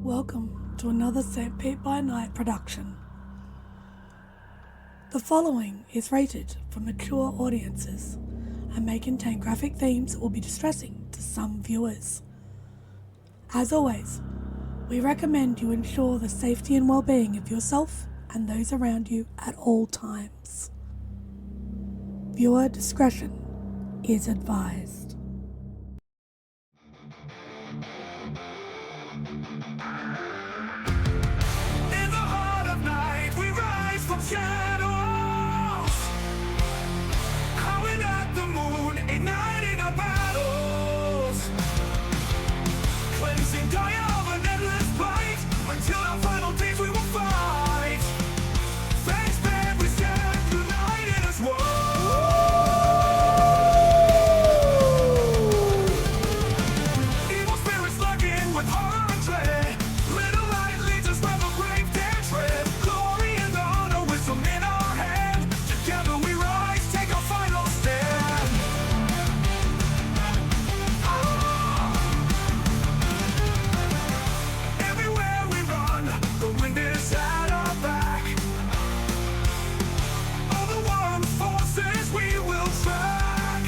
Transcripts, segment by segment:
Welcome to another SPbN production. The following is rated for mature audiences and may contain graphic themes that will be distressing to some viewers. As always, we recommend you ensure the safety and well-being of yourself and those around you at all times. Viewer discretion is advised. In the heart of night, we rise from shadows, howling at the moon, igniting our battles, cleansing Gaia of an endless fight, until our final days we will fight. Thanks, man, we stand united as one. Evil spirits lurking with horror and dread. Little light leads us where the brave dare tread. Glory and honor, wisdom in our hand. Together we rise, take our final stand. Everywhere we run, the wind is at our back. All the worm forces we will track.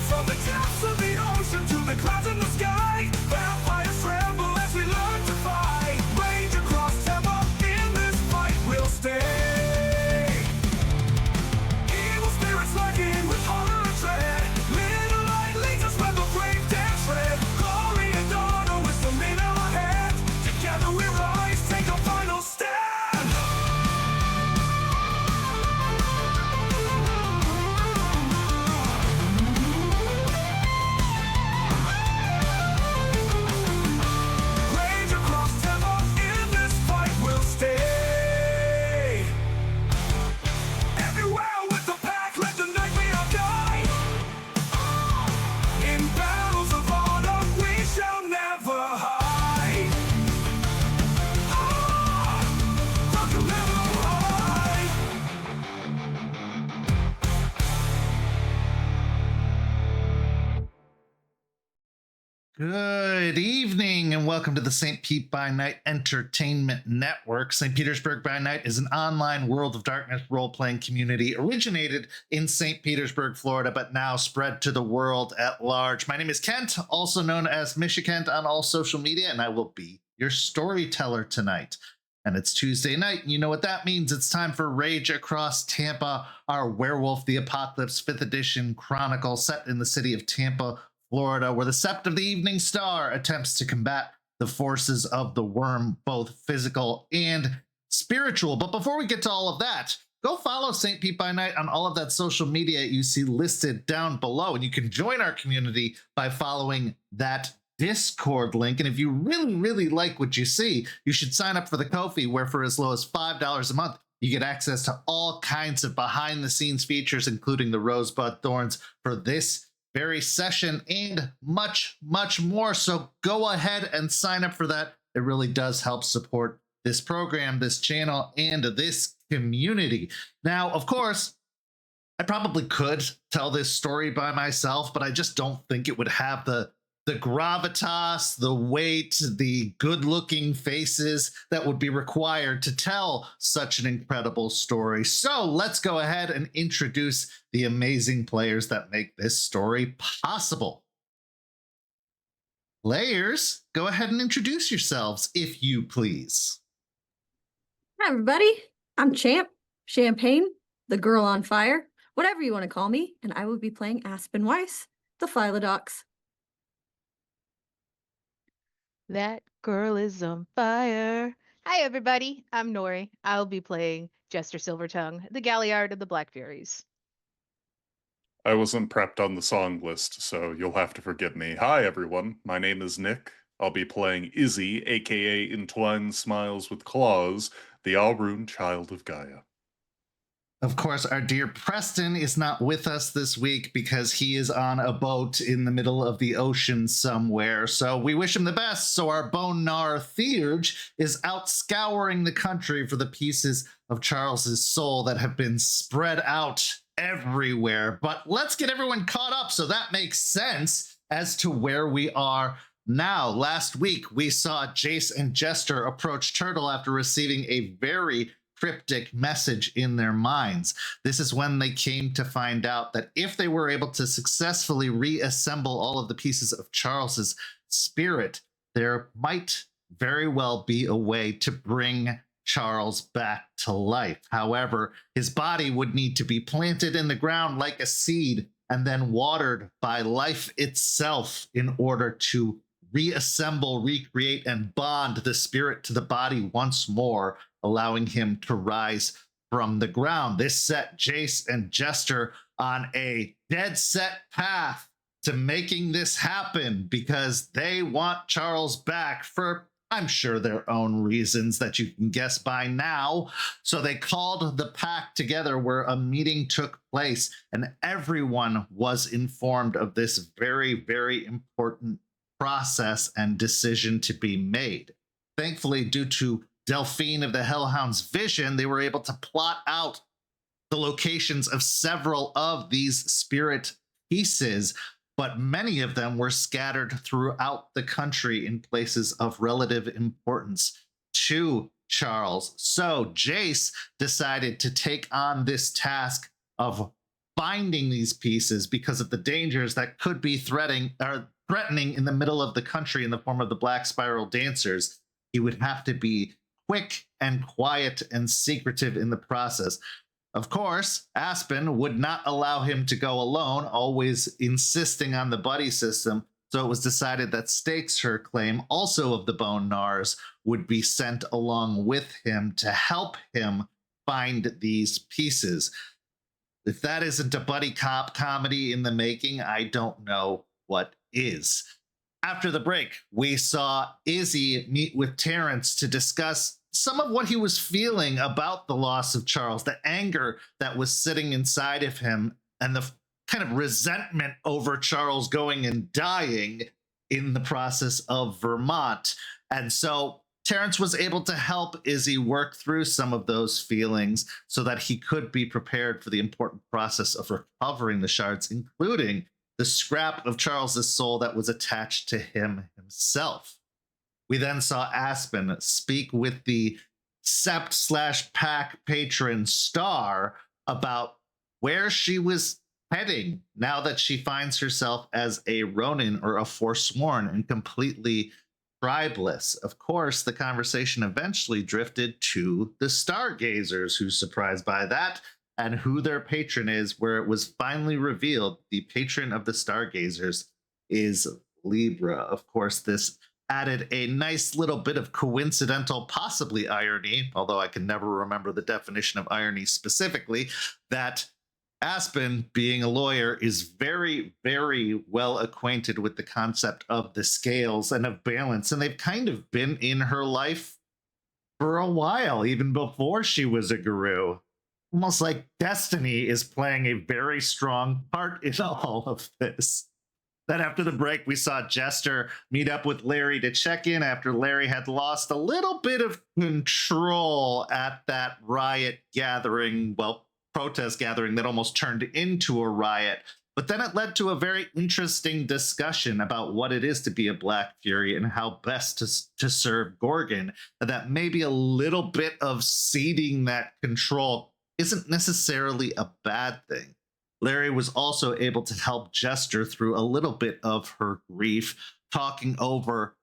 From the depths of the ocean to the clouds in the sky, vampires tremble as we learn to fight. Rage across Tampa, in this fight we'll stay. Evil spirits lurking with horror and dread. Little light leads us where the brave dare tread. Glory and honor, wisdom in our hand. Together we rise, take our final stand. Rage across Tampa, in this fight we'll stay. Everywhere with the pack, let the night be our guide. In battles of honor, we shall never hide. Rock and never hide. Good evening and welcome to the St. Pete by Night Entertainment Network. St. Petersburg by Night is an online World of Darkness role-playing community originated in St. Petersburg, Florida, but now spread to the world at large. My name is Kent, also known as Misha Kent on all social media, and I will be your storyteller tonight. And it's Tuesday night, and you know what that means. It's time for Rage Across Tampa, our Werewolf the Apocalypse 5th edition chronicle set in the city of Tampa, Florida, where the Sept of the Evening Star attempts to combat the forces of the worm, both physical and spiritual. But before we get to all of that, go follow St. Pete by Night on all of that social media you see listed down below. And you can join our community by following that Discord link. And if you really, really like what you see, you should sign up for the Ko-fi, where for as low as $5 a month, you get access to all kinds of behind-the-scenes features, including the Rosebud Thorns for this very session and much, much more. So go ahead and sign up for that. It really does help support this program, this channel, and this community. Now, of course, I probably could tell this story by myself, but I just don't think it would have the gravitas, the weight, the good-looking faces that would be required to tell such an incredible story. So let's go ahead and introduce the amazing players that make this story possible. Players, go ahead and introduce yourselves, if you please. Hi, everybody. I'm Champ, Champagne, the girl on fire, whatever you want to call me, and I will be playing Aspen Weiss, the Philodox. That girl is on fire. Hi, everybody. I'm Nori. I'll be playing Jester Silvertongue, the Galliard of the Black Furies. I wasn't prepped on the song list, so you'll have to forgive me. Hi, everyone. My name is Nick. I'll be playing Izzie, aka Entwined Smiles with Claws, the Alrune Child of Gaia. Of course, our dear Preston is not with us this week because he is on a boat in the middle of the ocean somewhere. So we wish him the best. So our Bonar Theurge is out scouring the country for the pieces of Charles's soul that have been spread out everywhere. But let's get everyone caught up so that makes sense as to where we are Now, last week, we saw Jace and Jester approach Turtle after receiving a very cryptic message in their minds. This is when they came to find out that if they were able to successfully reassemble all of the pieces of Charles's spirit, there might very well be a way to bring Charles back to life. However, his body would need to be planted in the ground like a seed and then watered by life itself in order to reassemble, recreate, and bond the spirit to the body once more, allowing him to rise from the ground. This set Jace and Jester on a dead set path to making this happen because they want Charles back for, I'm sure, their own reasons that you can guess by now. So they called the pack together where a meeting took place, and everyone was informed of this very, very important process and decision to be made. Thankfully, due to Delphine of the Hellhound's vision, they were able to plot out the locations of several of these spirit pieces, but many of them were scattered throughout the country in places of relative importance to Charles. So Jace decided to take on this task of finding these pieces because of the dangers that could be threatening in the middle of the country in the form of the Black Spiral Dancers. He would have to be quick and quiet and secretive in the process. Of course, Aspen would not allow him to go alone, always insisting on the buddy system. So it was decided that Stakes, her claim, also of the Bone Nars, would be sent along with him to help him find these pieces. If that isn't a buddy cop comedy in the making, I don't know what is. After the break, we saw Izzie meet with Terrence to discuss some of what he was feeling about the loss of Charles, the anger that was sitting inside of him, and the kind of resentment over Charles going and dying in the process of Vermont. And so Terrence was able to help Izzie work through some of those feelings so that he could be prepared for the important process of recovering the shards, including the scrap of Charles's soul that was attached to him himself. We then saw Aspen speak with the Sept/Pack patron Star about where she was heading now that she finds herself as a Ronin or a Forsworn and completely tribeless. Of course, the conversation eventually drifted to the Stargazers, who's surprised by that, and who their patron is, where it was finally revealed the patron of the Stargazers is Libra. Of course, this added a nice little bit of coincidental, possibly irony, although I can never remember the definition of irony specifically, that Aspen, being a lawyer, is very, very well acquainted with the concept of the scales and of balance, and they've kind of been in her life for a while, even before she was a guru. Almost like destiny is playing a very strong part in all of this. Then after the break, we saw Jester meet up with Larry to check in after Larry had lost a little bit of control at that riot gathering, well, protest gathering that almost turned into a riot. But then it led to a very interesting discussion about what it is to be a Black Fury and how best to serve Gorgon. That maybe a little bit of ceding that control isn't necessarily a bad thing. Larry was also able to help Jester through a little bit of her grief, talking over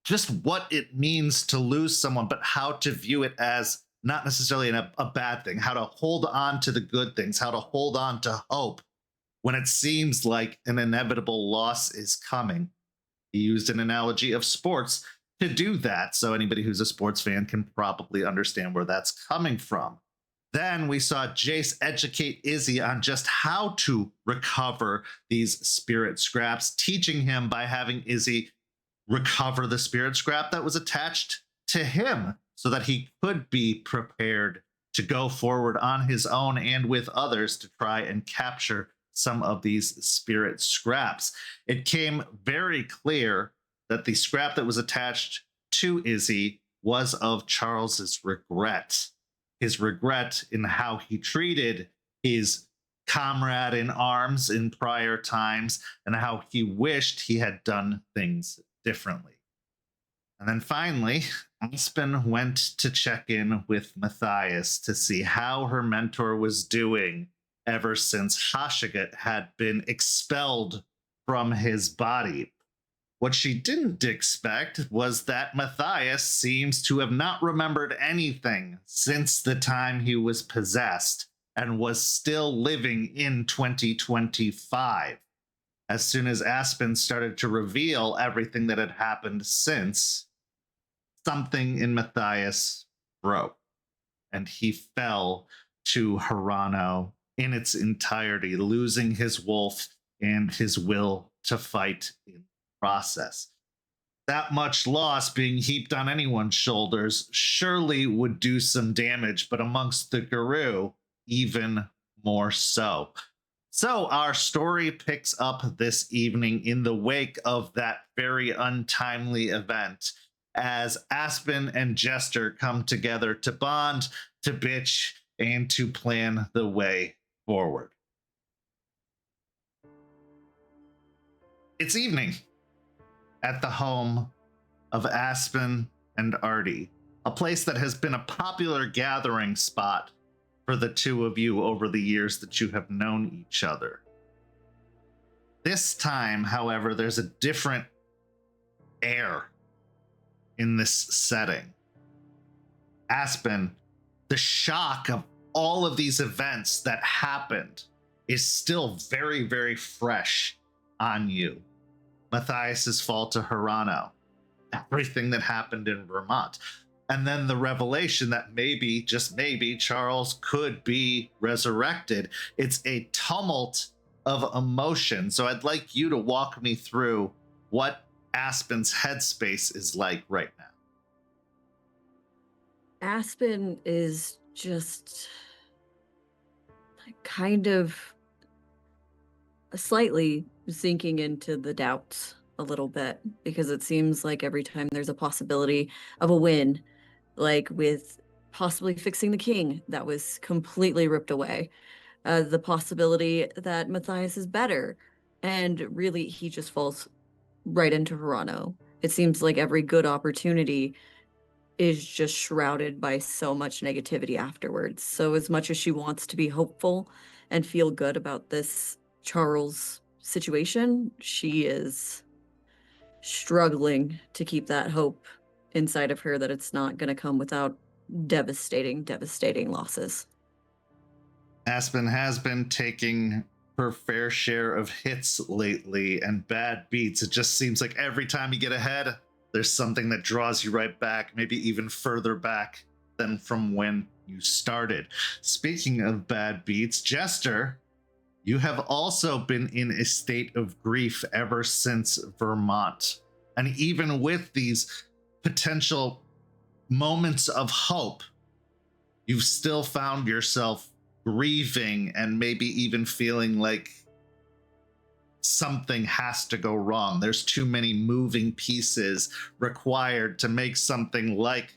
just what it means to lose someone, but how to view it as not necessarily a bad thing, how to hold on to the good things, how to hold on to hope when it seems like an inevitable loss is coming. He used an analogy of sports to do that, so anybody who's a sports fan can probably understand where that's coming from. Then we saw Jace educate Izzie on just how to recover these spirit scraps, teaching him by having Izzie recover the spirit scrap that was attached to him so that he could be prepared to go forward on his own and with others to try and capture some of these spirit scraps. It came very clear that the scrap that was attached to Izzie was of Charles's regret. His regret in how he treated his comrade in arms in prior times, and how he wished he had done things differently. And then finally, Aspen went to check in with Matthias to see how her mentor was doing ever since Hashigat had been expelled from his body. What she didn't expect was that Matthias seems to have not remembered anything since the time he was possessed and was still living in 2025. As soon as Aspen started to reveal everything that had happened since, something in Matthias broke and he fell to Hirano in its entirety, losing his wolf and his will to fight in the process. That much loss being heaped on anyone's shoulders surely would do some damage, but amongst the Guru, even more so. So, our story picks up this evening in the wake of that very untimely event as Aspen and Jester come together to bond, to bitch, and to plan the way forward. It's evening at the home of Aspen and Artie, a place that has been a popular gathering spot for the two of you over the years that you have known each other. This time, however, there's a different air in this setting. Aspen, the shock of all of these events that happened is still very, very fresh on you. Matthias's fall to Hirano, everything that happened in Vermont, and then the revelation that maybe, just maybe, Charles could be resurrected. It's a tumult of emotion. So I'd like you to walk me through what Aspen's headspace is like right now. Aspen is just kind of slightly sinking into the doubts a little bit, because it seems like every time there's a possibility of a win, like with possibly fixing the king, that was completely ripped away. The possibility that Matthias is better, and really he just falls right into Hirano. It seems like every good opportunity is just shrouded by so much negativity afterwards. So as much as she wants to be hopeful and feel good about this Charles situation, she is struggling to keep that hope inside of her that it's not going to come without devastating losses. Aspen has been taking her fair share of hits lately and bad beats. It just seems like every time you get ahead, there's something that draws you right back, maybe even further back than from when you started. Speaking of bad beats, Jester, you have also been in a state of grief ever since Vermont. And even with these potential moments of hope, you've still found yourself grieving and maybe even feeling like something has to go wrong. There's too many moving pieces required to make something like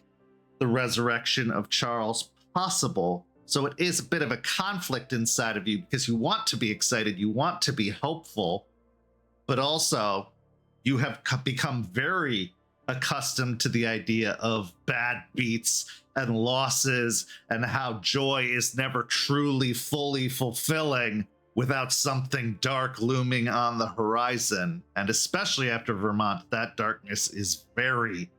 the resurrection of Charles possible. So it is a bit of a conflict inside of you because you want to be excited, you want to be hopeful, but also you have become very accustomed to the idea of bad beats and losses and how joy is never truly fully fulfilling without something dark looming on the horizon. And especially after Vermont, that darkness is very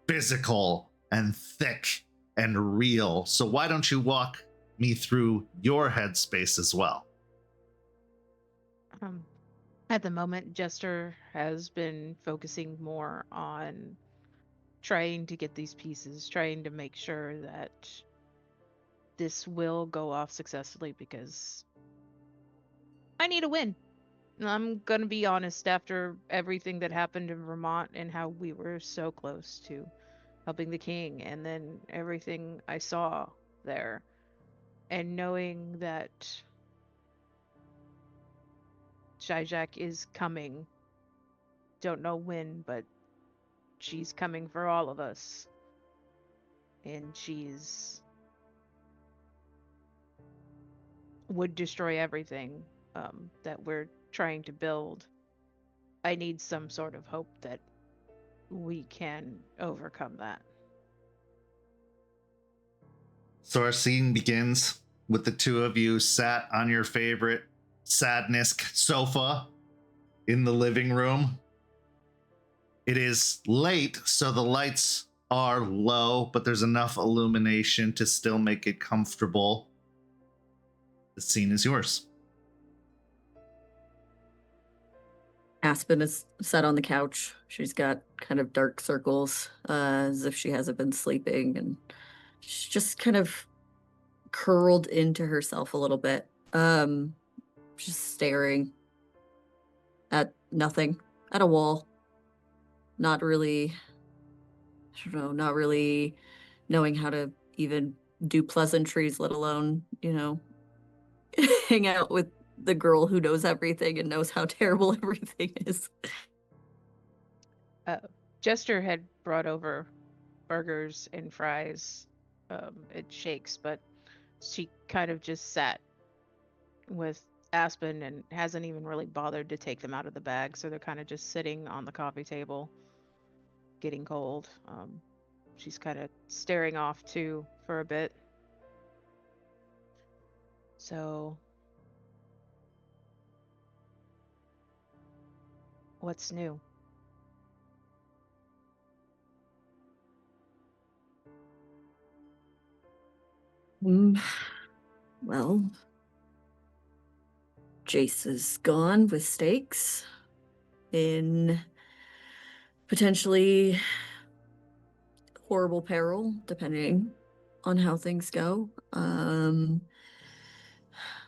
physical and thick and real. So why don't you walk me through your headspace as well? At the moment, Jester has been focusing more on trying to get these pieces, trying to make sure that this will go off successfully, because I need a win. I'm gonna be honest, after everything that happened in Vermont and how we were so close to helping the king, and then everything I saw there, and knowing that Shijak is coming, don't know when, but she's coming for all of us. And she's would destroy everything that we're trying to build. I need some sort of hope that we can overcome that. So our scene begins with the two of you sat on your favorite sadness sofa in the living room. It is late, so the lights are low, but there's enough illumination to still make it comfortable. The scene is yours. Aspen is sat on the couch. She's got kind of dark circles, as if she hasn't been sleeping, and she's just kind of curled into herself a little bit. Just staring at nothing, at a wall. Not really, I don't know, not really knowing how to even do pleasantries, let alone, hang out with the girl who knows everything and knows how terrible everything is. Jester had brought over burgers and fries and shakes, but she kind of just sat with Aspen and hasn't even really bothered to take them out of the bag, so they're kind of just sitting on the coffee table, getting cold. She's kind of staring off too for a bit. So, what's new? Well, Jace is gone with stakes in potentially horrible peril, depending on how things go.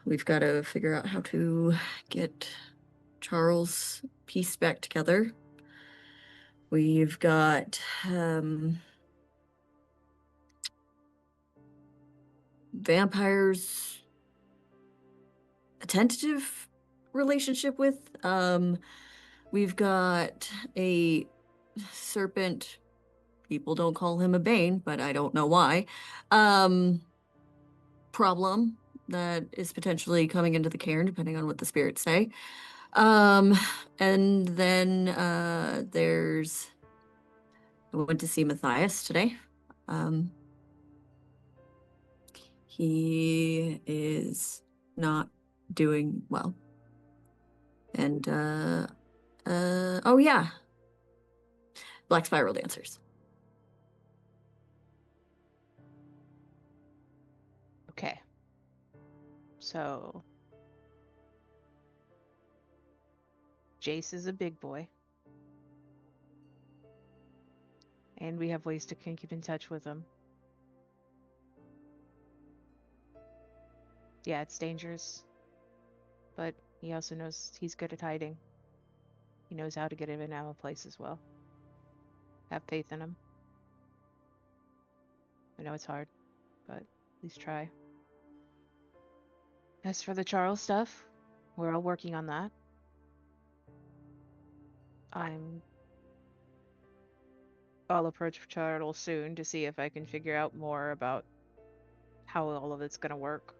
We've got to figure out how to get Charles pieced back together. We've got vampires a tentative relationship with. We've got a serpent. People don't call him a bane, but I don't know why. Problem that is potentially coming into the cairn, depending on what the spirits say. And then there's. I went to see Matthias today. He is not doing well. And oh yeah, Black Spiral Dancers. Okay. So, Jace is a big boy. And we have ways to keep in touch with him. Yeah, it's dangerous. But he also knows he's good at hiding. He knows how to get in and out of place as well. Have faith in him. I know it's hard, but at least try. As for the Charles stuff, we're all working on that. I'll approach Charles soon to see if I can figure out more about how all of it's gonna work.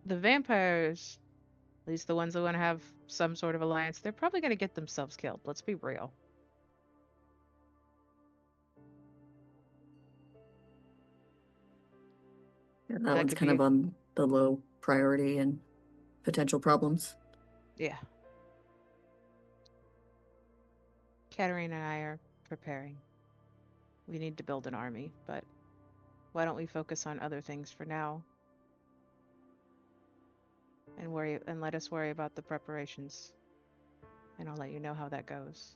The vampires, at least the ones that want to have some sort of alliance, they're probably going to get themselves killed. Let's be real. Yeah, that That one's could kind be of on the low priority and potential problems. Yeah. Katarina and I are preparing. We need to build an army, but why don't we focus on other things for now? And let us worry about the preparations. And I'll let you know how that goes.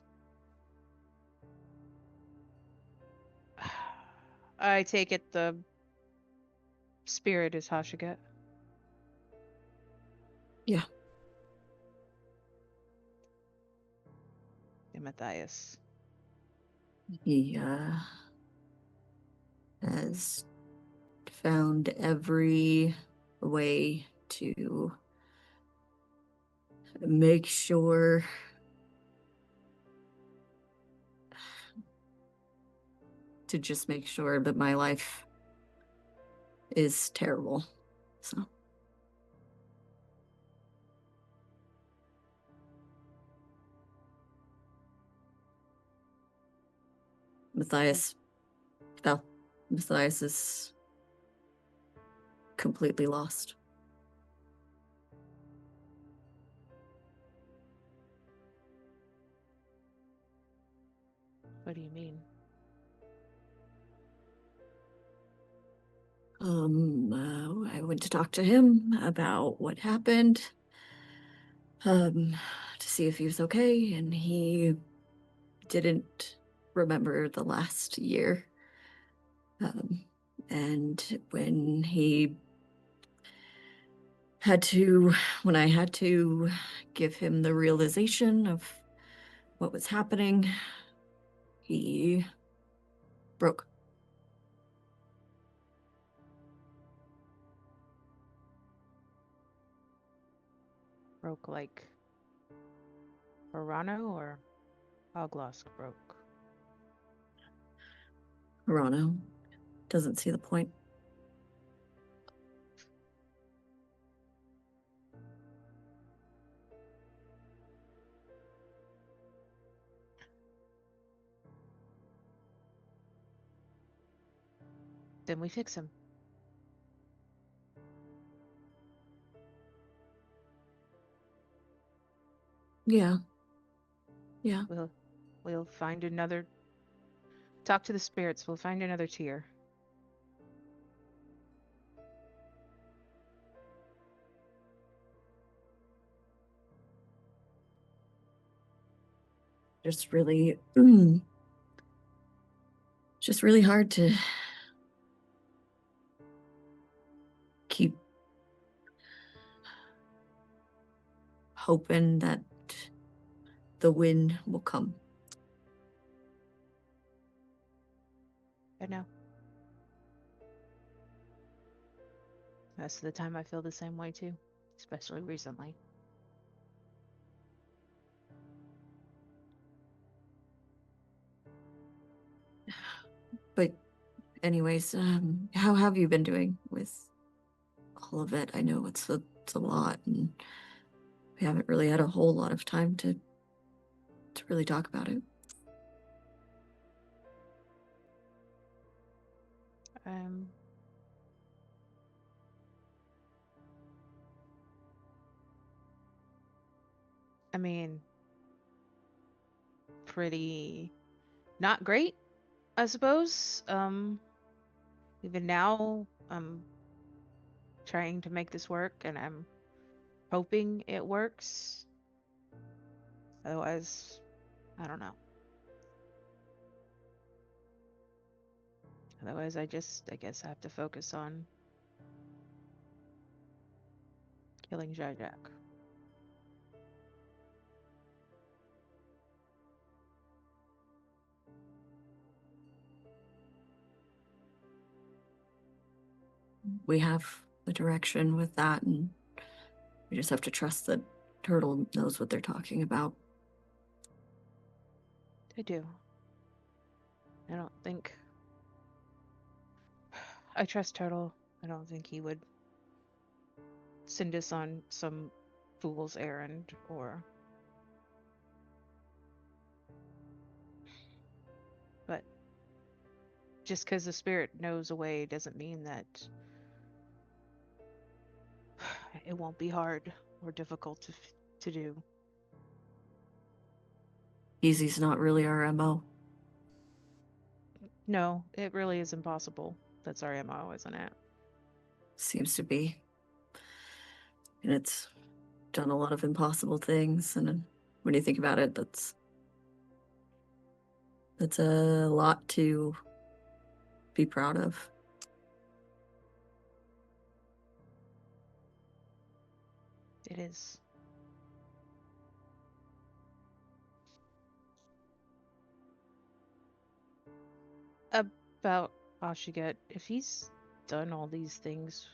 I take it the spirit is Hashiget. Yeah. And Matthias. He has found every way to make sure that my life is terrible. So Matthias fell. Matthias is completely lost. What do you mean? I went to talk to him about what happened, to see if he was okay, and he didn't remember the last year. And when I had to give him the realization of what was happening, he broke. Broke like Verano or Oglosk broke? Verano doesn't see the point. Then we fix him. Yeah. We'll find another. Talk to the spirits. We'll find another tier. Just really hard to keep hoping that the win will come. I know. Most of the time I feel the same way too, especially recently. But anyways, how have you been doing with all of it? I know it's a lot, and we haven't really had a whole lot of time to really talk about it. I mean, pretty not great, I suppose. Even now, I'm trying to make this work, and I'm hoping it works. Otherwise, I don't know. Otherwise, I guess I have to focus on killing Jack. We have the direction with that, and we just have to trust that Turtle knows what they're talking about. I do. I trust Turtle. I don't think he would send us on some fool's errand but just because the spirit knows a way doesn't mean that it won't be hard or difficult to do. Easy's not really our MO. No, it really is impossible. That's our MO, isn't it? Seems to be. And it's done a lot of impossible things, and when you think about it, that's a lot to be proud of. It is. About Ashiget, if he's done all these things,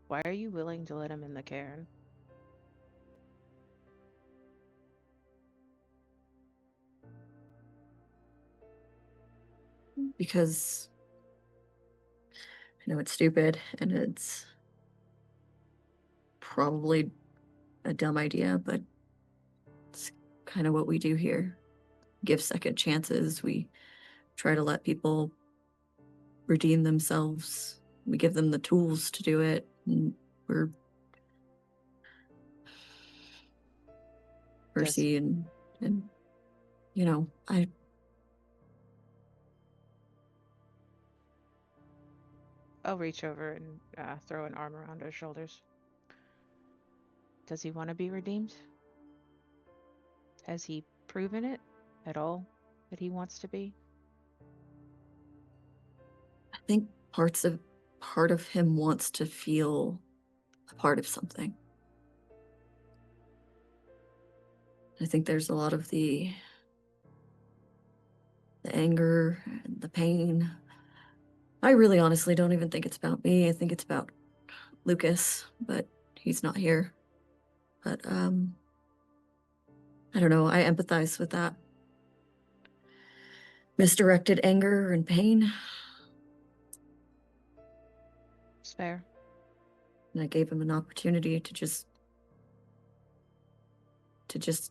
why are you willing to let him in the cairn? Because I know it's stupid, and it's probably a dumb idea, but it's kind of what we do here. Give second chances. We try to let people redeem themselves. We give them the tools to do it, and we're Percy and you know, I'll reach over and throw an arm around her shoulders. Does he want to be redeemed? Has he proven it at all that he wants to be? I think part of him wants to feel a part of something. I think there's a lot of the anger and the pain. I really honestly don't even think it's about me. I think it's about Lucas, but he's not here. But I don't know, I empathize with that. Misdirected anger and pain. It's fair. And I gave him an opportunity to just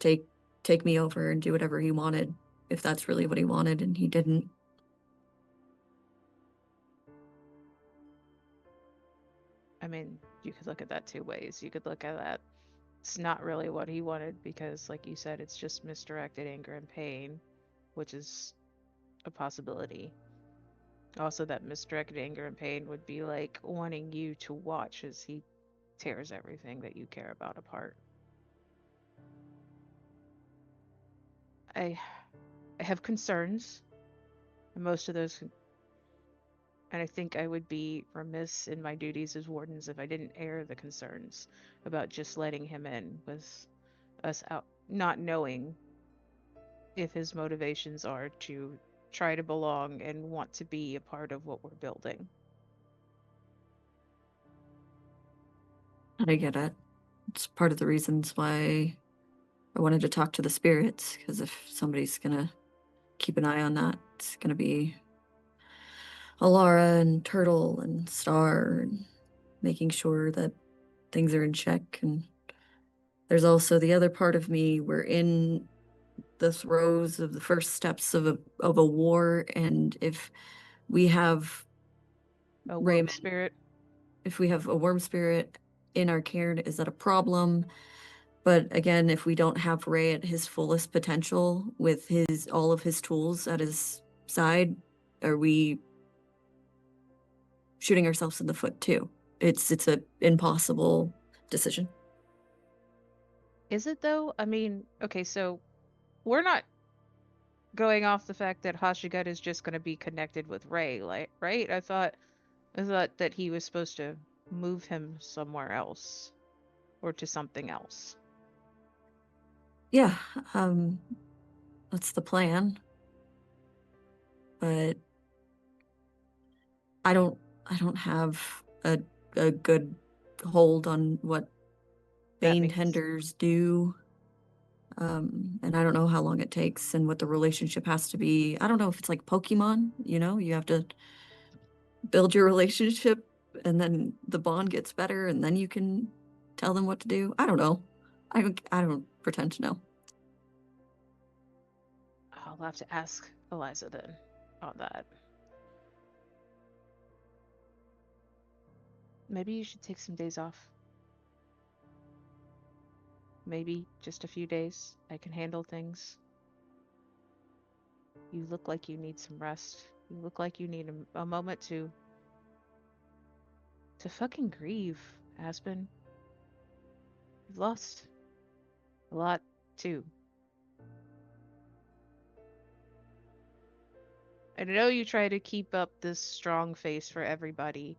take me over and do whatever he wanted, if that's really what he wanted, and he didn't. I mean, you could look at that two ways. You could look at that it's not really what he wanted because, like you said, it's just misdirected anger and pain, which is a possibility. Also, that misdirected anger and pain would be like wanting you to watch as he tears everything that you care about apart. I have concerns, and most of those, and I think I would be remiss in my duties as wardens if I didn't air the concerns about just letting him in with us out, not knowing if his motivations are to try to belong and want to be a part of what we're building. I get it. It's part of the reasons why I wanted to talk to the spirits, because if somebody's gonna keep an eye on that, it's gonna be Alara and Turtle and Star, and making sure that things are in check. And there's also the other part of me. We're in the throes of the first steps of a war, and if we have A worm Raymond, spirit. if we have a worm spirit in our cairn, is that a problem? But again, if we don't have Ray at his fullest potential with all of his tools at his side, are we shooting ourselves in the foot too? It's a impossible decision. Is it though? I mean, okay, so we're not going off the fact that Hashigut is just going to be connected with Ray, like, right? I thought that he was supposed to move him somewhere else or to something else. Yeah, that's the plan. But I don't have a good hold on what Bane tenders do. And I don't know how long it takes and what the relationship has to be. I don't know if it's like Pokemon, you have to build your relationship and then the bond gets better and then you can tell them what to do. I don't know. I don't pretend to know. I'll have to ask Eliza then on that. Maybe you should take some days off. Maybe just a few days. I can handle things. You look like you need some rest. You look like you need a moment to fucking grieve, Aspen. You've lost a lot too. I know you try to keep up this strong face for everybody,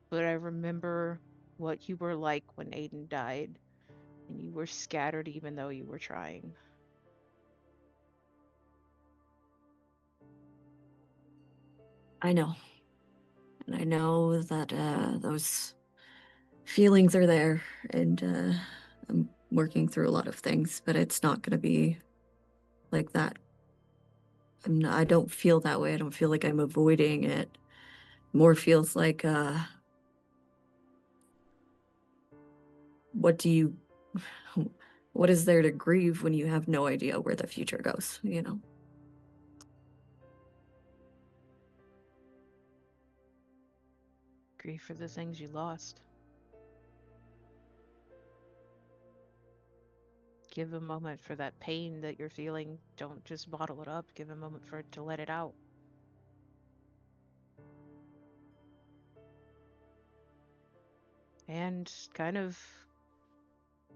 but I remember what you were like when Aiden died, and you were scattered even though you were trying. I know. And I know that those feelings are there, and I'm working through a lot of things, but it's not going to be like that. I don't feel that way. I don't feel like I'm avoiding it. More feels like, what is there to grieve when you have no idea where the future goes, Grief for the things you lost. Give a moment for that pain that you're feeling. Don't just bottle it up. Give a moment for it to let it out. And kind of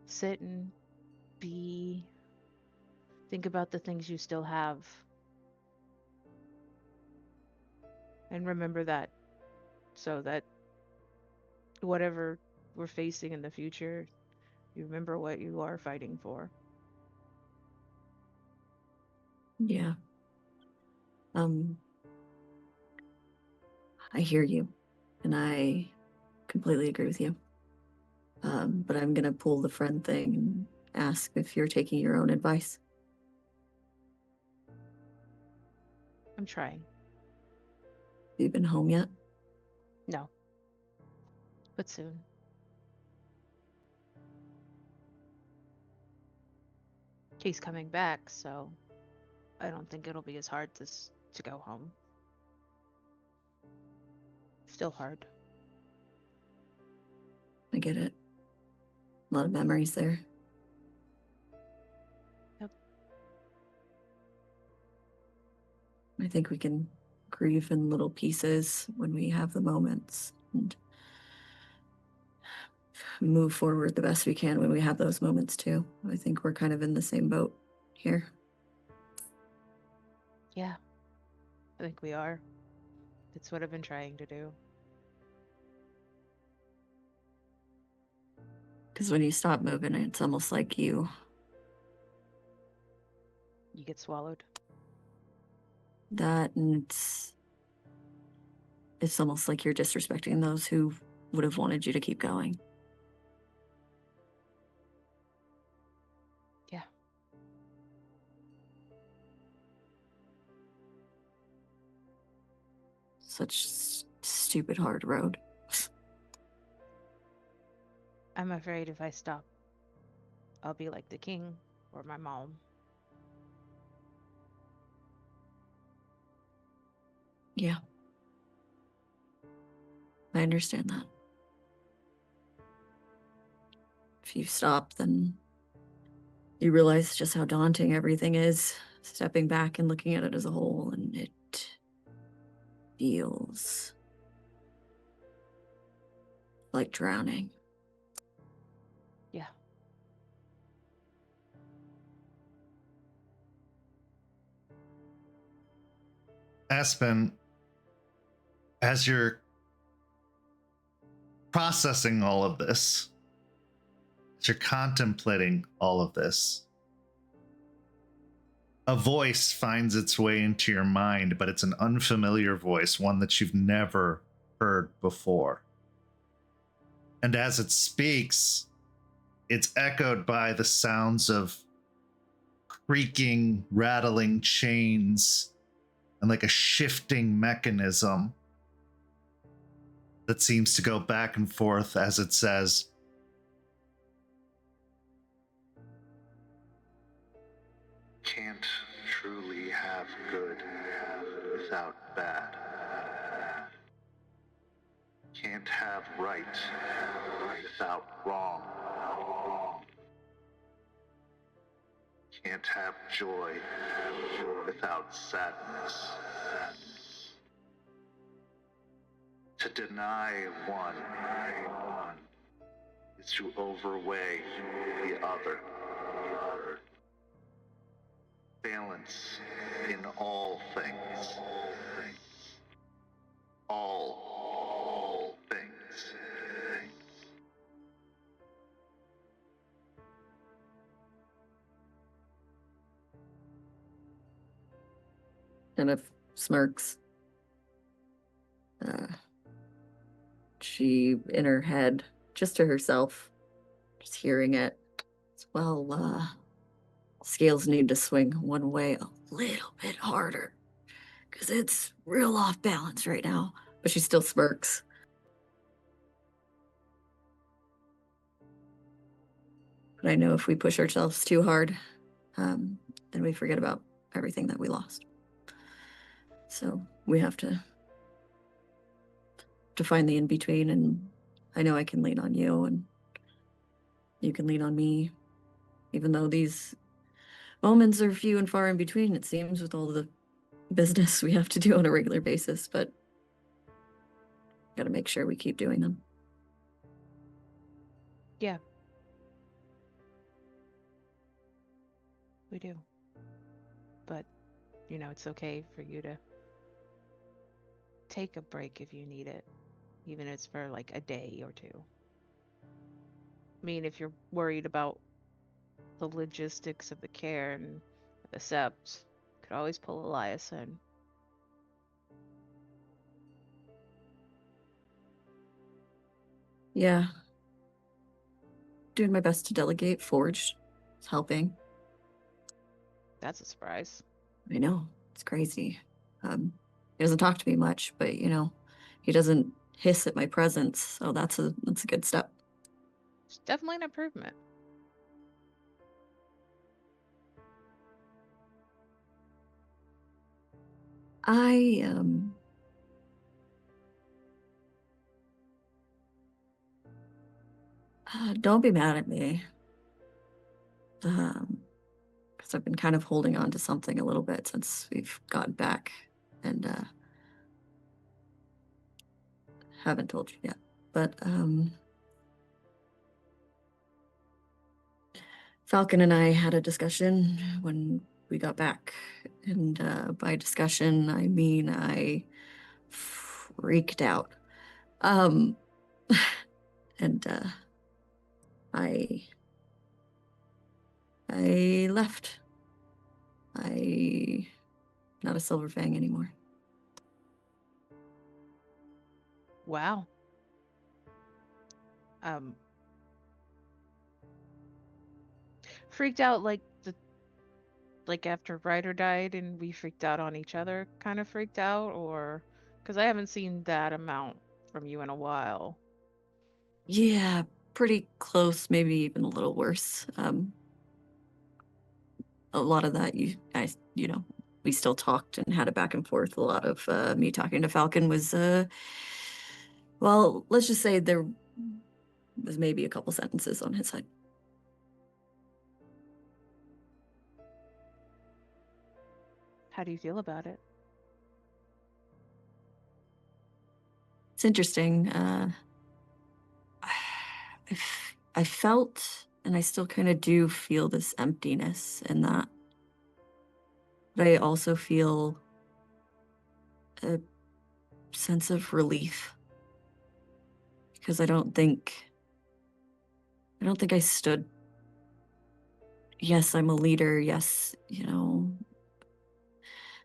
sit and think about the things you still have. And remember that, so that whatever we're facing in the future, you remember what you are fighting for. Yeah. I hear you, and I completely agree with you. But I'm gonna pull the friend thing and ask if you're taking your own advice. I'm trying. Have you been home yet? No. But soon. He's coming back, so I don't think it'll be as hard to go home. Still hard. I get it. A lot of memories there. Yep. I think we can grieve in little pieces when we have the moments and move forward the best we can when we have those moments too. I think we're kind of in the same boat here. Yeah. I think we are. It's what I've been trying to do. Because when you stop moving, it's almost like you get swallowed. That, and it's almost like you're disrespecting those who would have wanted you to keep going. Yeah. Such stupid hard road. I'm afraid if I stop, I'll be like the king or my mom. Yeah. I understand that. If you stop, then you realize just how daunting everything is, stepping back and looking at it as a whole, and it feels like drowning. Yeah. Aspen, as you're processing all of this, as you're contemplating all of this, a voice finds its way into your mind, but it's an unfamiliar voice, one that you've never heard before. And as it speaks, it's echoed by the sounds of creaking, rattling chains and like a shifting mechanism that seems to go back and forth as it says, "Can't truly have good without bad. Can't have right without wrong. Can't have joy without sadness. To deny one is to overweigh the other. Balance in all things. All things. Kind of smirks. She, in her head, just to herself, just hearing it, well, scales need to swing one way a little bit harder, because it's real off balance right now. But she still smirks. But I know if we push ourselves too hard, then we forget about everything that we lost. So we have to to find the in-between, and I know I can lean on you, and you can lean on me, even though these moments are few and far in between, it seems, with all the business we have to do on a regular basis, but gotta make sure we keep doing them. Yeah. We do. But, it's okay for you to take a break if you need it, even if it's for like a day or two. I mean, if you're worried about the logistics of the care and the sept, could always pull Elias in. Yeah. Doing my best to delegate. Forge is helping. That's a surprise. I know. It's crazy. He doesn't talk to me much, but he doesn't hiss at my presence, so that's a good step. It's definitely an improvement. Don't be mad at me. Because I've been kind of holding on to something a little bit since we've gotten back, and haven't told you yet. But Falcon and I had a discussion when we got back, and by discussion I mean I freaked out. And I left. Not a Silver Fang anymore. Wow. Freaked out like after Ryder died and we freaked out on each other, kind of freaked out, or because I haven't seen that amount from you in a while. Yeah, pretty close, maybe even a little worse. A lot of that we still talked and had a back and forth. A lot of me talking to Falcon was well, let's just say there was maybe a couple sentences on his side. How do you feel about it? It's interesting. I felt, and I still kind of do feel, this emptiness in that. But I also feel a sense of relief. Because I don't think I stood. Yes, I'm a leader. Yes,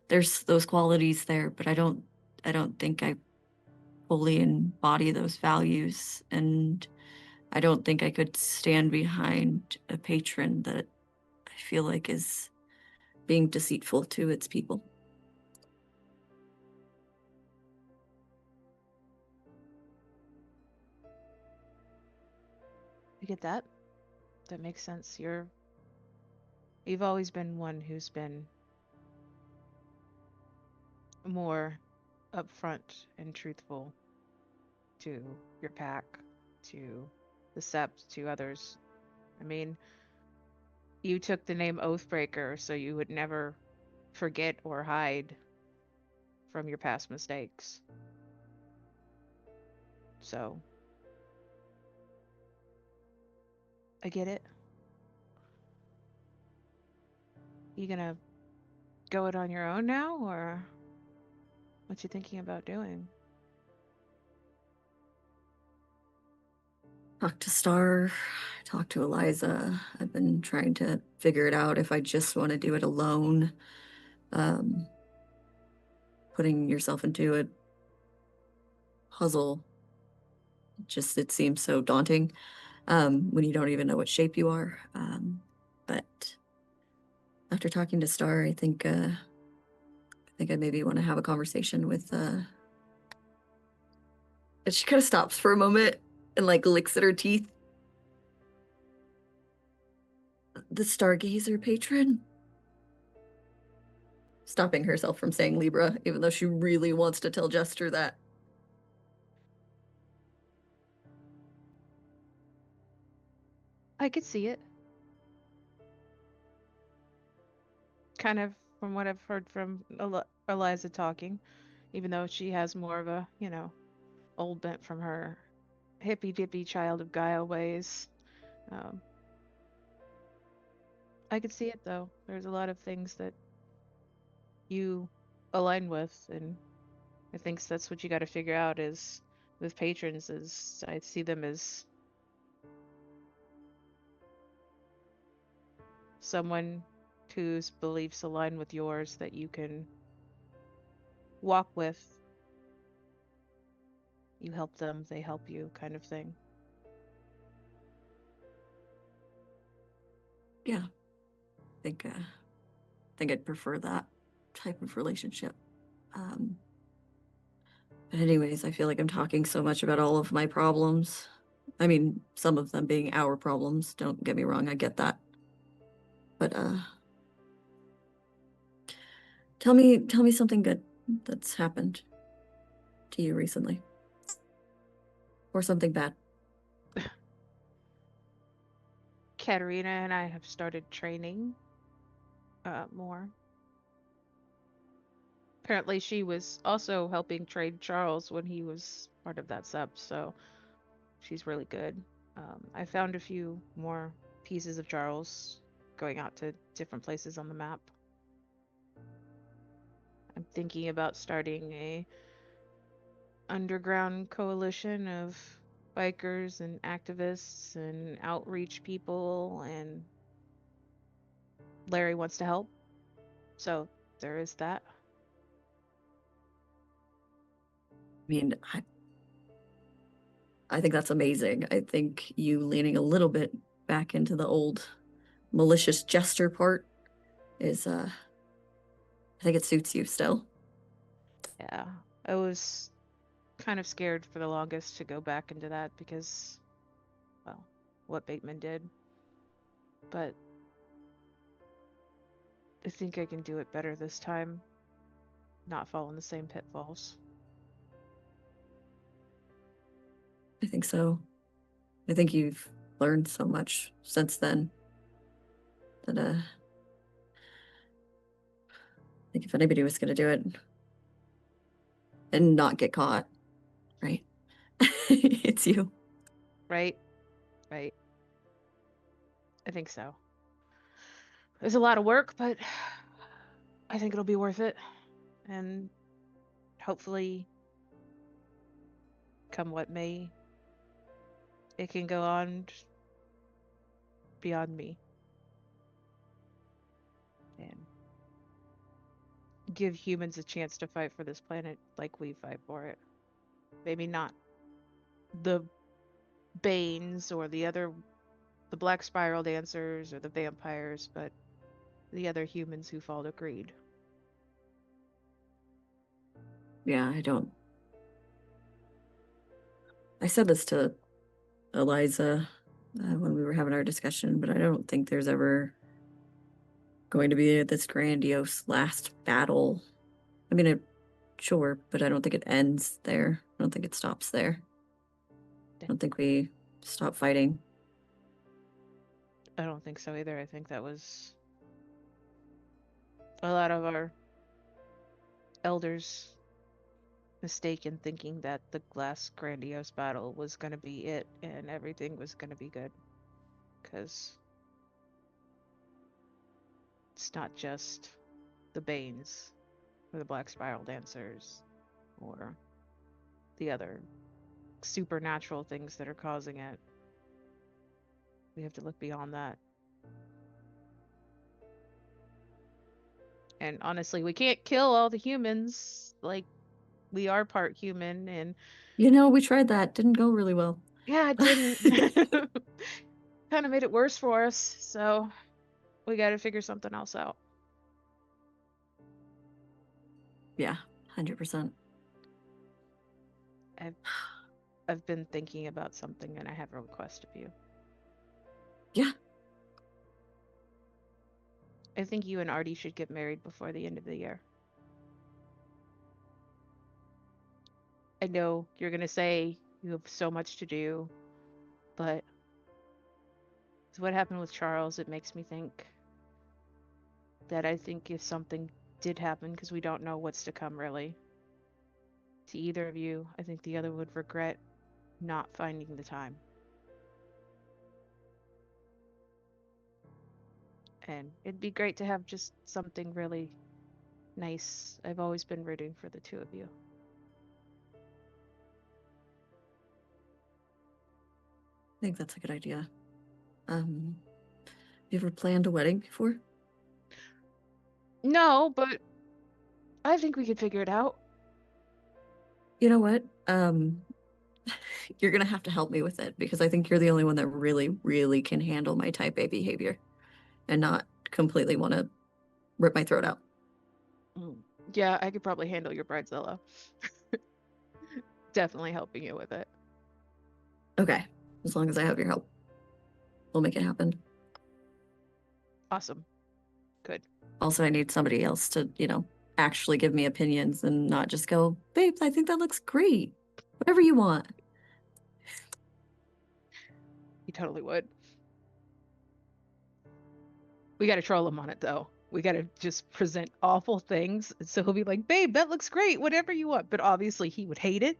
there's those qualities there, but I don't think I fully embody those values, and I don't think I could stand behind a patron that I feel like is being deceitful to its people. You get that? That makes sense. You've always been one who's been more upfront and truthful to your pack, to the sept, to others. I mean, you took the name Oathbreaker so you would never forget or hide from your past mistakes. So, I get it. You gonna go it on your own now, or what you thinking about doing? Talk to Star, talk to Eliza. I've been trying to figure it out if I just want to do it alone. Putting yourself into a puzzle, it seems so daunting when you don't even know what shape you are. But after talking to Star, I think I maybe want to have a conversation with. And she kind of stops for a moment and licks at her teeth. The Stargazer Patron. Stopping herself from saying Libra, even though she really wants to tell Jester that. I could see it. Kind of from what I've heard from Eliza talking, even though she has more of a, old bent from her hippy dippy child of Gaia ways. Um, I could see it though. There's a lot of things that you align with, and I think that's what you got to figure out is with patrons is I see them as someone whose beliefs align with yours that you can walk with. You help them, they help you, kind of thing. Yeah, I think I'd prefer that type of relationship. But anyways, I feel like I'm talking so much about all of my problems. I mean, some of them being our problems. Don't get me wrong, I get that. But tell me something good that's happened to you recently, or something bad. Katerina and I have started training more. Apparently, she was also helping train Charles when he was part of that sub, so she's really good. I found a few more pieces of Charles going out to different places on the map. I'm thinking about starting a underground coalition of bikers and activists and outreach people, and Larry wants to help. So there is that. I mean, I think that's amazing. I think you leaning a little bit back into the old malicious jester part is I think it suits you still. Yeah, I was kind of scared for the longest to go back into that because, well, what Bateman did. But I think I can do it better this time, not fall in the same pitfalls. I think so. I think you've learned so much since then that I think if anybody was going to do it and not get caught, right? It's you. Right? Right. I think so. There's a lot of work, but I think it'll be worth it. And hopefully, come what may, it can go on beyond me and give humans a chance to fight for this planet like we fight for it. Maybe not the Banes or the Black Spiral Dancers or the vampires, but the other humans who fall to greed. Yeah, I said this to Eliza when we were having our discussion, but I don't think there's ever going to be this grandiose last battle. I mean, sure, but I don't think it ends there. I don't think it stops there. I don't think we stop fighting. I don't think so either. I think that was a lot of our elders' mistake in thinking that the last grandiose battle was going to be it and everything was going to be good. Because it's not just the Banes or the Black Spiral Dancers or the other supernatural things that are causing it. We have to look beyond that. And honestly, we can't kill all the humans. Like, we are part human, and We tried that. Didn't go really well. yeah, it didn't. Kind of made it worse for us, so we got to figure something else out. Yeah, 100%. I've been thinking about something, and I have a request of you. Yeah. I think you and Artie should get married before the end of the year. I know you're gonna say you have so much to do, but what happened with Charles, it makes me think that I think if something did happen, because we don't know what's to come really, to either of you, I think the other would regret not finding the time. And it'd be great to have just something really nice. I've always been rooting for the two of you. I think that's a good idea. You ever planned a wedding before? No, but I think we could figure it out. You know what? You're gonna have to help me with it because I think you're the only one that really, really can handle my type A behavior and not completely want to rip my throat out. Yeah, I could probably handle your bridezilla. Definitely helping you with it. Okay, as long as I have your help, we'll make it happen. Awesome. Good. Also, I need somebody else to, actually give me opinions and not just go, babe, I think that looks great. Whatever you want. He totally would. We got to troll him on it, though. We got to just present awful things. So he'll be like, babe, that looks great. Whatever you want. But obviously he would hate it.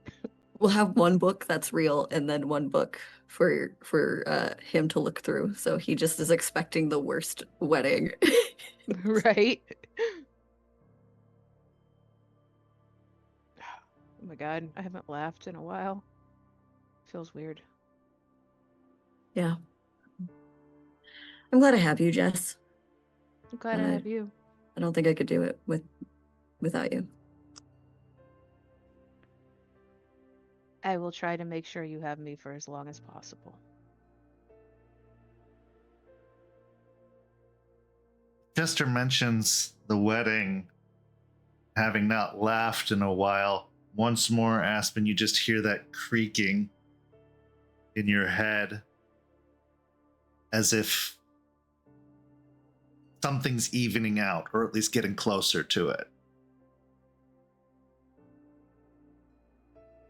We'll have one book that's real and then one book for him to look through. So he just is expecting the worst wedding. Right? Oh my God. I haven't laughed in a while. Feels weird. Yeah. I'm glad I have you, Jess. I'm glad I have you. I don't think I could do it without you. I will try to make sure you have me for as long as possible. Jester mentions the wedding, having not laughed in a while. Once more, Aspen, you just hear that creaking in your head as if something's evening out, or at least getting closer to it.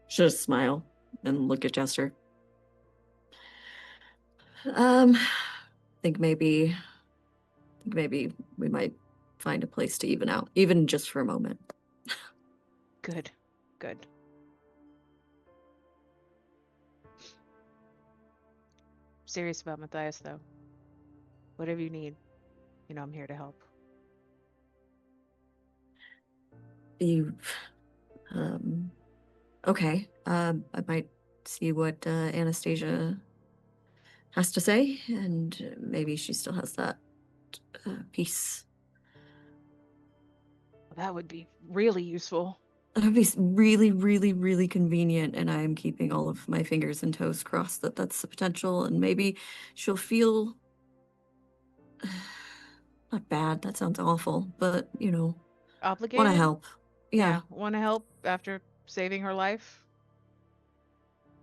Just smile and look at Jester. Think maybe we might find a place to even out, even just for a moment. Good. Good. Serious about Matthias, though. Whatever you need, I'm here to help. Okay. I might see what Anastasia has to say, and maybe she still has that piece. Well, that would be really useful. That would be really, really, really convenient, and I'm keeping all of my fingers and toes crossed that that's the potential, and maybe she'll feel not bad. That sounds awful, but Obligated? want to help. Yeah, Want to help after saving her life?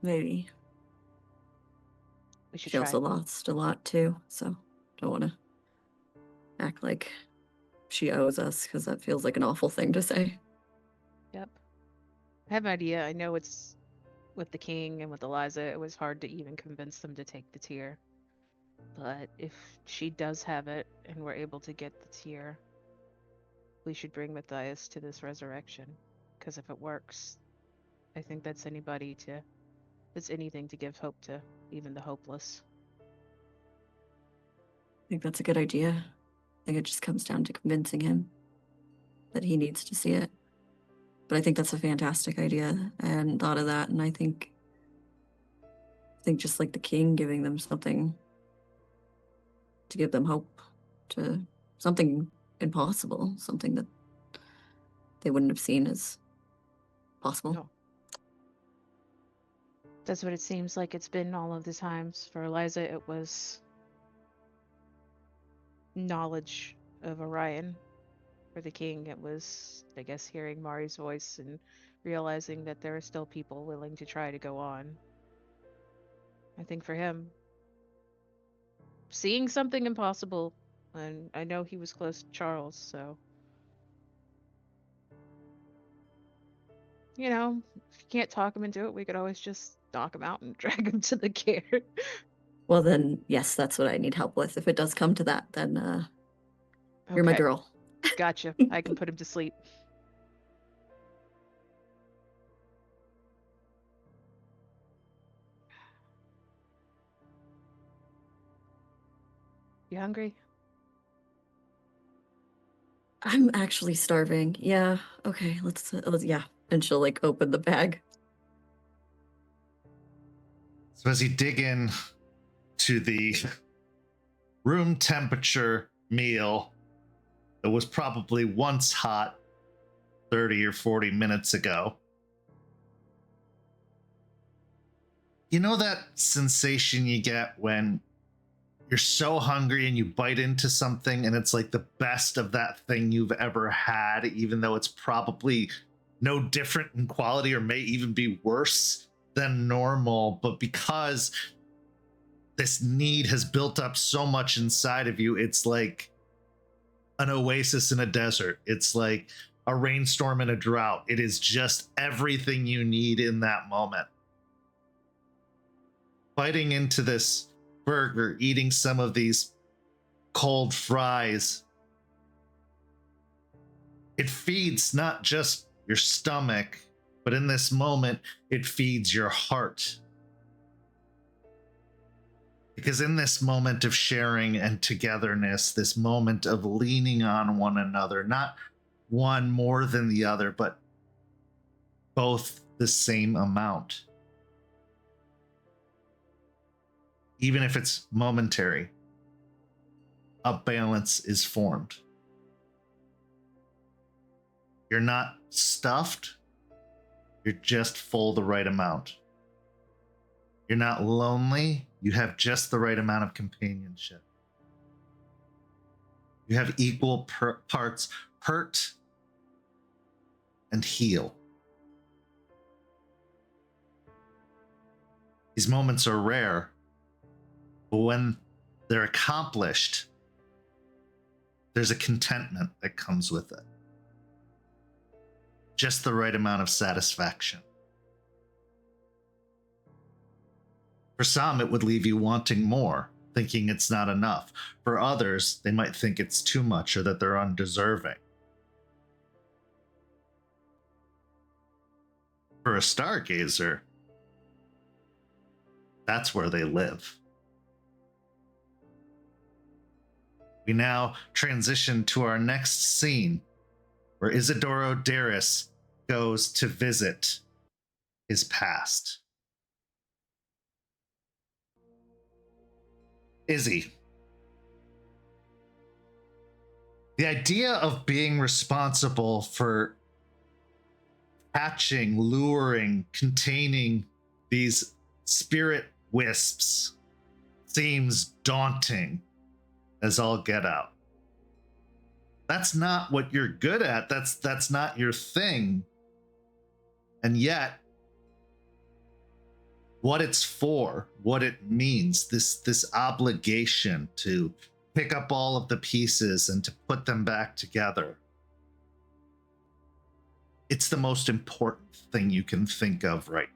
maybe. We should She try. also lost a lot too, so don't want to act like she owes us because that feels like an awful thing to say. Yep. I have an idea. I know it's with the king and with Eliza, it was hard to even convince them to take the tier. But if she does have it and we're able to get the tier, we should bring Matthias to this resurrection. Because if it works, I think that's anything to give hope to even the hopeless. I think that's a good idea. I think it just comes down to convincing him that he needs to see it. But I think that's a fantastic idea. I hadn't thought of that, and I think just like the king, giving them something to give them hope, to something impossible, something that they wouldn't have seen as possible. No. That's what it seems like it's been all of the times. For Eliza, it was knowledge of Orion. For the king, it was, I guess, hearing Mari's voice and realizing that there are still people willing to try to go on. I think for him, seeing something impossible, and I know he was close to Charles, so if you can't talk him into it, we could always just knock him out and drag him to the care. Well, then, yes, that's what I need help with. If it does come to that, then you're my Okay, girl. gotcha. I can put him to sleep. You hungry? I'm actually starving. Yeah. Okay. Let's yeah. And she'll like open the bag. So as you dig in to the room temperature meal that was probably once hot 30 or 40 minutes ago, you know that sensation you get when you're so hungry and you bite into something and it's like the best of that thing you've ever had, even though it's probably no different in quality or may even be worse than normal, but because this need has built up so much inside of you, it's like an oasis in a desert. It's like a rainstorm in a drought. It is just everything you need in that moment. Biting into this burger, eating some of these cold fries, it feeds not just your stomach, but in this moment, it feeds your heart. Because in this moment of sharing and togetherness, this moment of leaning on one another, not one more than the other, but both the same amount. Even if it's momentary, a balance is formed. You're not stuffed, you're just full the right amount. You're not lonely, you have just the right amount of companionship. You have equal parts hurt and heal. These moments are rare, but when they're accomplished, there's a contentment that comes with it. Just the right amount of satisfaction. For some, it would leave you wanting more, thinking it's not enough. For others, they might think it's too much or that they're undeserving. For a stargazer, that's where they live. We now transition to our next scene, where Isidoro Darris goes to visit his past. Izzie. The idea of being responsible for catching, luring, containing these spirit wisps seems daunting as all get out. That's not what you're good at. That's not your thing. And yet, what it's for, what it means, this obligation to pick up all of the pieces and to put them back together. It's the most important thing you can think of right now.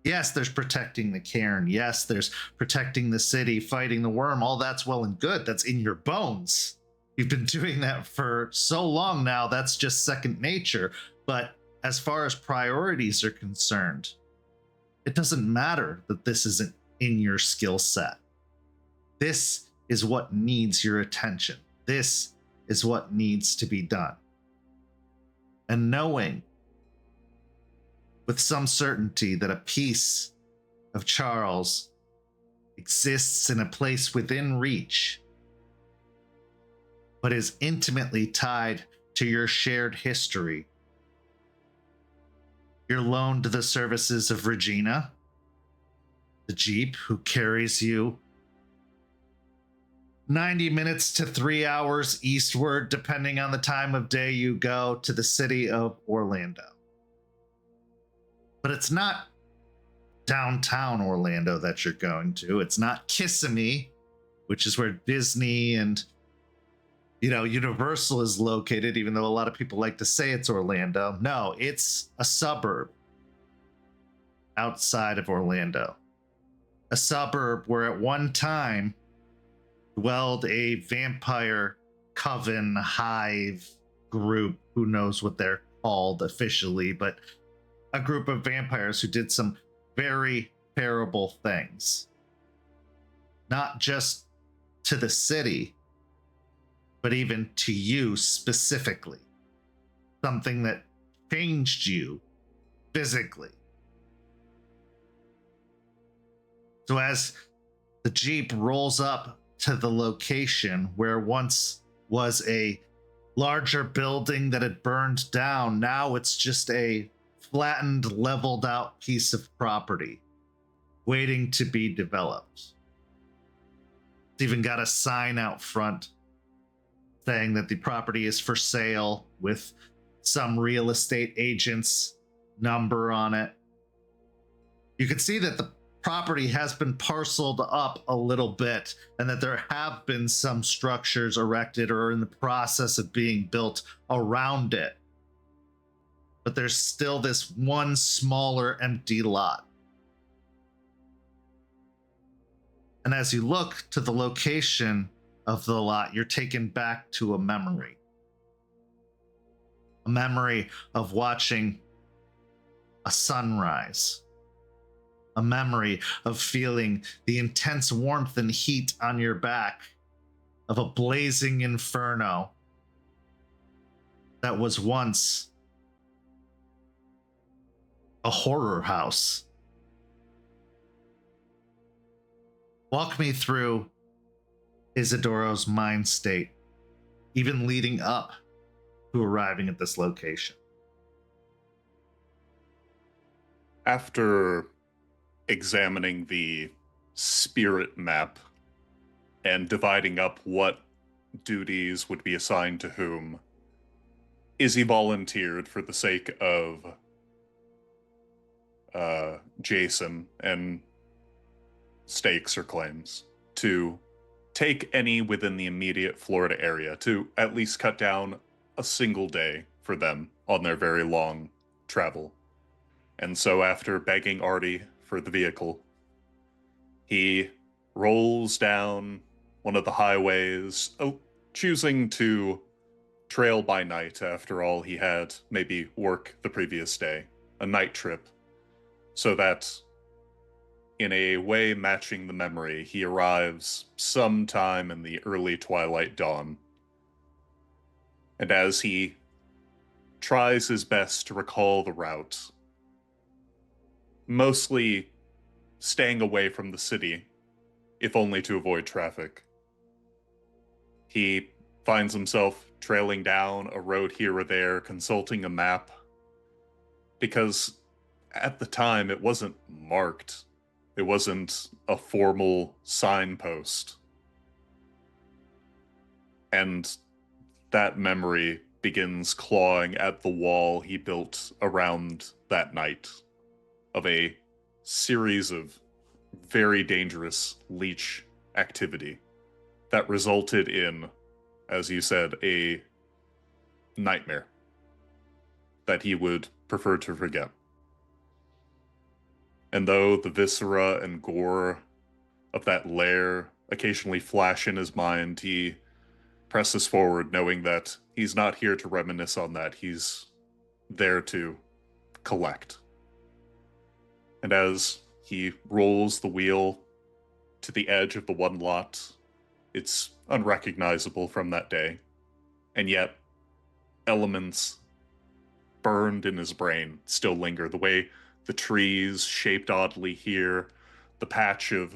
Yes, there's protecting the cairn. Yes, there's protecting the city, fighting the worm. All that's well and good. That's in your bones. You've been doing that for so long now, that's just second nature. But as far as priorities are concerned, it doesn't matter that this isn't in your skill set. This is what needs your attention. This is what needs to be done. And knowing with some certainty that a piece of Charles exists in a place within reach, but is intimately tied to your shared history, you're loaned to the services of Regina, the Jeep who carries you 90 minutes to 3 hours eastward, depending on the time of day you go, to the city of Orlando. But it's not downtown Orlando that you're going to. It's not Kissimmee, which is where Disney and Universal is located, even though a lot of people like to say it's Orlando. No, it's a suburb outside of Orlando. a suburb where at one time dwelled a vampire coven hive group. Who knows what they're called officially, but a group of vampires who did some very terrible things. Not just to the city, but even to you specifically. Something that changed you physically. So as the Jeep rolls up to the location where once was a larger building that had burned down, now it's just a flattened, leveled out piece of property waiting to be developed. It's even got a sign out front saying that the property is for sale with some real estate agent's number on it. You can see that the property has been parceled up a little bit and that there have been some structures erected or in the process of being built around it. But there's still this one smaller empty lot. And as you look to the location of the lot, you're taken back to a memory. A memory of watching a sunrise. A memory of feeling the intense warmth and heat on your back of a blazing inferno that was once a horror house. Walk me through Isidoro's mind state, even leading up to arriving at this location. After examining the spirit map and dividing up what duties would be assigned to whom, Izzie volunteered for the sake of Jason and stakes or claims to take any within the immediate Florida area to at least cut down a single day for them on their very long travel. And so after begging Artie for the vehicle, he rolls down one of the highways, choosing to trail by night. After all, he had maybe work the previous day, a night trip, so that in a way matching the memory, he arrives sometime in the early twilight dawn. And as he tries his best to recall the route, mostly staying away from the city, if only to avoid traffic, he finds himself trailing down a road here or there, consulting a map, because at the time it wasn't marked. It wasn't a formal signpost. And that memory begins clawing at the wall he built around that night of a series of very dangerous leech activity that resulted in, as you said, a nightmare that he would prefer to forget. And though the viscera and gore of that lair occasionally flash in his mind, he presses forward, knowing that he's not here to reminisce on that. He's there to collect. And as he rolls the wheel to the edge of the one lot, it's unrecognizable from that day. And yet, elements burned in his brain still linger. The way the trees shaped oddly here, the patch of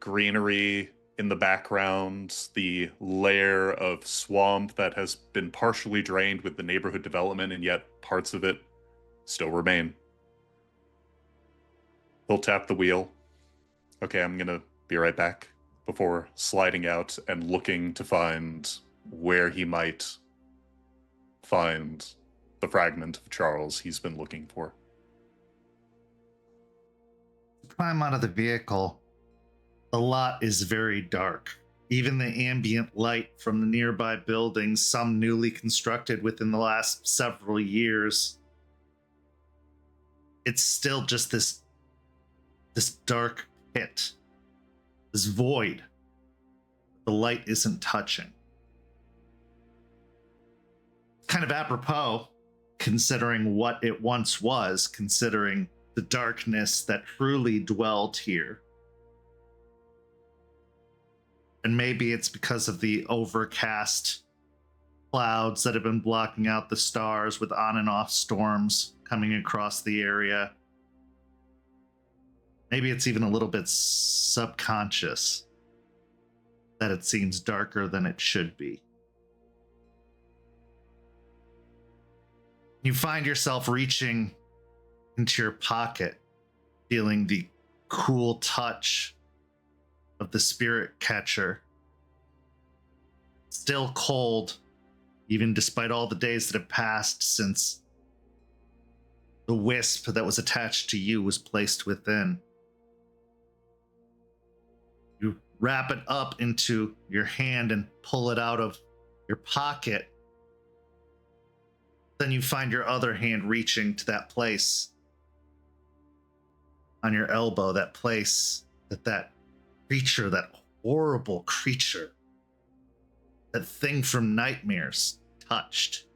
greenery in the background, the layer of swamp that has been partially drained with the neighborhood development, and yet parts of it still remain. He'll tap the wheel. Okay, I'm gonna be right back, before sliding out and looking to find where he might find the fragment of Charles he's been looking for. Climb out of the vehicle. The lot is very dark. Even the ambient light from the nearby buildings, some newly constructed within the last several years, it's still just this dark pit, this void the light isn't touching. Kind of apropos, considering what it once was, considering the darkness that truly dwelled here. And maybe it's because of the overcast clouds that have been blocking out the stars with on and off storms coming across the area. Maybe it's even a little bit subconscious that it seems darker than it should be. You find yourself reaching into your pocket, feeling the cool touch of the spirit catcher. Still cold, even despite all the days that have passed since the wisp that was attached to you was placed within. You wrap it up into your hand and pull it out of your pocket. Then you find your other hand reaching to that place on your elbow, that place that creature, that horrible creature, that thing from nightmares touched.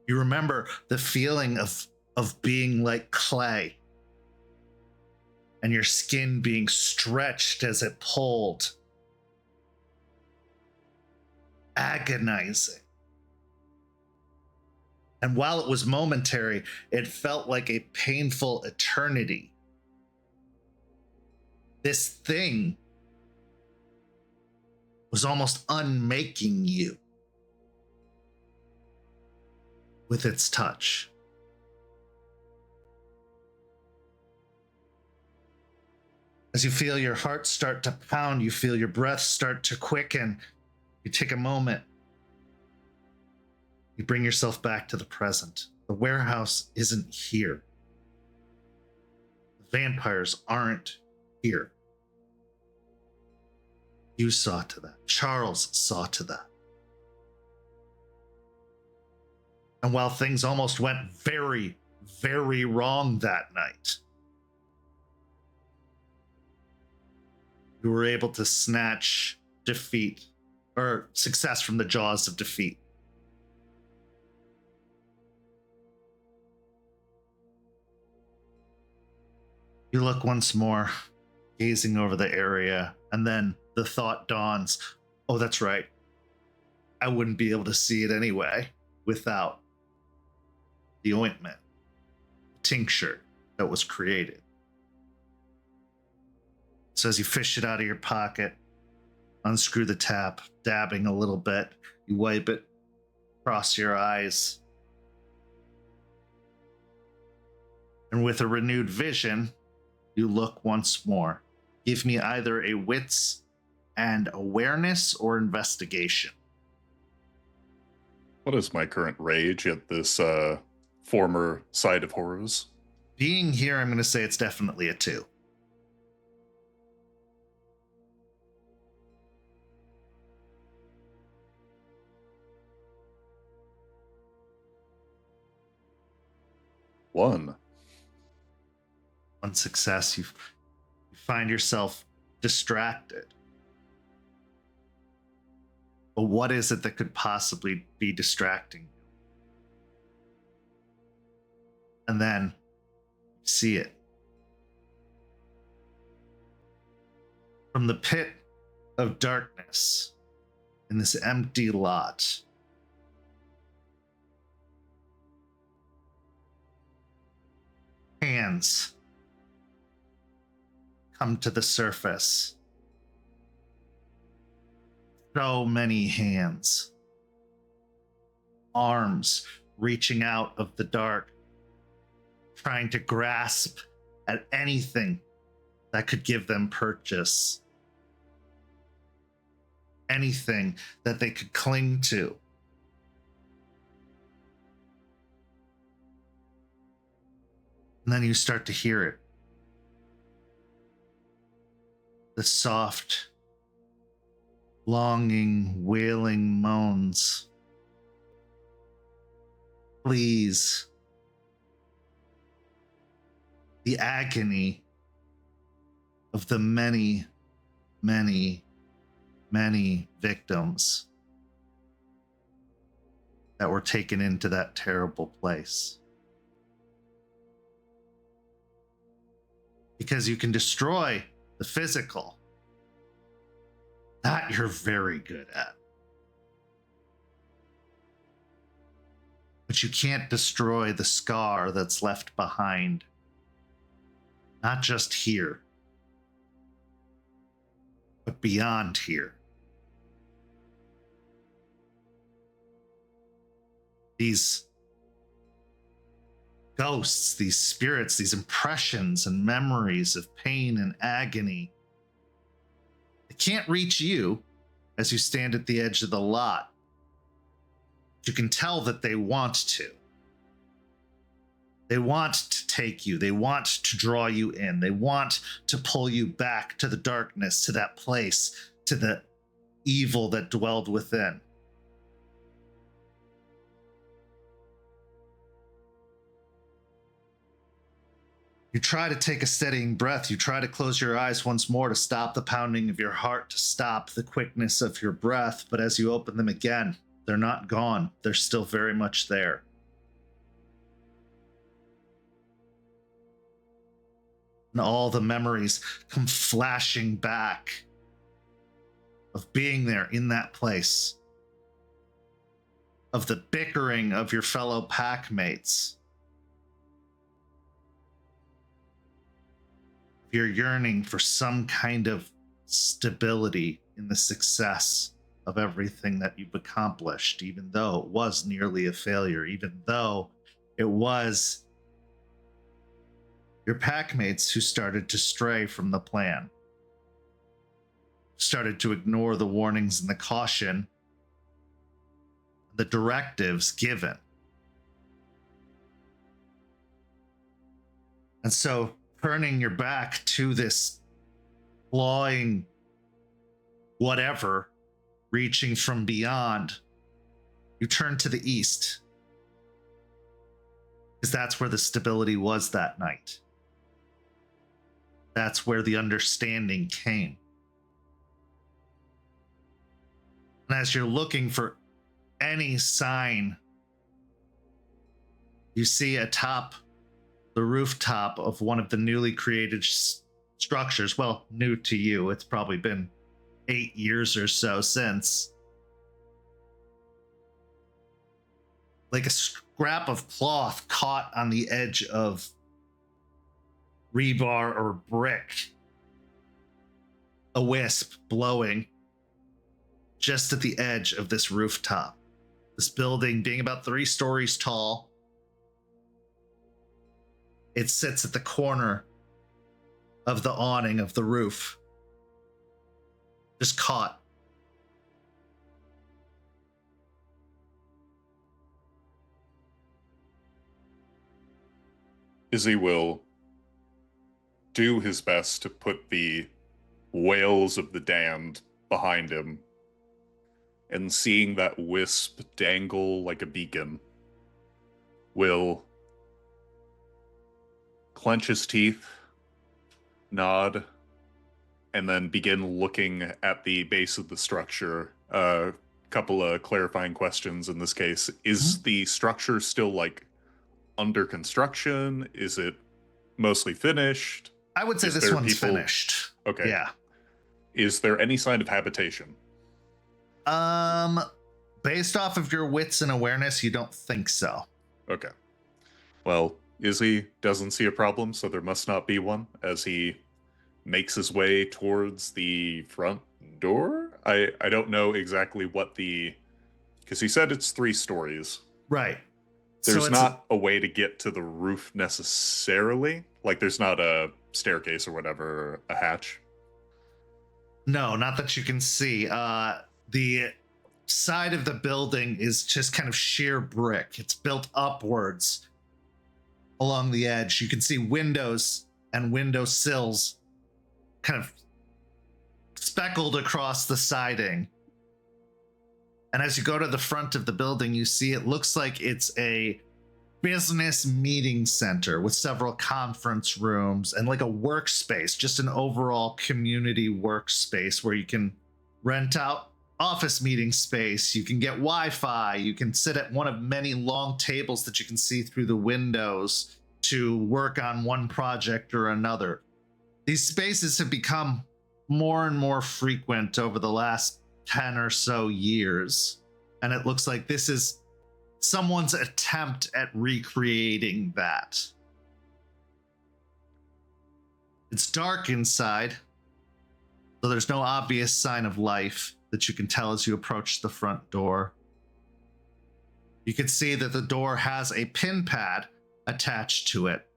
You remember the feeling of being like clay and your skin being stretched as it pulled. Agonizing. And while it was momentary, it felt like a painful eternity. This thing was almost unmaking you with its touch. As you feel your heart start to pound, you feel your breath start to quicken, you take a moment. You bring yourself back to the present. The warehouse isn't here. The vampires aren't here. You saw to that. Charles saw to that. And while things almost went very, very wrong that night, you were able to snatch defeat or success from the jaws of defeat. You look once more, gazing over the area, and then the thought dawns, oh, that's right. I wouldn't be able to see it anyway without the ointment, the tincture that was created. So as you fish it out of your pocket, unscrew the tap, dabbing a little bit, you wipe it across your eyes. And with a renewed vision, you look once more. Give me either a wits and awareness or investigation. What is my current rage at this former site of horrors? Being here, I'm going to say it's definitely a 2. One Success. You find yourself distracted. But what is it that could possibly be distracting you? And then you see it. From the pit of darkness in this empty lot, hands come to the surface. So many hands. Arms reaching out of the dark, trying to grasp at anything that could give them purchase. Anything that they could cling to. And then you start to hear it. The soft, longing, wailing moans. Please. The agony of the many, many, many victims that were taken into that terrible place. Because you can destroy the physical. That you're very good at. But you can't destroy the scar that's left behind. Not just here, but beyond here. These ghosts, these spirits, these impressions and memories of pain and agony. They can't reach you as you stand at the edge of the lot. You can tell that they want to. They want to take you. They want to draw you in. They want to pull you back to the darkness, to that place, to the evil that dwelled within. You try to take a steadying breath. You try to close your eyes once more to stop the pounding of your heart, to stop the quickness of your breath. But as you open them again, they're not gone. They're still very much there. And all the memories come flashing back of being there in that place, of the bickering of your fellow pack mates, of your yearning for some kind of stability in the success of everything that you've accomplished, even though it was nearly a failure, even though it was your packmates who started to stray from the plan, started to ignore the warnings and the caution, the directives given. And so turning your back to this clawing whatever reaching from beyond, you turn to the east, because that's where the stability was that night. That's where the understanding came. And as you're looking for any sign, you see atop the rooftop of one of the newly created structures. Well, new to you. It's probably been 8 years or so since. Like a scrap of cloth caught on the edge of rebar or brick. A wisp blowing just at the edge of this rooftop. This building being about 3 stories tall. It sits at the corner of the awning of the roof. Just caught. Izzie will do his best to put the wails of the damned behind him, and seeing that wisp dangle like a beacon, will clench his teeth, nod, and then begin looking at the base of the structure. A couple of clarifying questions in this case. Is the structure still like under construction? Is it mostly finished? I would say this one's finished. Okay. Yeah. Is there any sign of habitation? Based off of your wits and awareness, you don't think so. Okay. Well, Izzie doesn't see a problem, so there must not be one, as he makes his way towards the front door. I don't know exactly what because he said it's 3 stories. Right. There's not a way to get to the roof necessarily. Like, there's not a staircase or whatever, or a hatch. No, not that you can see. The side of the building is just kind of sheer brick. It's built upwards along the edge. You can see windows and window sills kind of speckled across the siding. And as you go to the front of the building, you see it looks like it's a business meeting center with several conference rooms and like a workspace, just an overall community workspace where you can rent out office meeting space, you can get Wi-Fi, you can sit at one of many long tables that you can see through the windows to work on one project or another. These spaces have become more and more frequent over the last 10 or so years, and it looks like this is someone's attempt at recreating that. It's dark inside, so there's no obvious sign of life that you can tell as you approach the front door. You can see that the door has a pin pad attached to it,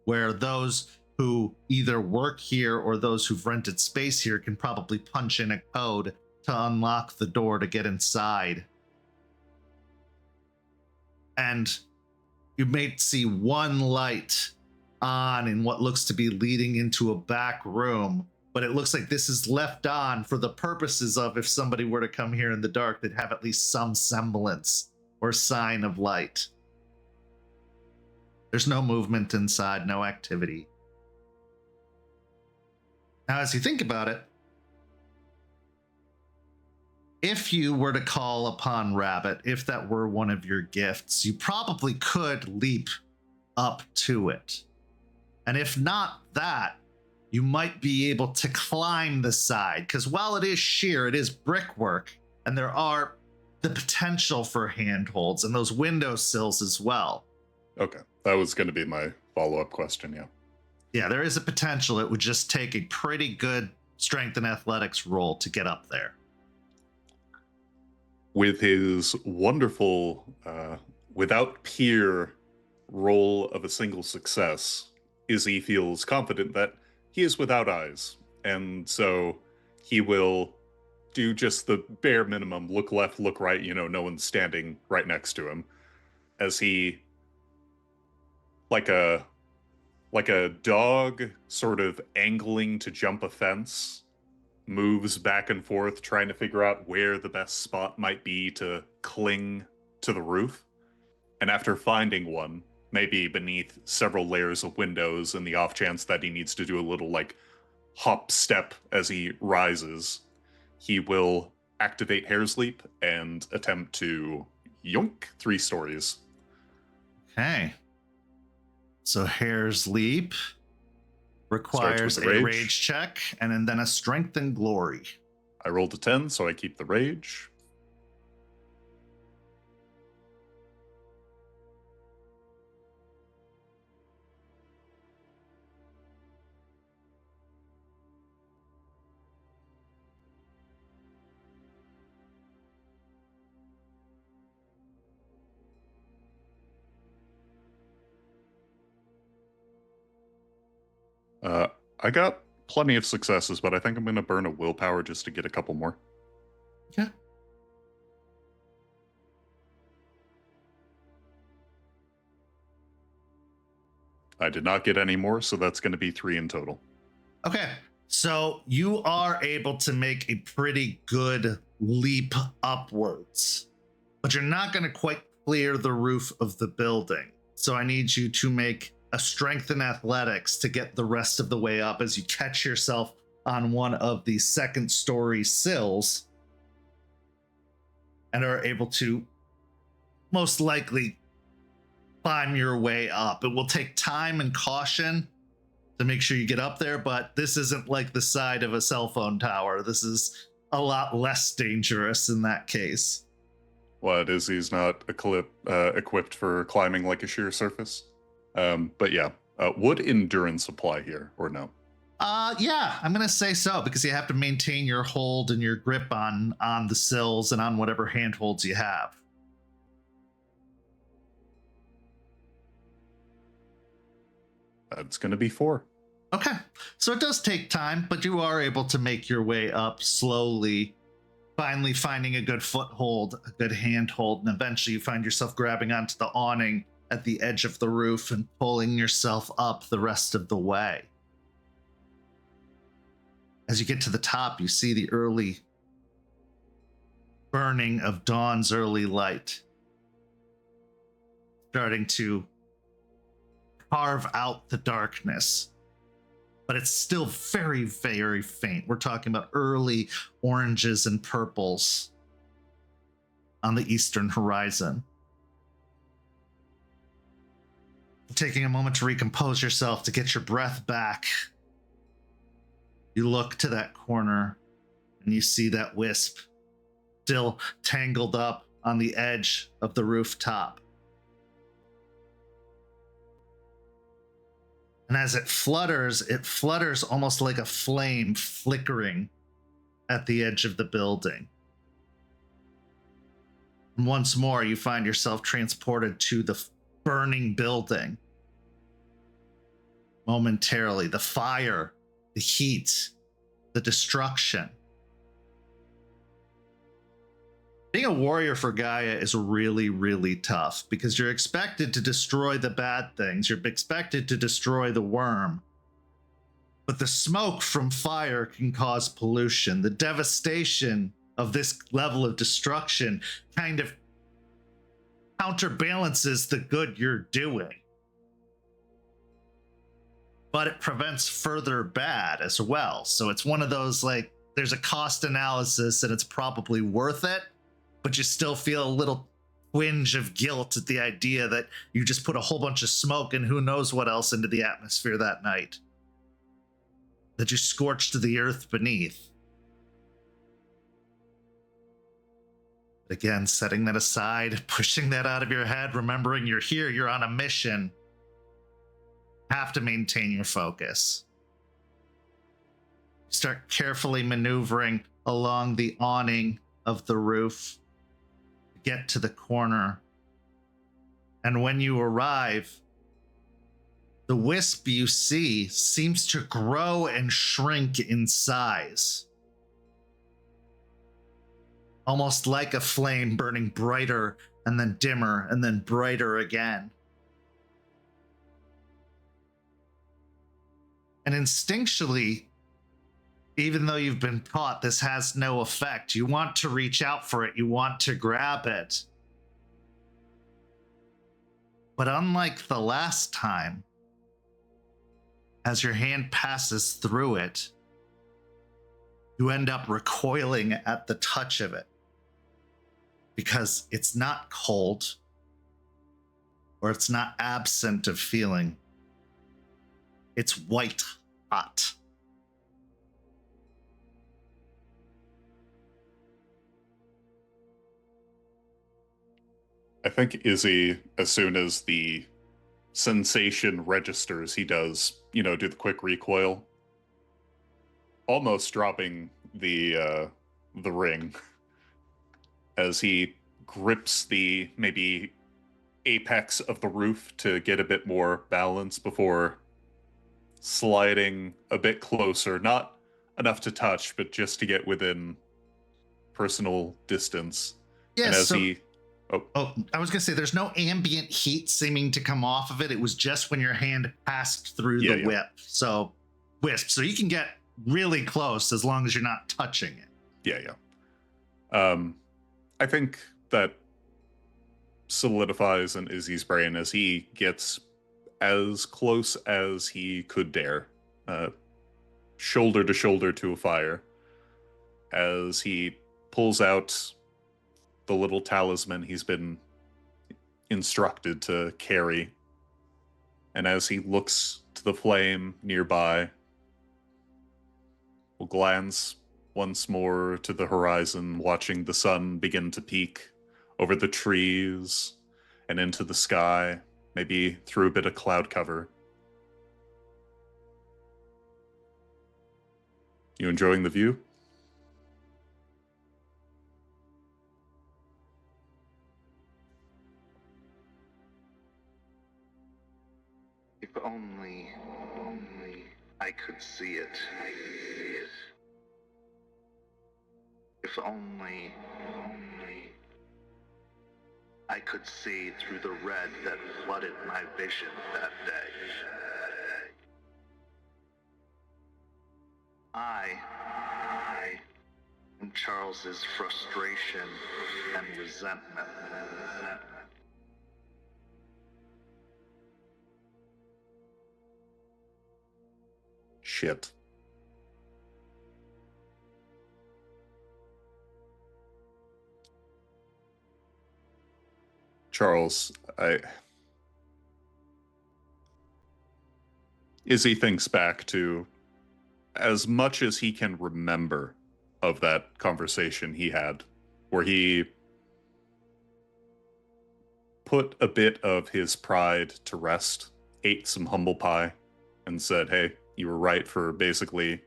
where those who either work here or those who've rented space here can probably punch in a code to unlock the door to get inside. And you may see one light on in what looks to be leading into a back room, but it looks like this is left on for the purposes of if somebody were to come here in the dark, they'd have at least some semblance or sign of light. There's no movement inside, no activity. Now, as you think about it, if you were to call upon Rabbit, if that were one of your gifts, you probably could leap up to it. And if not that, you might be able to climb the side, because while it is sheer, it is brickwork, and there are the potential for handholds and those window sills as well. Okay, that was going to be my follow-up question, yeah. Yeah, there is a potential. It would just take a pretty good strength and athletics roll to get up there. With his wonderful, without peer roll of a single success, Izzie feels confident that he is without eyes, and so he will do just the bare minimum, look left, look right, no one's standing right next to him, as he, like a dog sort of angling to jump a fence, moves back and forth trying to figure out where the best spot might be to cling to the roof. And after finding one, maybe beneath several layers of windows, in the off chance that he needs to do a little hop step as he rises, he will activate Hair's Leap and attempt to yoink 3 stories. Okay. So Hair's Leap requires a rage check and then a strength and glory. I rolled a 10, so I keep the rage. I got plenty of successes, but I think I'm going to burn a willpower just to get a couple more. Okay. I did not get any more, so that's going to be 3 in total. Okay. So you are able to make a pretty good leap upwards, but you're not going to quite clear the roof of the building. So I need you to make a strength and athletics to get the rest of the way up as you catch yourself on one of the second story sills and are able to most likely climb your way up. It will take time and caution to make sure you get up there, but this isn't like the side of a cell phone tower. This is a lot less dangerous in that case. What, Izzie's not equipped for climbing like a sheer surface? But yeah, would endurance apply here or no? Yeah, I'm gonna say so, because you have to maintain your hold and your grip on the sills and on whatever handholds you have. It's gonna be 4. Okay, so it does take time, but you are able to make your way up slowly, finally finding a good foothold, a good handhold, and eventually you find yourself grabbing onto the awning at the edge of the roof and pulling yourself up the rest of the way. As you get to the top, you see the early burning of dawn's early light starting to carve out the darkness, but it's still very, very faint. We're talking about early oranges and purples on the eastern horizon. Taking a moment to recompose yourself, to get your breath back, you look to that corner and you see that wisp still tangled up on the edge of the rooftop. And as it flutters almost like a flame flickering at the edge of the building. And once more, you find yourself transported to the burning building. Momentarily, the fire, the heat, the destruction. Being a warrior for Gaia is really, really tough because you're expected to destroy the bad things. You're expected to destroy the worm. But the smoke from fire can cause pollution. The devastation of this level of destruction kind of counterbalances the good you're doing. But it prevents further bad as well. So it's one of those, like, there's a cost analysis and it's probably worth it, but you still feel a little twinge of guilt at the idea that you just put a whole bunch of smoke and who knows what else into the atmosphere that night. That you scorched the earth beneath. But again, setting that aside, pushing that out of your head, remembering you're here, you're on a mission. Have to maintain your focus. Start carefully maneuvering along the awning of the roof. Get to the corner. And when you arrive, the wisp you see seems to grow and shrink in size. Almost like a flame burning brighter and then dimmer and then brighter again. And instinctually, even though you've been taught this has no effect, you want to reach out for it, you want to grab it. But unlike the last time, as your hand passes through it, you end up recoiling at the touch of it. Because it's not cold, or it's not absent of feeling. It's white hot. I think Izzy, as soon as the sensation registers, he does, do the quick recoil, almost dropping the ring as he grips the maybe apex of the roof to get a bit more balance before sliding a bit closer, not enough to touch, but just to get within personal distance. Yes, and as so, he I was gonna say there's no ambient heat seeming to come off of it. It was just when your hand passed through the wisp. So you can get really close as long as you're not touching it. I think that solidifies in Izzy's brain as he gets as close as he could dare, shoulder to shoulder to a fire, as he pulls out the little talisman he's been instructed to carry, and as he looks to the flame nearby, will glance once more to the horizon, watching the sun begin to peek over the trees and into the sky, maybe through a bit of cloud cover. You enjoying the view? If only I could see it. If only I could see through the red that flooded my vision that day. I am Charles's frustration and resentment. shit. Charles, Izzie thinks back to as much as he can remember of that conversation he had, where he put a bit of his pride to rest, ate some humble pie, and said, hey, you were right for basically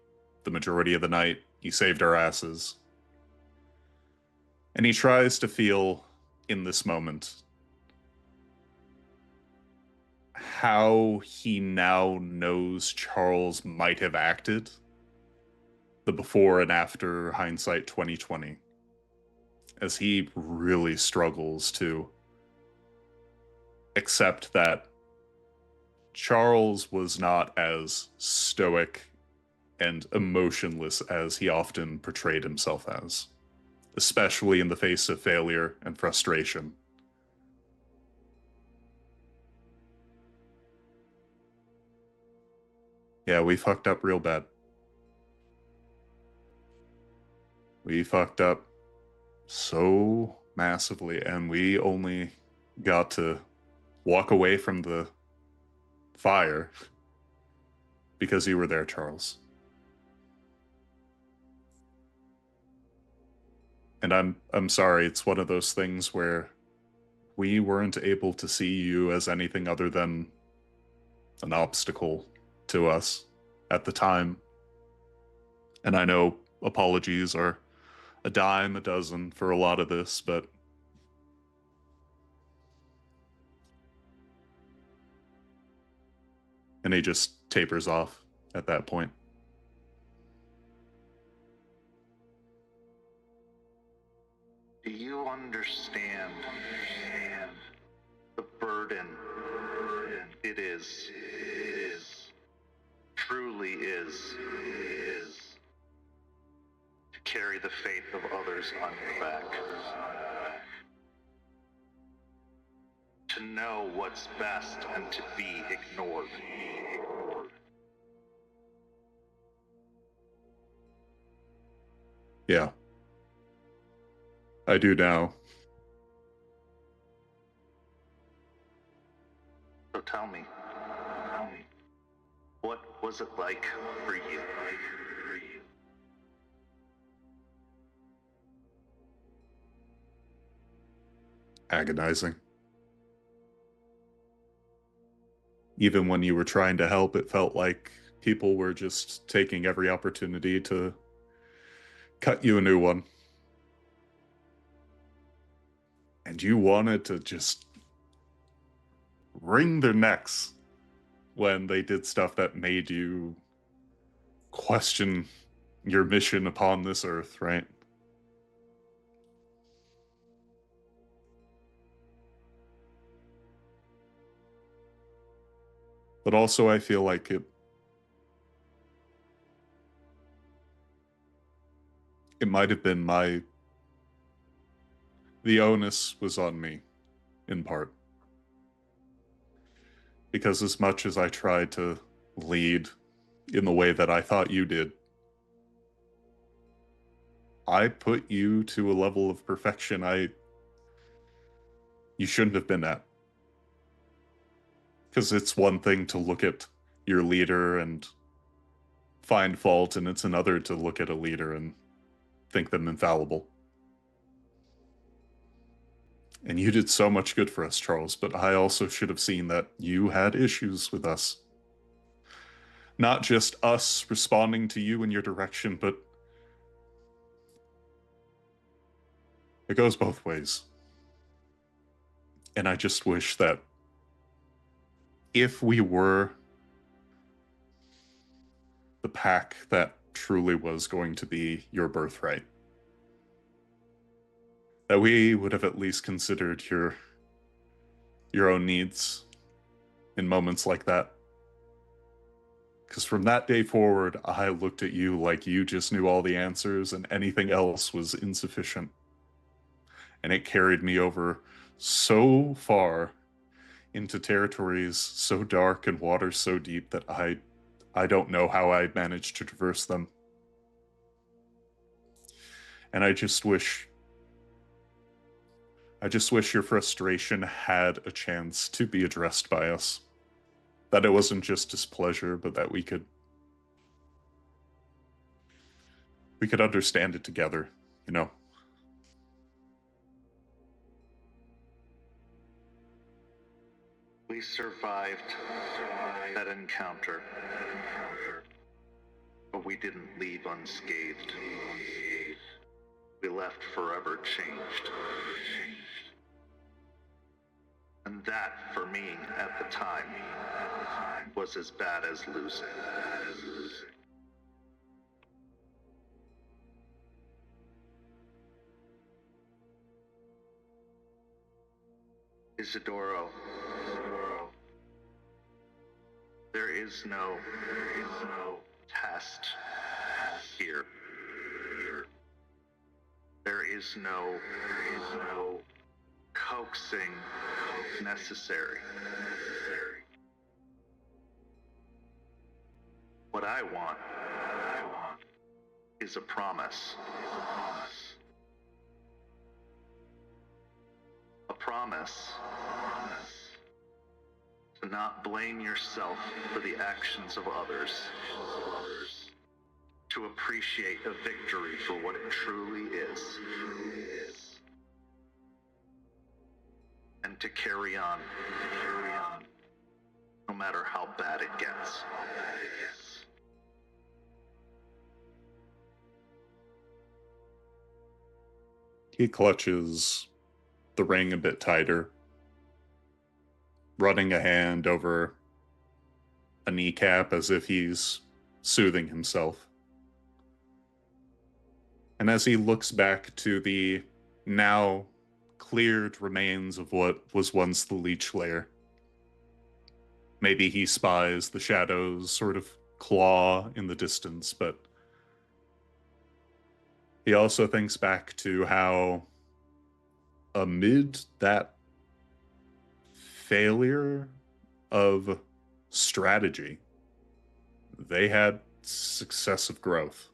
the majority of the night. You saved our asses. And he tries to feel in this moment how he now knows Charles might have acted, the before and after hindsight 2020, as he really struggles to accept that Charles was not as stoic and emotionless as he often portrayed himself as, especially in the face of failure and frustration. Yeah, we fucked up real bad. We fucked up so massively, and we only got to walk away from the fire because you were there, Charles. And I'm sorry, it's one of those things where we weren't able to see you as anything other than an obstacle to us at the time. And I know apologies are a dime a dozen for a lot of this, but and he just tapers off at that point. Do you understand the burden it is, truly is, to carry the fate of others on your back? To know what's best and to be ignored. Yeah. I do now. So tell me, what was it like for you? Agonizing. Even when you were trying to help, it felt like people were just taking every opportunity to cut you a new one. And you wanted to just wring their necks when they did stuff that made you question your mission upon this earth, right? But also I feel like it might have been the onus was on me, in part. Because as much as I tried to lead in the way that I thought you did, I put you to a level of perfection you shouldn't have been at. Because it's one thing to look at your leader and find fault, and it's another to look at a leader and think them infallible. And you did so much good for us, Charles, but I also should have seen that you had issues with us. Not just us responding to you in your direction, but it goes both ways. And I just wish that if we were the pack that truly was going to be your birthright, that we would have at least considered your own needs in moments like that. Because from that day forward, I looked at you like you just knew all the answers and anything else was insufficient. And it carried me over so far into territories so dark and waters so deep that I don't know how I managed to traverse them. And I just wish your frustration had a chance to be addressed by us. That it wasn't just displeasure, but that we could understand it together, you know? We survived that encounter, but we didn't leave unscathed. We left forever changed. And that, for me, at the time, was as bad as losing. Isidoro, there is no test here. There is no coaxing necessary. What I want is a promise. A promise to not blame yourself for the actions of others. To appreciate a victory for what it truly is. And to carry on, no matter how bad it gets. He clutches the ring a bit tighter, running a hand over a kneecap as if he's soothing himself. And as he looks back to the now cleared remains of what was once the Leech Lair, maybe he spies the shadows sort of claw in the distance, but he also thinks back to how amid that failure of strategy, they had successive growth.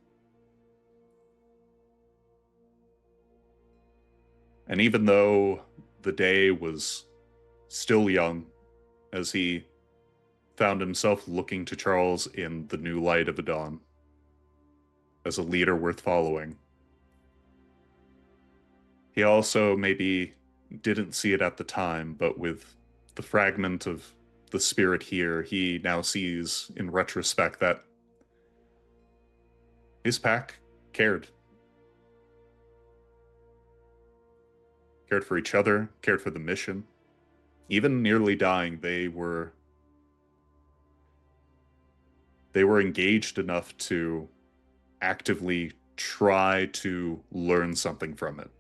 And even though the day was still young, as he found himself looking to Charles in the new light of a dawn, as a leader worth following, he also maybe didn't see it at the time, but with the fragment of the spirit here, he now sees in retrospect that his pack cared. Cared for each other, cared for the mission. Even nearly dying, they were engaged enough to actively try to learn something from it.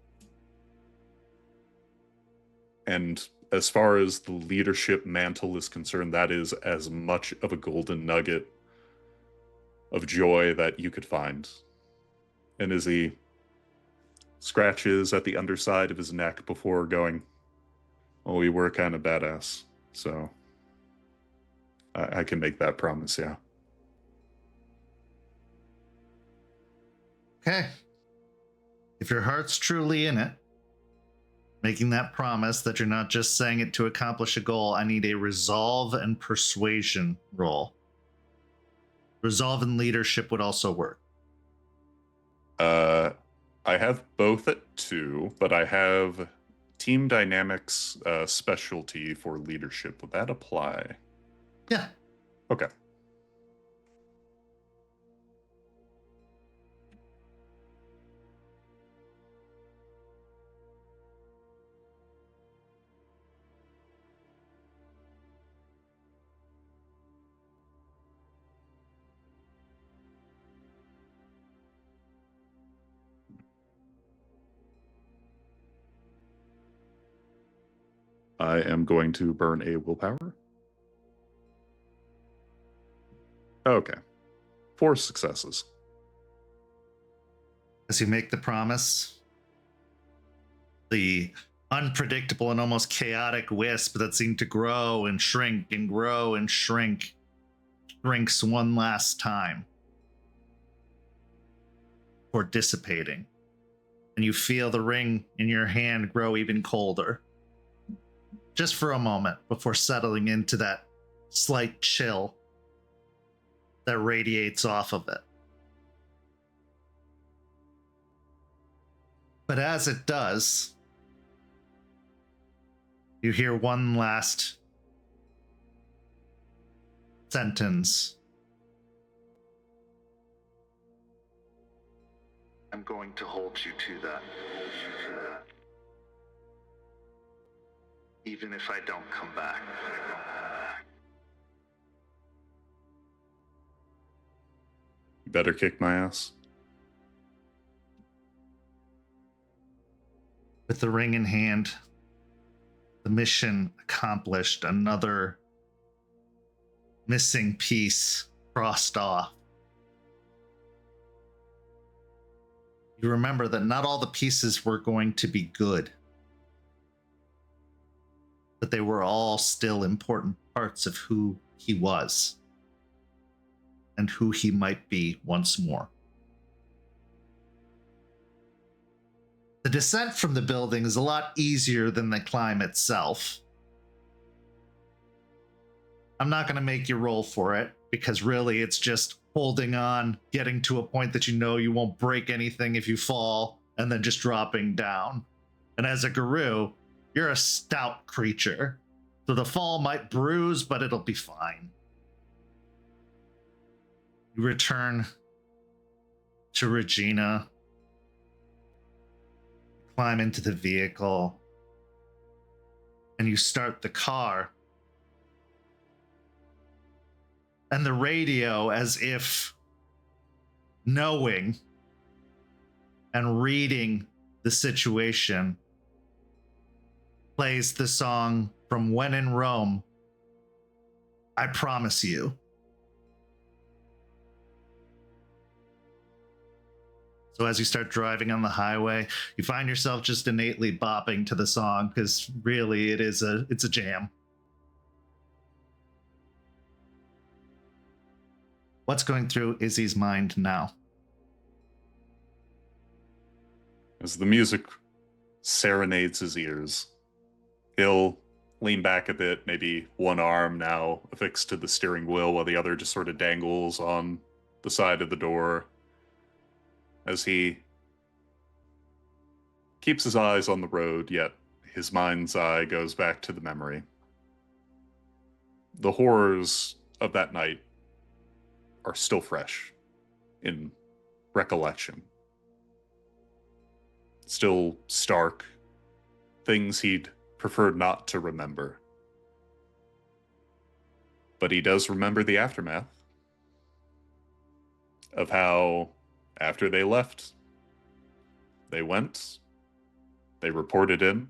And as far as the leadership mantle is concerned, that is as much of a golden nugget of joy that you could find. And as he scratches at the underside of his neck before going, well, we were kind of badass, so I can make that promise, yeah. Okay. If your heart's truly in it, making that promise that you're not just saying it to accomplish a goal, I need a resolve and persuasion roll. Resolve and leadership would also work. I have both at 2, but I have team dynamics specialty for leadership. Would that apply? Yeah. Okay. I am going to burn a willpower. Okay. 4 successes. As you make the promise, the unpredictable and almost chaotic wisp that seemed to grow and shrink drinks one last time before dissipating. And you feel the ring in your hand grow even colder. Just for a moment before settling into that slight chill that radiates off of it. But as it does, you hear one last sentence. I'm going to hold you to that. Even if I don't come back. You better kick my ass. With the ring in hand, the mission accomplished, another missing piece crossed off. You remember that not all the pieces were going to be good, but they were all still important parts of who he was and who he might be once more. The descent from the building is a lot easier than the climb itself. I'm not going to make you roll for it, because really it's just holding on, getting to a point that you know you won't break anything if you fall, and then just dropping down. And as a guru, you're a stout creature, so the fall might bruise, but it'll be fine. You return to Regina, climb into the vehicle, and you start the car. And the radio, as if knowing and reading the situation, plays the song from When in Rome, I Promise You. So as you start driving on the highway, you find yourself just innately bopping to the song, because really it's a jam. What's going through Izzie's mind now? As the music serenades his ears, he'll lean back a bit, maybe one arm now affixed to the steering wheel while the other just sort of dangles on the side of the door, as he keeps his eyes on the road, yet his mind's eye goes back to the memory. The horrors of that night are still fresh in recollection. Still stark, things he'd prefer not to remember. But he does remember the aftermath of how, after they left, they went, they reported in,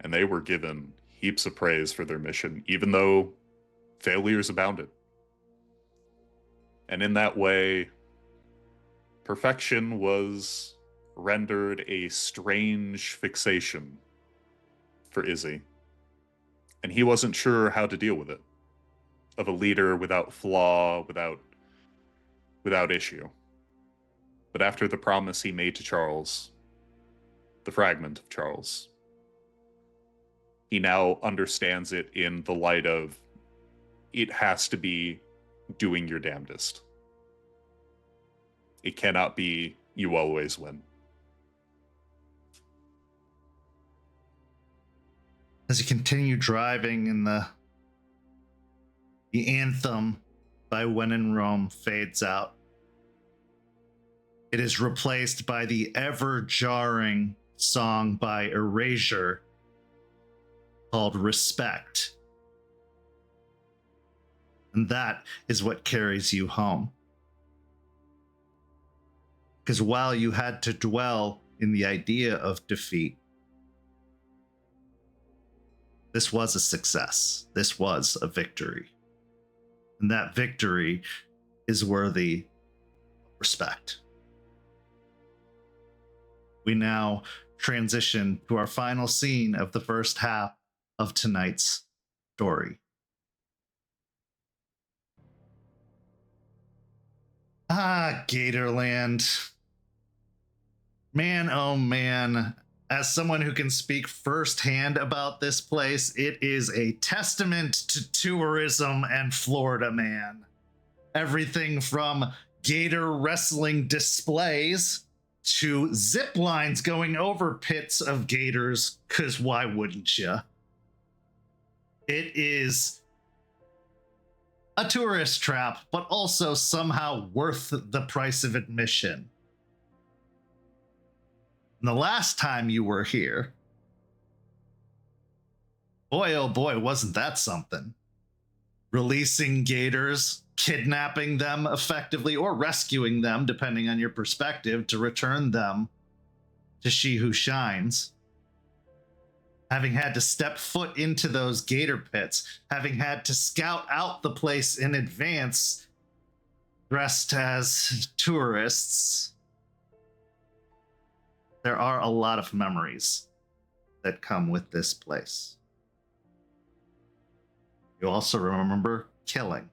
and they were given heaps of praise for their mission, even though failures abounded. And in that way, perfection was rendered a strange fixation for Izzie. And he wasn't sure how to deal with it. Of a leader without flaw, without issue. But after the promise he made to Charles, the fragment of Charles, he now understands it in the light of, it has to be doing your damnedest. It cannot be you always win. As you continue driving and the anthem by When in Rome fades out, it is replaced by the ever-jarring song by Erasure called Respect. And that is what carries you home. Because while you had to dwell in the idea of defeat, this was a success. This was a victory. And that victory is worthy of respect. We now transition to our final scene of the first half of tonight's story. Ah, Gatorland. Man, oh man. As someone who can speak firsthand about this place, it is a testament to tourism and Florida, man. Everything from gator wrestling displays to zip lines going over pits of gators, because why wouldn't you? It is a tourist trap, but also somehow worth the price of admission. And the last time you were here, boy, oh boy, wasn't that something. Releasing gators, kidnapping them effectively, or rescuing them, depending on your perspective, to return them to She Who Shines. Having had to step foot into those gator pits, having had to scout out the place in advance, dressed as tourists. There are a lot of memories that come with this place. You also remember killing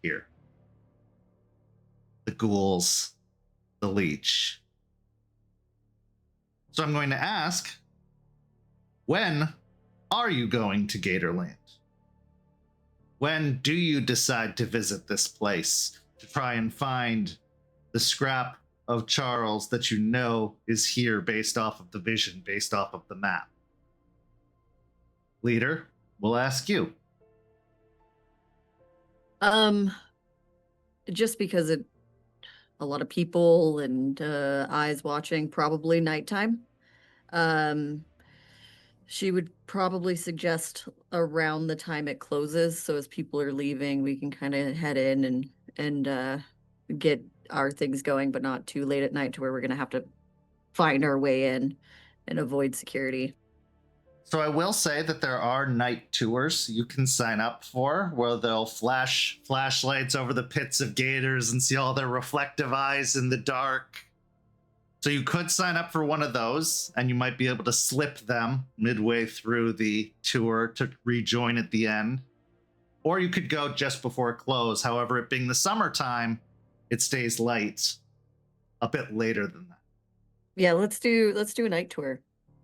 here. The ghouls, the leech. So I'm going to ask, when are you going to Gatorland? When do you decide to visit this place to try and find the scrap of Charles that you know is here based off of the vision, based off of the map? Leader, we'll ask you. Just because a lot of people and eyes watching, probably nighttime. She would probably suggest around the time it closes, so as people are leaving, we can kind of head in and get our things going, but not too late at night to where we're gonna have to find our way in and avoid security. So I will say that there are night tours you can sign up for, where they'll flash flashlights over the pits of gators and see all their reflective eyes in the dark. So you could sign up for one of those, and you might be able to slip them midway through the tour to rejoin at the end. Or you could go just before close. However, it being the summertime, it stays light a bit later than that. Yeah, let's do a night tour.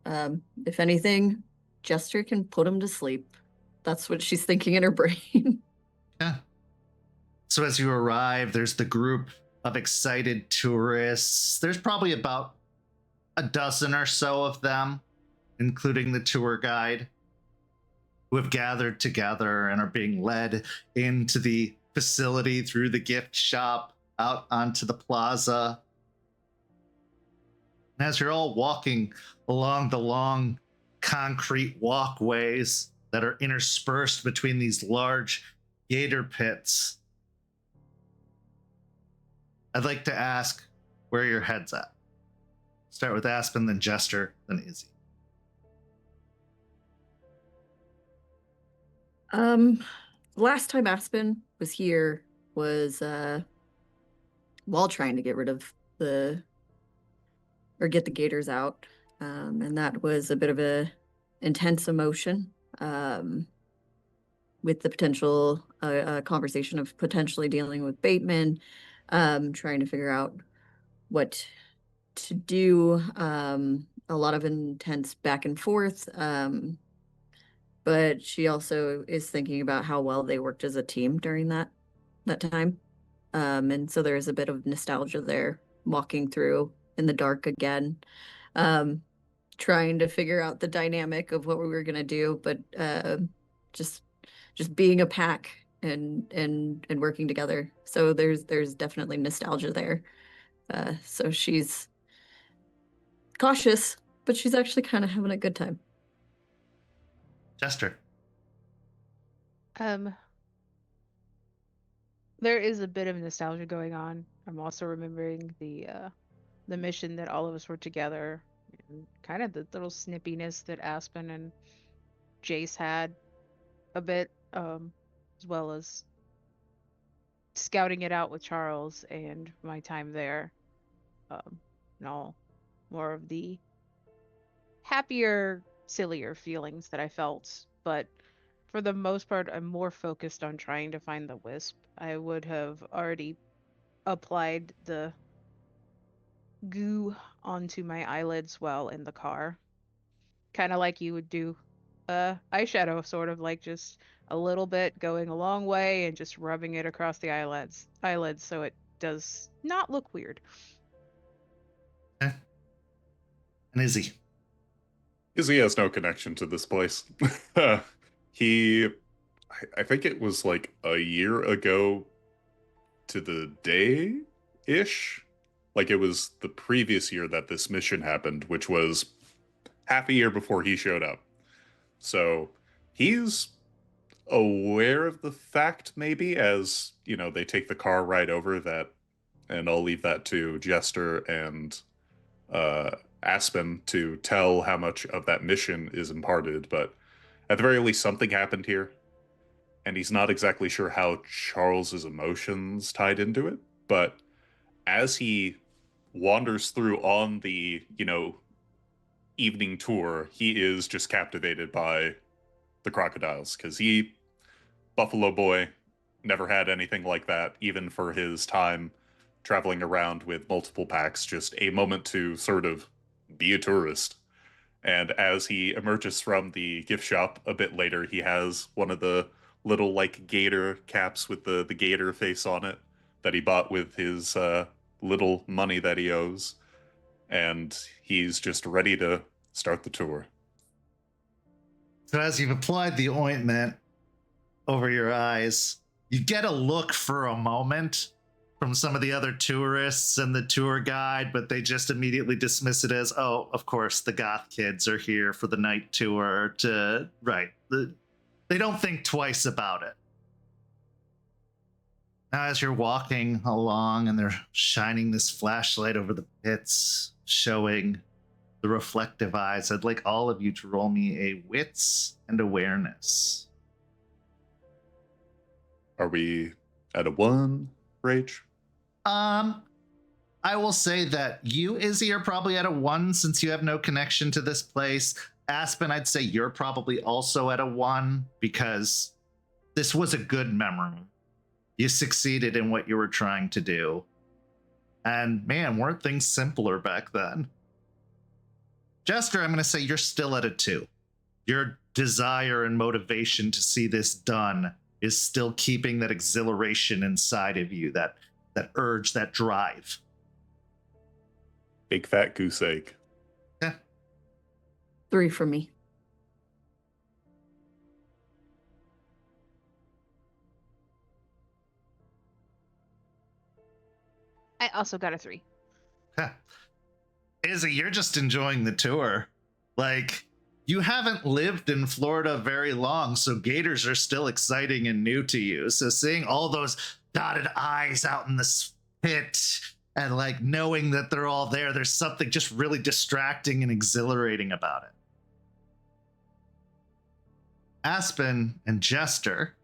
If anything, Jester can put him to sleep. That's what she's thinking in her brain. Yeah. So as you arrive, there's the group of excited tourists. There's probably about a dozen or so of them, including the tour guide, who have gathered together and are being led into the facility through the gift shop out onto the plaza. And as you're all walking along the long concrete walkways that are interspersed between these large gator pits, I'd like to ask where your head's at. Start with Aspen, then Jester, then Izzie. Last time Aspen was here was while trying to get rid of get the gators out. And that was a bit of a intense emotion, with the potential conversation of potentially dealing with Bateman, trying to figure out what to do. A lot of intense back and forth. But she also is thinking about how well they worked as a team during that time. And so there's a bit of nostalgia there, walking through in the dark again, trying to figure out the dynamic of what we were gonna do, but just being a pack and working together. So there's definitely nostalgia there. So she's cautious, but she's actually kind of having a good time. Jester. There is a bit of nostalgia going on. I'm also remembering the mission that all of us were together, and kind of the little snippiness that Aspen and Jace had a bit, as well as scouting it out with Charles and my time there, and all more of the happier, sillier feelings that I felt. But for the most part, I'm more focused on trying to find the wisp. I would have already applied the goo onto my eyelids while in the car. Kind of like you would do eyeshadow, sort of like just a little bit going a long way and just rubbing it across the eyelids so it does not look weird. Okay. And Izzy. Izzy has no connection to this place. he, I think it was like a year ago to the day-ish. Like it was the previous year that this mission happened, which was half a year before he showed up. So he's aware of the fact, maybe, as, you know, they take the car ride over that, and I'll leave that to Jester and Aspen to tell how much of that mission is imparted, but at the very least, something happened here, and he's not exactly sure how Charles's emotions tied into it, but as he wanders through on the, you know, evening tour, he is just captivated by the crocodiles, because he, Buffalo Boy, never had anything like that, even for his time traveling around with multiple packs, just a moment to sort of be a tourist. And as he emerges from the gift shop a bit later, he has one of the little, like, gator caps with the gator face on it that he bought with his little money that he owes. And he's just ready to start the tour. So as you've applied the ointment over your eyes, you get a look for a moment from some of the other tourists and the tour guide, but they just immediately dismiss it as, oh, of course, the goth kids are here for the night tour to, right. They don't think twice about it. Now, as you're walking along and they're shining this flashlight over the pits, showing the reflective eyes, I'd like all of you to roll me a wits and awareness. Are we at a 1, Rach? I will say that you, Izzy, are probably at a 1 since you have no connection to this place. Aspen, I'd say you're probably also at a 1 because this was a good memory. You succeeded in what you were trying to do. And man, weren't things simpler back then? Jester, I'm going to say you're still at a 2. Your desire and motivation to see this done is still keeping that exhilaration inside of you, that urge, that drive. Big fat goose egg. Yeah. 3 for me. I also got a 3. Huh. Izzy, you're just enjoying the tour. Like, you haven't lived in Florida very long, so gators are still exciting and new to you. So seeing all those dotted I's out in the pit and like knowing that they're all there, there's something just really distracting and exhilarating about it. Aspen and Jester,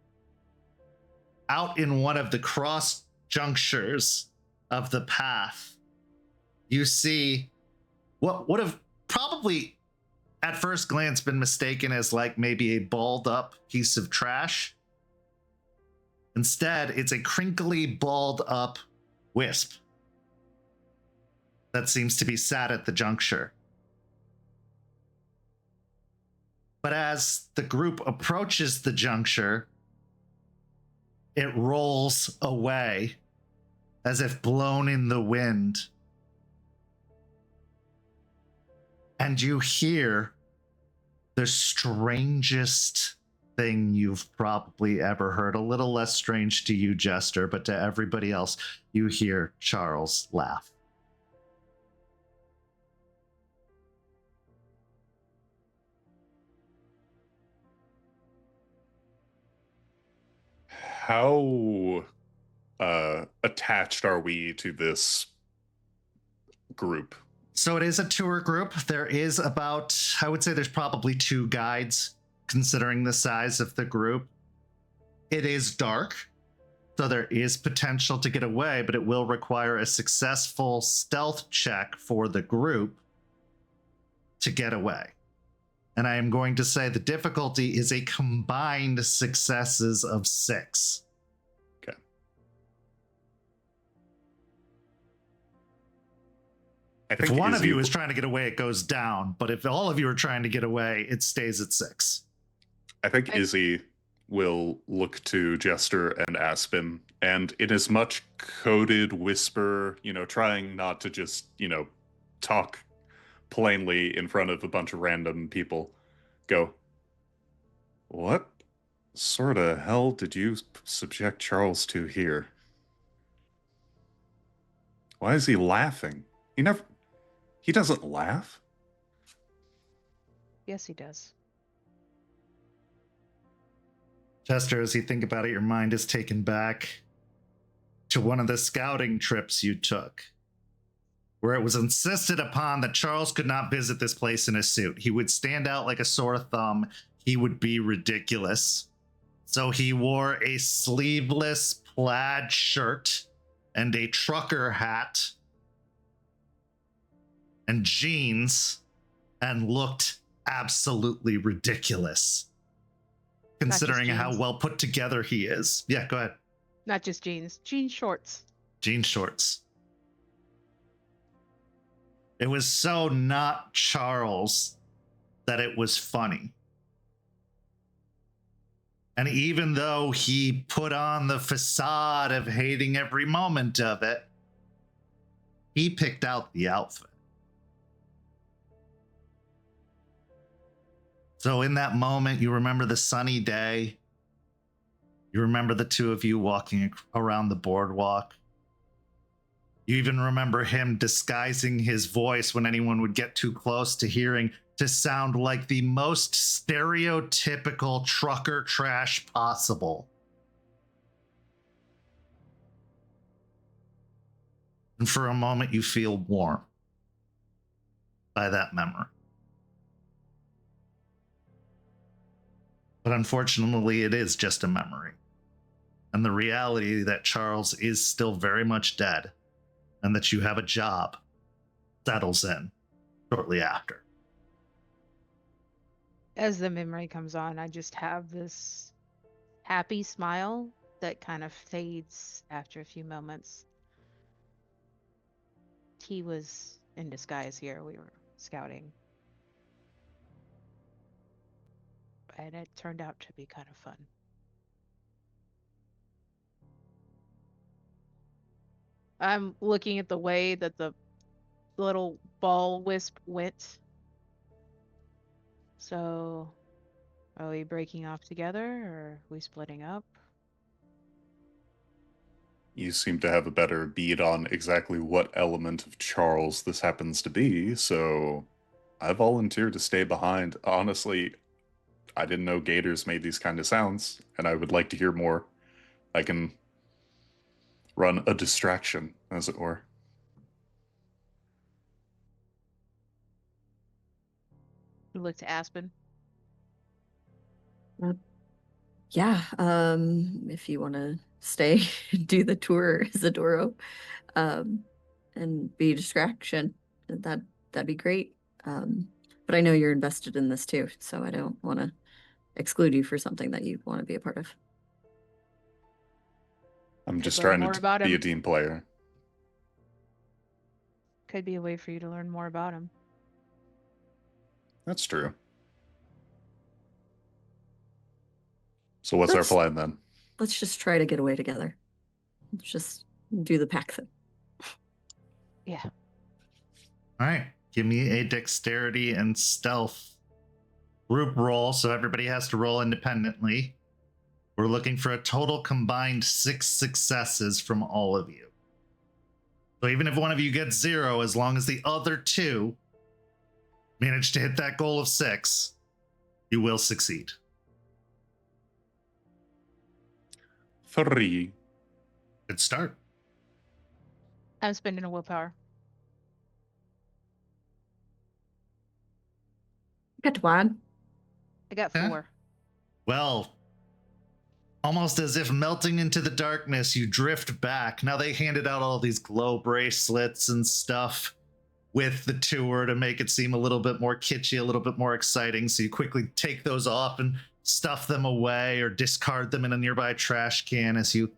out in one of the cross junctures of the path, you see what would have probably at first glance been mistaken as like maybe a balled up piece of trash. Instead, it's a crinkly, balled up wisp that seems to be sat at the juncture. But as the group approaches the juncture, it rolls away as if blown in the wind. And you hear the strangest thing you've probably ever heard. A little less strange to you, Jester, but to everybody else, you hear Charles laugh. How attached are we to this group? So it is a tour group. There is about, I would say there's probably 2 guides, considering the size of the group. It is dark, so there is potential to get away, but it will require a successful stealth check for the group to get away. And I am going to say the difficulty is a combined successes of 6. Okay. I If think one of Izzie- you is trying to get away, it goes down. But if all of you are trying to get away, it stays at 6. I think Izzie will look to Jester and Aspen, and in as much coded whisper, trying not to just, talk plainly in front of a bunch of random people, go, "What sort of hell did you subject Charles to here? Why is he laughing? He doesn't laugh." Yes, he does. Chester, as you think about it, your mind is taken back to one of the scouting trips you took, where it was insisted upon that Charles could not visit this place in a suit. He would stand out like a sore thumb. He would be ridiculous. So he wore a sleeveless plaid shirt and a trucker hat and jeans and looked absolutely ridiculous, considering how jeans. well put together he is. Yeah, go ahead. Not just jeans, jean shorts. Jean shorts. It was so not Charles that it was funny. And even though he put on the facade of hating every moment of it, he picked out the outfit. So in that moment, you remember the sunny day. You remember the two of you walking around the boardwalk. You even remember him disguising his voice when anyone would get too close to hearing to sound like the most stereotypical trucker trash possible. And for a moment, you feel warm by that memory. But unfortunately, it is just a memory. And the reality that Charles is still very much dead and that you have a job settles in shortly after. As the memory comes on, I just have this happy smile that kind of fades after a few moments. He was in disguise here. We were scouting. And it turned out to be kind of fun. I'm looking at the way that the little ball wisp went. So, are we breaking off together or are we splitting up? You seem to have a better bead on exactly what element of Charles this happens to be, so I volunteer to stay behind. Honestly, I didn't know gators made these kind of sounds, and I would like to hear more. I can run a distraction, as it were. We look to Aspen. Yeah, if you want to stay and do the tour, Isidoro, and be a distraction, that'd be great. But I know you're invested in this too, so I don't want to exclude you for something that you want to be a part of. I'm just learn trying more to about be a him. team player. Could be a way for you to learn more about him. That's true. So what's our plan then? Let's just try to get away together. Let's just do the pack thing. Yeah. All right. Give me a dexterity and stealth group roll, so everybody has to roll independently. We're looking for a total combined 6 successes from all of you. So even if one of you gets 0, as long as the other 2 manage to hit that goal of 6, you will succeed. 3. Good start. I'm spending a willpower. Got one. I got Huh? 4. Well, almost as if melting into the darkness, you drift back. Now they handed out all these glow bracelets and stuff with the tour to make it seem a little bit more kitschy, a little bit more exciting. So you quickly take those off and stuff them away or discard them in a nearby trash can as you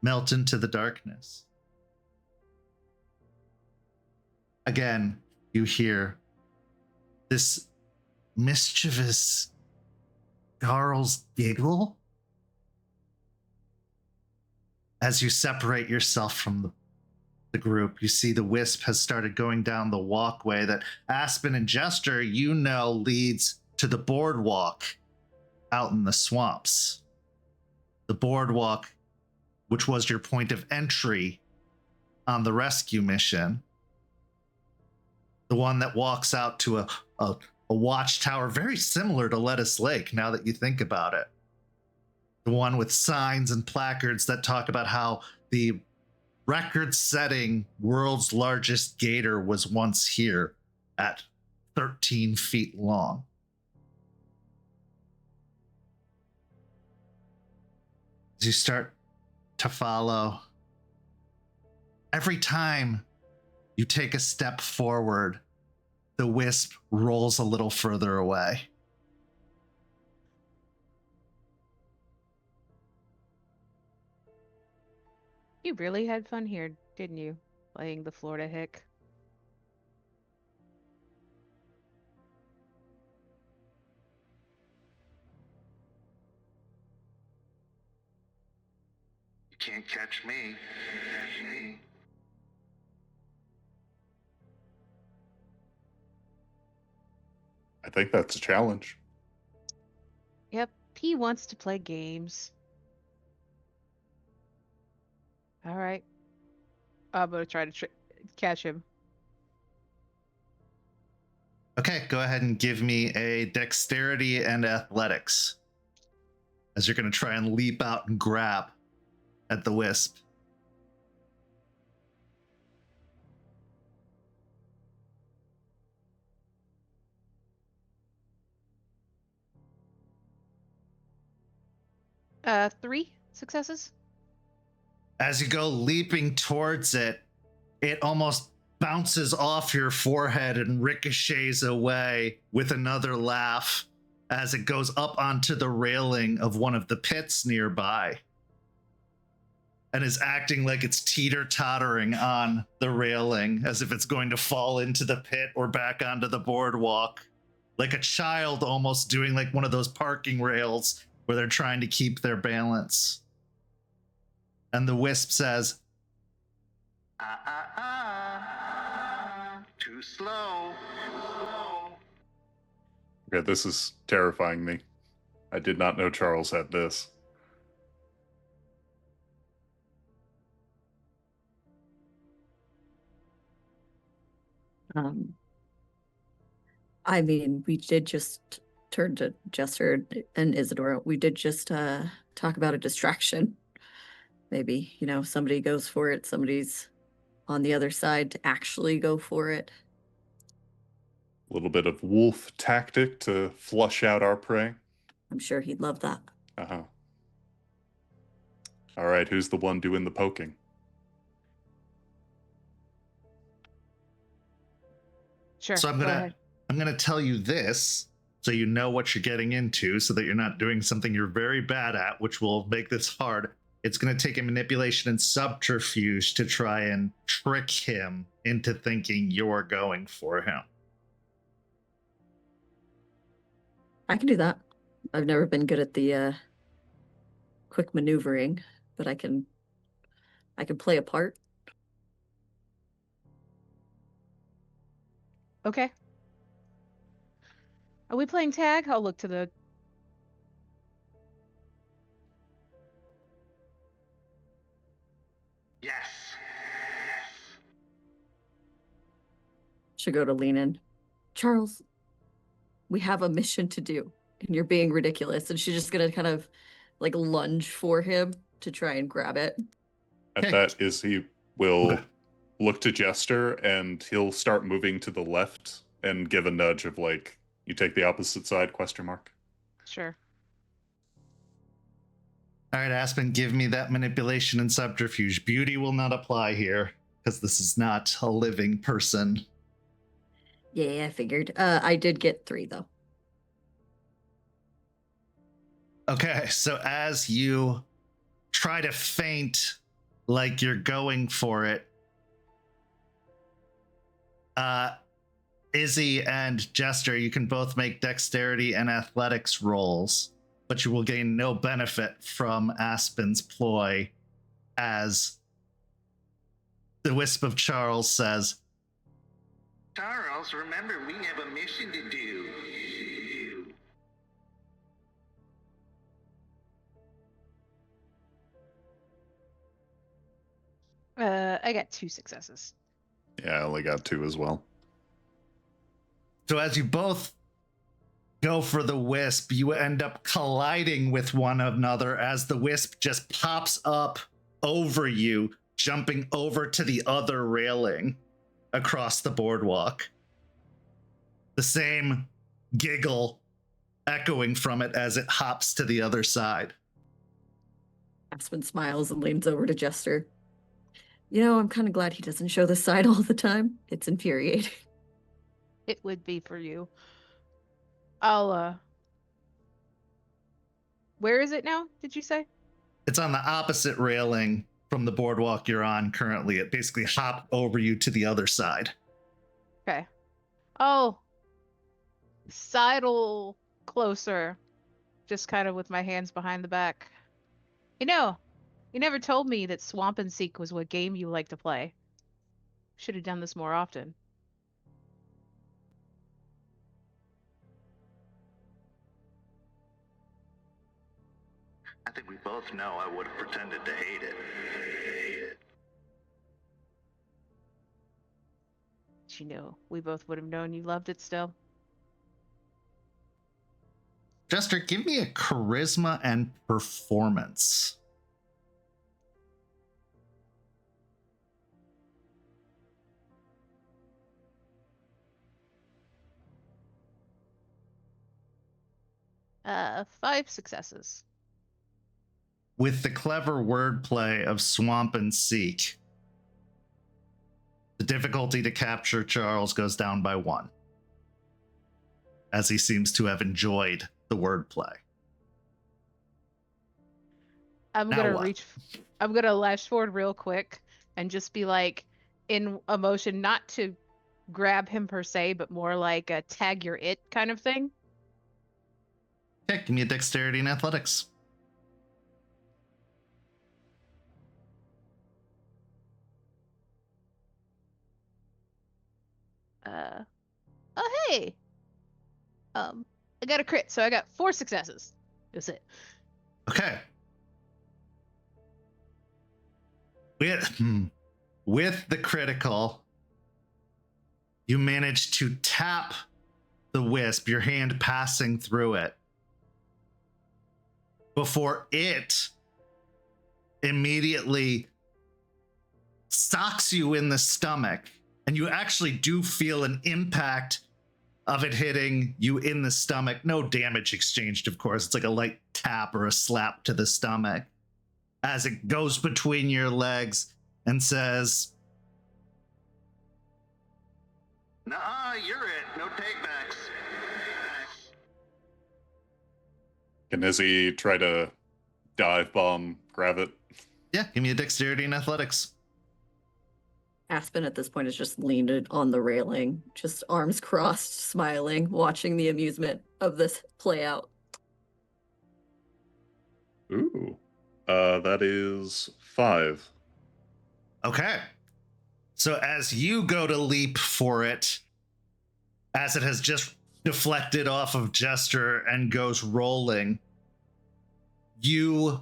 melt into the darkness. Again, you hear this mischievous Garl's giggle as you separate yourself from the group. You see the wisp has started going down the walkway that Aspen and Jester, leads to the boardwalk out in the swamps. The boardwalk, which was your point of entry on the rescue mission. The one that walks out to a watchtower very similar to Lettuce Lake, now that you think about it. The one with signs and placards that talk about how the record-setting world's largest gator was once here at 13 feet long. As you start to follow, every time you take a step forward, the wisp rolls a little further away. You really had fun here, didn't you? Playing the Florida hick. You can't catch me. I think that's a challenge. Yep, he wants to play games. All right. I'm gonna try to catch him. Okay, go ahead and give me a dexterity and athletics as you're going to try and leap out and grab at the wisp. Three successes. As you go leaping towards it, it almost bounces off your forehead and ricochets away with another laugh as it goes up onto the railing of one of the pits nearby and is acting like it's teeter-tottering on the railing as if it's going to fall into the pit or back onto the boardwalk, like a child almost doing like one of those parking rails where they're trying to keep their balance. And the wisp says, Too slow. Okay, this is terrifying me. I did not know Charles had this. I mean, we did just turn to Jester and Isidore. We did just talk about a distraction. Maybe, somebody goes for it, somebody's on the other side to actually go for it. A little bit of wolf tactic to flush out our prey. I'm sure he'd love that. Uh-huh. All right, who's the one doing the poking? Sure. so I'm gonna tell you this so you know what you're getting into so that you're not doing something you're very bad at, which will make this hard. It's going to take a manipulation and subterfuge to try and trick him into thinking you're going for him. I can do that. I've never been good at the quick maneuvering, but I can play a part. Okay. Are we playing tag? I'll look to the... Yes. Should go to lean in. Charles, we have a mission to do, and you're being ridiculous. And she's just gonna kind of like lunge for him to try and grab it. At that, Izzy will look to Jester and he'll start moving to the left and give a nudge of like, you take the opposite side, question mark. Sure. All right, Aspen, give me that manipulation and subterfuge. Beauty will not apply here because this is not a living person. Yeah, I figured. I did get 3 though. Okay, so as you try to feint like you're going for it, Izzie and Jester, you can both make dexterity and athletics rolls, but you will gain no benefit from Aspen's ploy, as the Wisp of Charles says, Charles, remember, we have a mission to do. I got 2 successes. Yeah, I only got 2 as well. so as you both go for the wisp, you end up colliding with one another as the wisp just pops up over you, jumping over to the other railing across the boardwalk. The same giggle echoing from it as it hops to the other side. Aspen smiles and leans over to Jester. You know, I'm kind of glad he doesn't show this side all the time. It's infuriating. It would be for you. Where is it now, did you say? It's on the opposite railing from the boardwalk you're on currently. It basically hopped over you to the other side. Okay. Oh. Sidle closer. Just kind of with my hands behind the back. You know, you never told me that Swamp and Seek was what game you like to play. Should have done this more often. I think we both know I would have pretended to hate it. But you know, we both would have known you loved it still. Jester, give me a charisma and performance. Five successes. With the clever wordplay of Swamp and Seek, the difficulty to capture Charles goes down by 1, as he seems to have enjoyed the wordplay. I'm gonna lash forward real quick and just be like in a motion, not to grab him per se, but more like a tag your it kind of thing. Okay, give me a dexterity and athletics. Oh hey. I got a crit, so I got 4 successes. That's it. Okay. With the critical, you manage to tap the wisp, your hand passing through it, before it immediately socks you in the stomach, and you actually do feel an impact of it hitting you in the stomach. No damage exchanged, of course. It's like a light tap or a slap to the stomach as it goes between your legs and says, Nuh-uh, you're it. No takebacks. Can Izzie try to dive bomb, grab it? yeah, give me a dexterity and athletics. Aspen at this point is just leaned on the railing, just arms crossed, smiling, watching the amusement of this play out. Ooh. That is 5. Okay. So as you go to leap for it, as it has just deflected off of Jester and goes rolling, you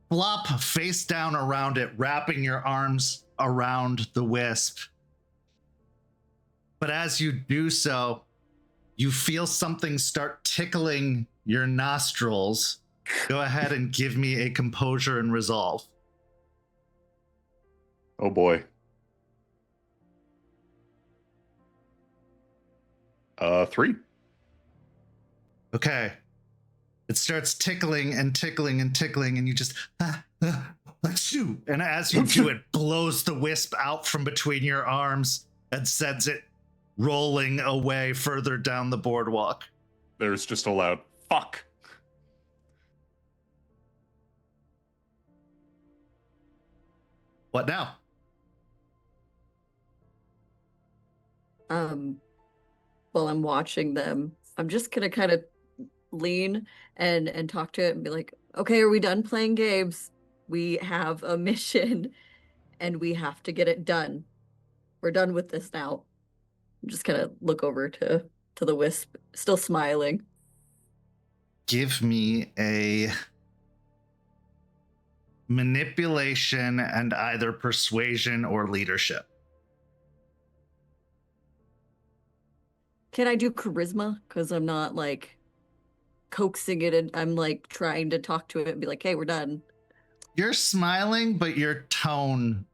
flop face down around it, wrapping your arms around the wisp. But as you do so, you feel something start tickling your nostrils. Go ahead and give me a composure and resolve. Oh boy. 3. Okay. It starts tickling and tickling and tickling, and you just achoo. And as you do, it blows the wisp out from between your arms and sends it rolling away further down the boardwalk. There's just a loud fuck. What now? while I'm watching them, I'm just gonna kind of lean and talk to it and be like, okay, are we done playing games? We have a mission and we have to get it done. We're done with this now. I'm just kind of look over to the wisp, still smiling. Give me a manipulation and either persuasion or leadership. Can I do charisma? Because I'm not like coaxing it and I'm like trying to talk to it and be like, hey, we're done. You're smiling, but your tone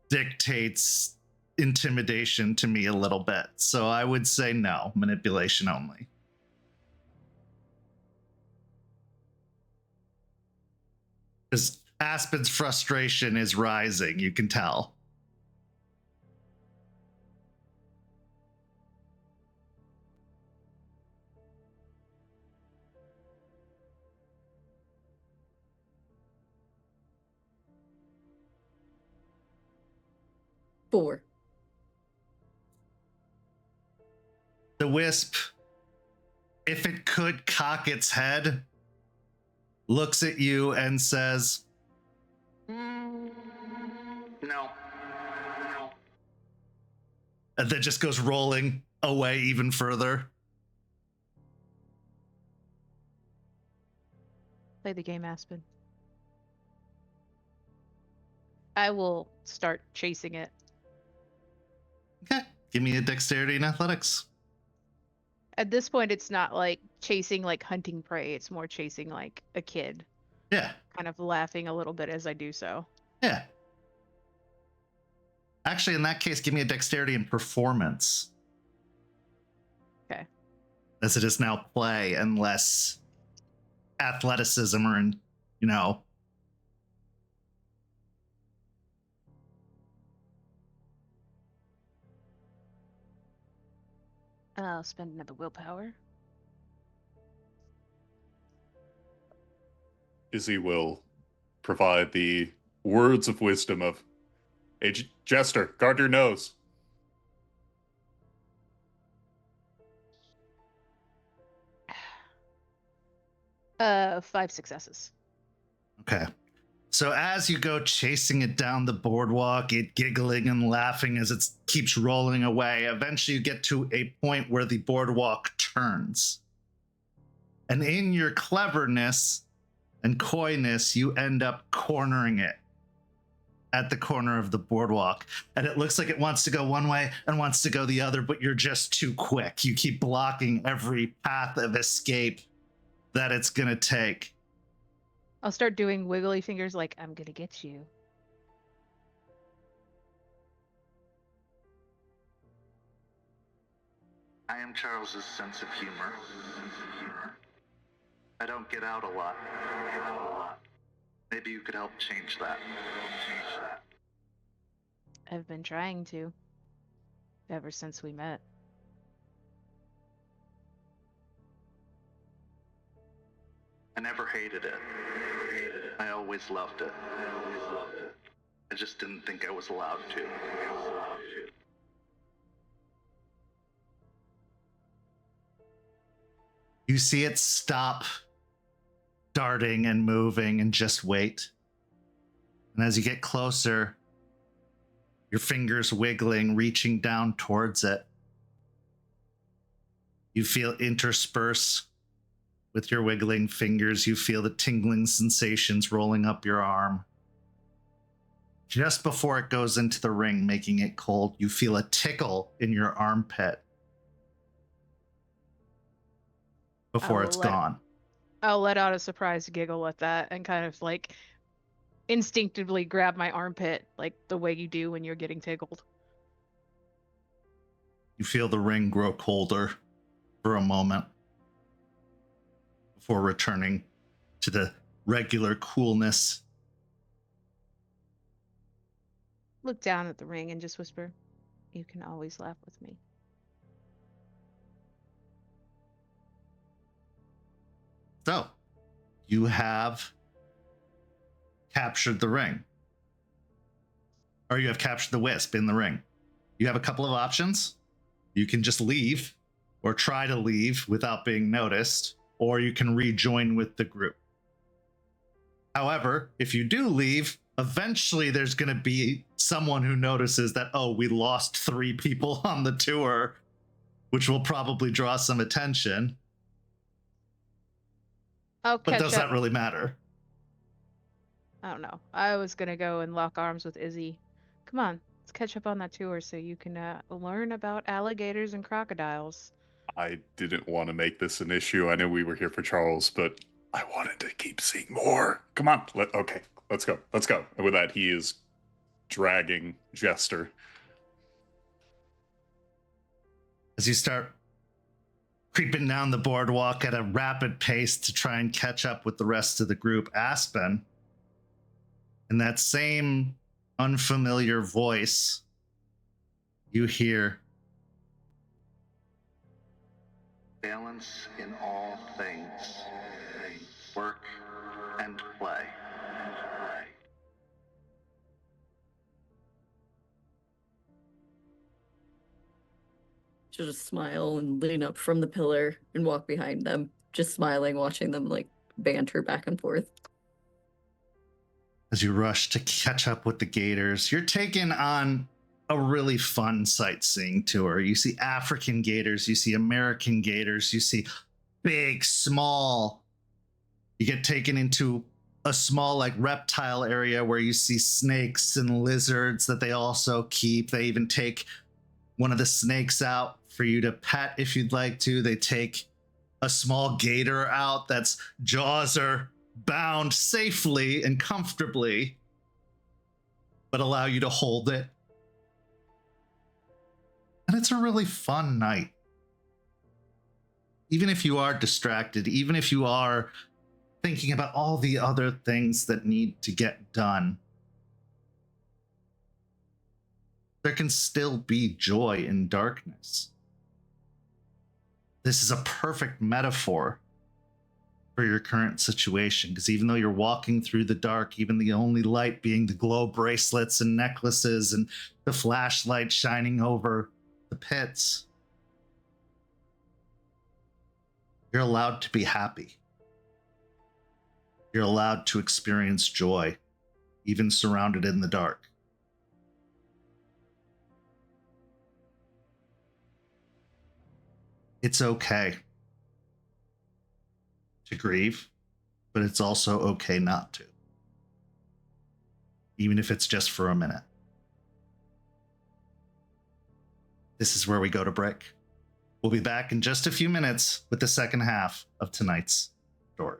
dictates intimidation to me a little bit. So I would say no, manipulation only. Because Aspen's frustration is rising, you can tell. Four. The wisp, if it could cock its head, looks at you and says, No. and then just goes rolling away even further. Play the game, Aspen. I will start chasing it. Okay, give me a dexterity and athletics. At this point, it's not like chasing like hunting prey. It's more chasing like a kid, Yeah, kind of laughing a little bit as I do so. yeah. Actually, in that case, give me a dexterity and performance. Okay. As it is now play and less athleticism or, you know. I'll spend another willpower. Izzie will provide the words of wisdom of, hey, Jester, guard your nose. Five successes. Okay. So as you go chasing it down the boardwalk, it giggling and laughing as it keeps rolling away, eventually you get to a point where the boardwalk turns. And in your cleverness and coyness, you end up cornering it at the corner of the boardwalk. And it looks like it wants to go one way and wants to go the other, but you're just too quick. You keep blocking every path of escape that it's going to take. I'll start doing wiggly fingers like, I'm gonna get you. I am Charles's sense of humor. I don't get out a lot. Maybe you could help change that. I've been trying to. Ever since we met. I never hated it. I always loved it. I just didn't think I was allowed to. You see it stop darting and moving and just wait. And as you get closer, your fingers wiggling, reaching down towards it. You feel intersperse with your wiggling fingers. You feel the tingling sensations rolling up your arm. Just before it goes into the ring, making it cold, you feel a tickle in your armpit before it's gone. I'll let out a surprised giggle at that and kind of like instinctively grab my armpit like the way you do when you're getting tickled. You feel the ring grow colder for a moment before returning to the regular coolness. Look down at the ring and just whisper, you can always laugh with me. So, you have captured the ring. Or you have captured the wisp in the ring. You have a couple of options. You can just leave or try to leave without being noticed, or you can rejoin with the group. However, if you do leave, eventually there's going to be someone who notices that, oh, we lost 3 people on the tour, which will probably draw some attention. I'll But catch does up. that really matter? I don't know. I was gonna go and lock arms with Izzy. Come on, let's catch up on that tour so you can learn about alligators and crocodiles. I didn't want to make this an issue. I know we were here for Charles, but I wanted to keep seeing more. Come on. Okay, let's go. Let's go. And with that, he is dragging Jester. As you start creeping down the boardwalk at a rapid pace to try and catch up with the rest of the group, Aspen, in that same unfamiliar voice, you hear, Balance in all things. Work and play. She'll just smile and lean up from the pillar and walk behind them, just smiling, watching them like banter back and forth. as you rush to catch up with the gators. You're taking on a really fun sightseeing tour. You see African gators, you see American gators, you see big, small. You get taken into a small like reptile area where you see snakes and lizards that they also keep. They even take one of the snakes out for you to pet if you'd like to. They take a small gator out that's jaws are bound safely and comfortably, but allow you to hold it. And it's a really fun night. Even if you are distracted, even if you are thinking about all the other things that need to get done, there can still be joy in darkness. This is a perfect metaphor for your current situation, because even though you're walking through the dark, even the only light being the glow bracelets and necklaces and the flashlight shining over the pits, you're allowed to be happy. You're allowed to experience joy, even surrounded in the dark. It's okay to grieve, but it's also okay not to, even if it's just for a minute. This is where we go to break. We'll be back in just a few minutes with the second half of tonight's story.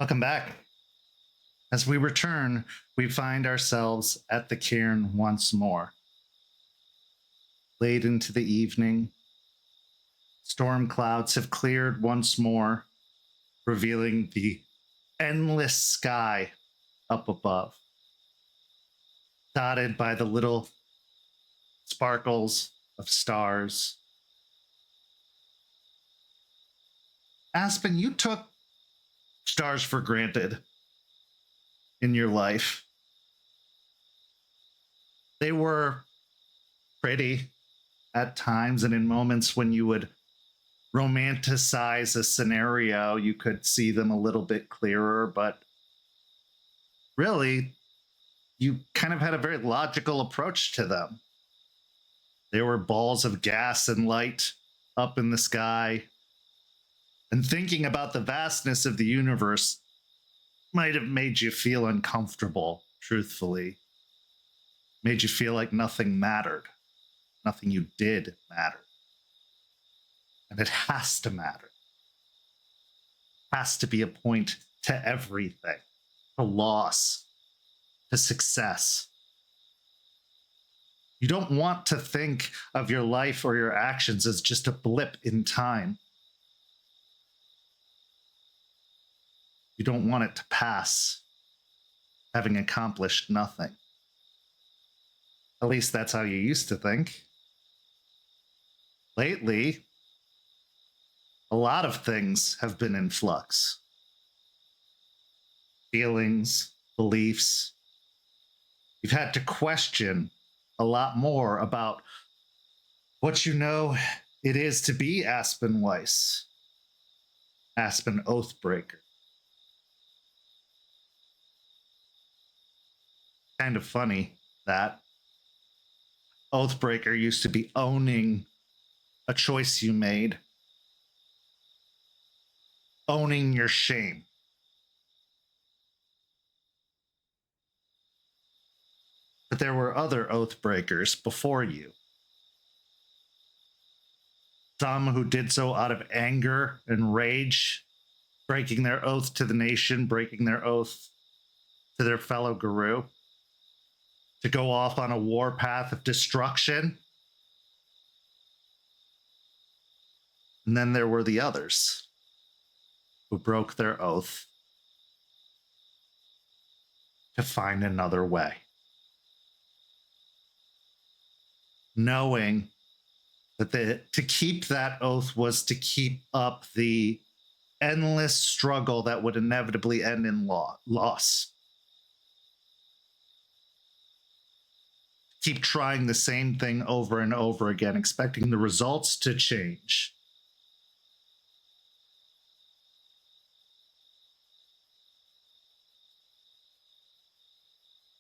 Welcome back. As we return, we find ourselves at the cairn once more. Late into the evening, storm clouds have cleared once more, revealing the endless sky up above, dotted by the little sparkles of stars. Aspen, you took stars for granted in your life. They were pretty at times, and in moments when you would romanticize a scenario, you could see them a little bit clearer, but really, you kind of had a very logical approach to them. There were balls of gas and light up in the sky, and thinking about the vastness of the universe might have made you feel uncomfortable, truthfully. Made you feel like nothing mattered. Nothing you did mattered. And it has to matter. It has to be a point to everything, to loss, to success. You don't want to think of your life or your actions as just a blip in time. You don't want it to pass, having accomplished nothing. At least that's how you used to think. Lately, a lot of things have been in flux. Feelings, beliefs. You've had to question a lot more about what you know it is to be Aspen Weiss, Aspen Oathbreaker. Kind of funny that Oathbreaker used to be owning a choice you made, owning your shame. But there were other Oathbreakers before you. Some who did so out of anger and rage, breaking their oath to the nation, breaking their oath to their fellow Guru, to go off on a warpath of destruction. And then there were the others who broke their oath to find another way, knowing that to keep that oath was to keep up the endless struggle that would inevitably end in loss. Keep trying the same thing over and over again, expecting the results to change.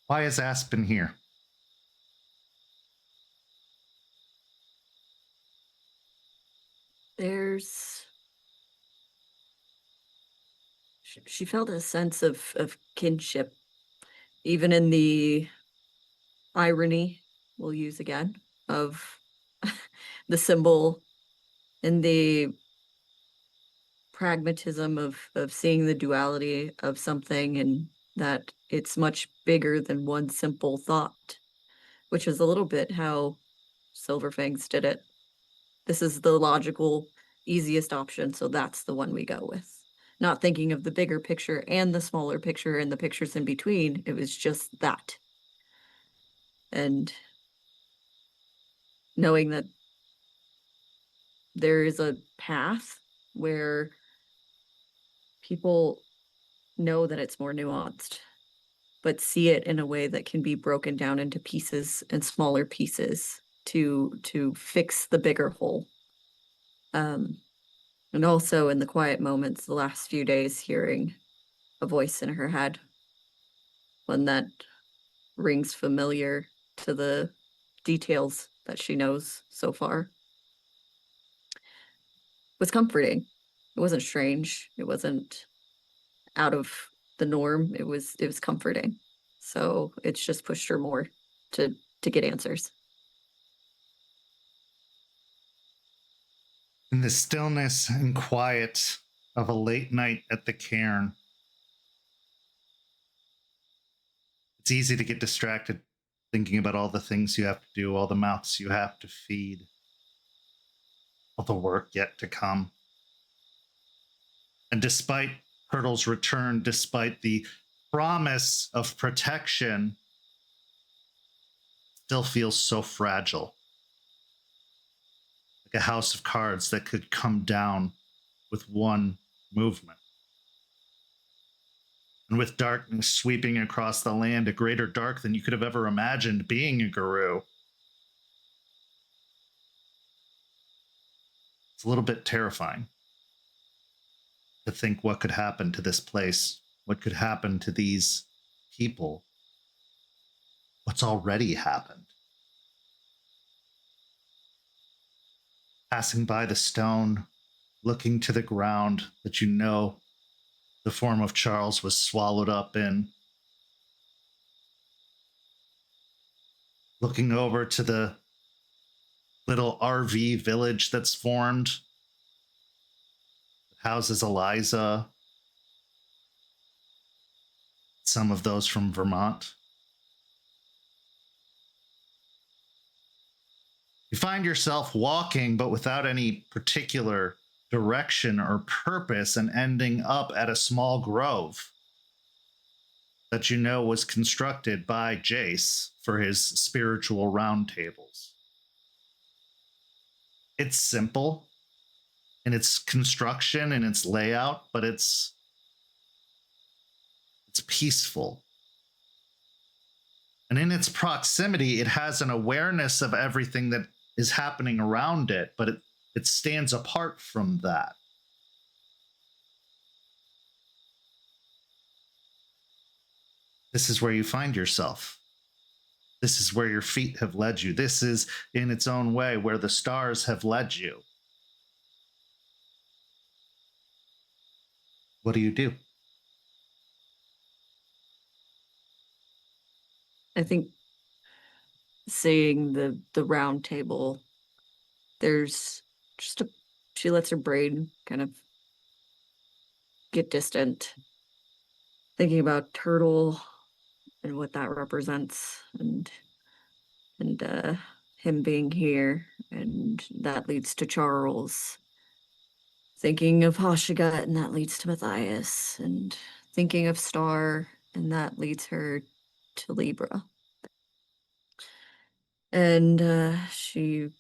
Why is Aspen here? She felt a sense of kinship, even in the irony we'll use again of the symbol and the pragmatism of seeing the duality of something, and that it's much bigger than one simple thought, which is a little bit how Silverfangs did it. This is the logical, easiest option, so that's the one we go with. Not thinking of the bigger picture and the smaller picture and the pictures in between. It was just that. And knowing that there is a path where people know that it's more nuanced, but see it in a way that can be broken down into pieces and smaller pieces to fix the bigger whole. And also in the quiet moments, the last few days, hearing a voice in her head, one that rings familiar to the details that she knows so far, was comforting. It wasn't strange. It wasn't out of the norm. It was comforting. So it's just pushed her more to get answers. In the stillness and quiet of a late night at the cairn, It's easy to get distracted thinking about all the things you have to do, all the mouths you have to feed, all the work yet to come. And despite Hurdle's return, despite the promise of protection, still feels so fragile. Like a house of cards that could come down with one movement. And with darkness sweeping across the land, a greater dark than you could have ever imagined being a guru, it's a little bit terrifying to think what could happen to this place, what could happen to these people, what's already happened. Passing by the stone, looking to the ground that you know the form of Charles was swallowed up in. Looking over to the little RV village that's formed. It houses Eliza. Some of those from Vermont. You find yourself walking, but without any particular direction or purpose, and ending up at a small grove that you know was constructed by Jace for his spiritual roundtables. It's simple in its construction and its layout, but it's peaceful. And in its proximity, it has an awareness of everything that is happening around it, but it stands apart from that. This is where you find yourself. This is where your feet have led you. This is, in its own way, where the stars have led you. What do? I think seeing the round table, there's just she lets her brain kind of get distant, thinking about Turtle and what that represents, and him being here, and that leads to Charles. Thinking of Hashigat, and that leads to Matthias, and thinking of Star, and that leads her to Libra. And she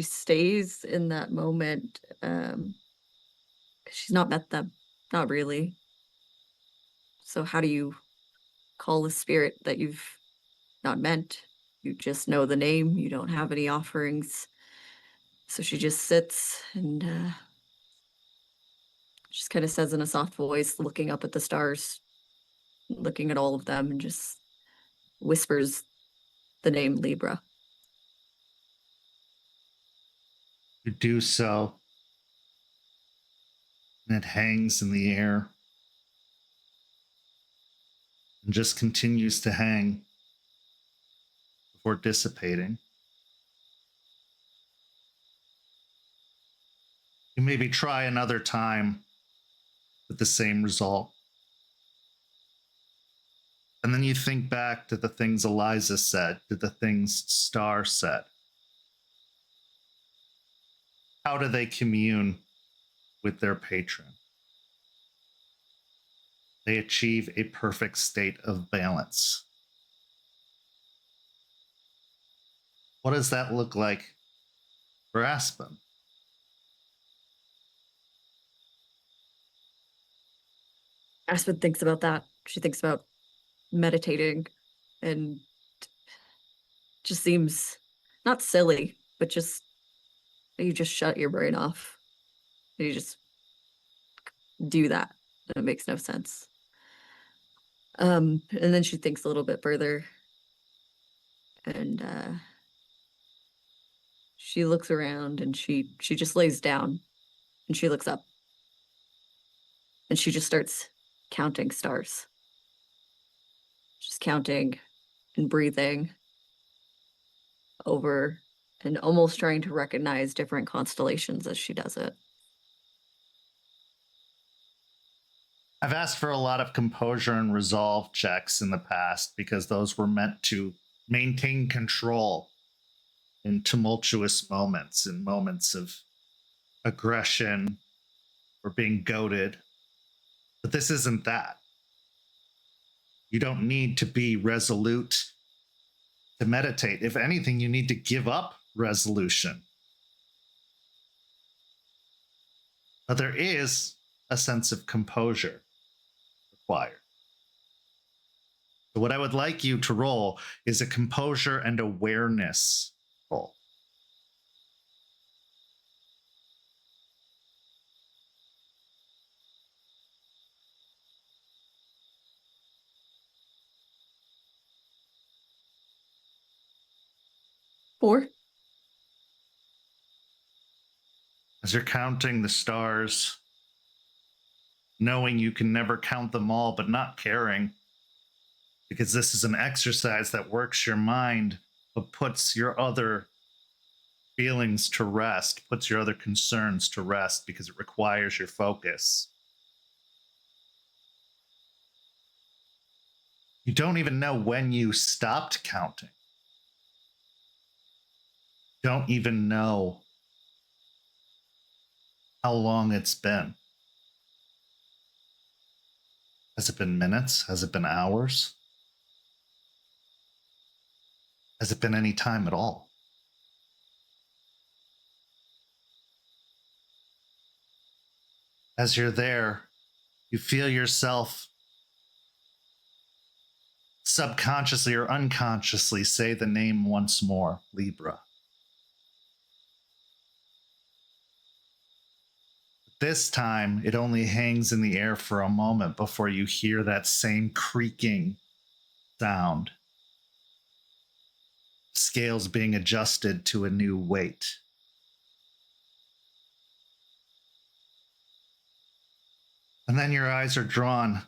stays in that moment. She's not met them, not really. So how do you call a spirit that you've not met? You just know the name, you don't have any offerings. So she just sits and just kind of says in a soft voice, looking up at the stars, looking at all of them, and just whispers the name Libra. You do so, and it hangs in the air and just continues to hang before dissipating. You maybe try another time with the same result. And then you think back to the things Eliza said, to the things Star said. How do they commune with their patron? They achieve a perfect state of balance. What does that look like for Aspen? Aspen thinks about that. She thinks about meditating, and just seems not silly, but just you just shut your brain off. You just do that. And it makes no sense. And then she thinks a little bit further, and she looks around, and she just lays down, and she looks up, and she just starts counting stars. Just counting and breathing over, and almost trying to recognize different constellations as she does it. I've asked for a lot of composure and resolve checks in the past because those were meant to maintain control in tumultuous moments, in moments of aggression or being goaded. But this isn't that. You don't need to be resolute to meditate. If anything, you need to give up resolution. But there is a sense of composure required. So what I would like you to roll is a composure and awareness roll. Four. As you're counting the stars, knowing you can never count them all, but not caring, because this is an exercise that works your mind, but puts your other feelings to rest, puts your other concerns to rest, because it requires your focus. You don't even know when you stopped counting. Don't even know how long it's been. Has it been minutes? Has it been hours? Has it been any time at all? As you're there, you feel yourself subconsciously or unconsciously say the name once more, Libra. This time, it only hangs in the air for a moment before you hear that same creaking sound. Scales being adjusted to a new weight. And then your eyes are drawn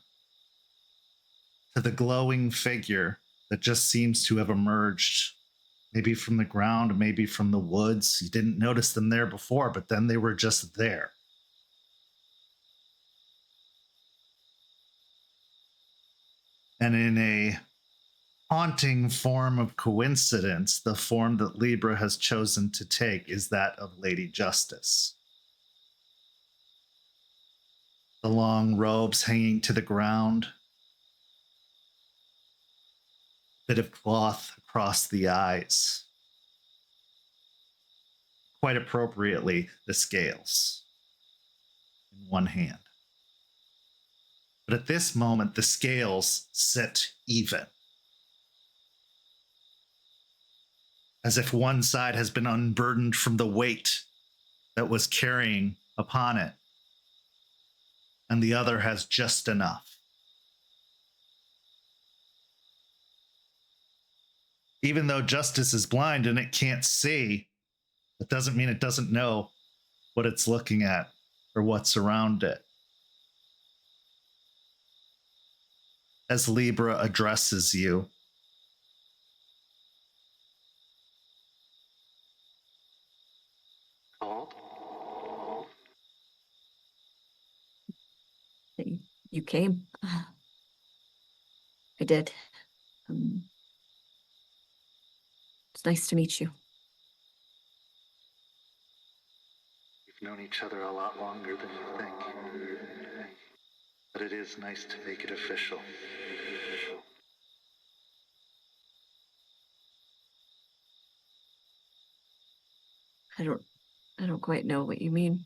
to the glowing figure that just seems to have emerged, maybe from the ground, maybe from the woods. You didn't notice them there before, but then they were just there. And in a haunting form of coincidence, the form that Libra has chosen to take is that of Lady Justice. The long robes hanging to the ground, bit of cloth across the eyes. Quite appropriately, the scales in one hand. But at this moment, the scales sit even. As if one side has been unburdened from the weight that was carrying upon it, and the other has just enough. Even though justice is blind and it can't see, it doesn't mean it doesn't know what it's looking at or what's around it. As Libra addresses you, You came. I did. It's nice to meet you. We've known each other a lot longer than you think. But it is nice to make it official. I don't quite know what you mean.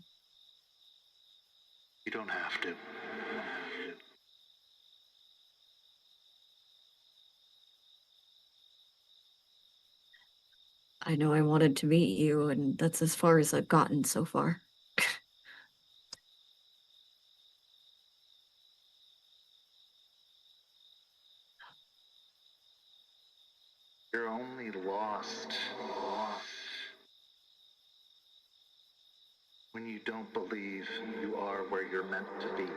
You don't have to. I know I wanted to meet you, and that's as far as I've gotten so far. You're only lost when you don't believe you are where you're meant to be.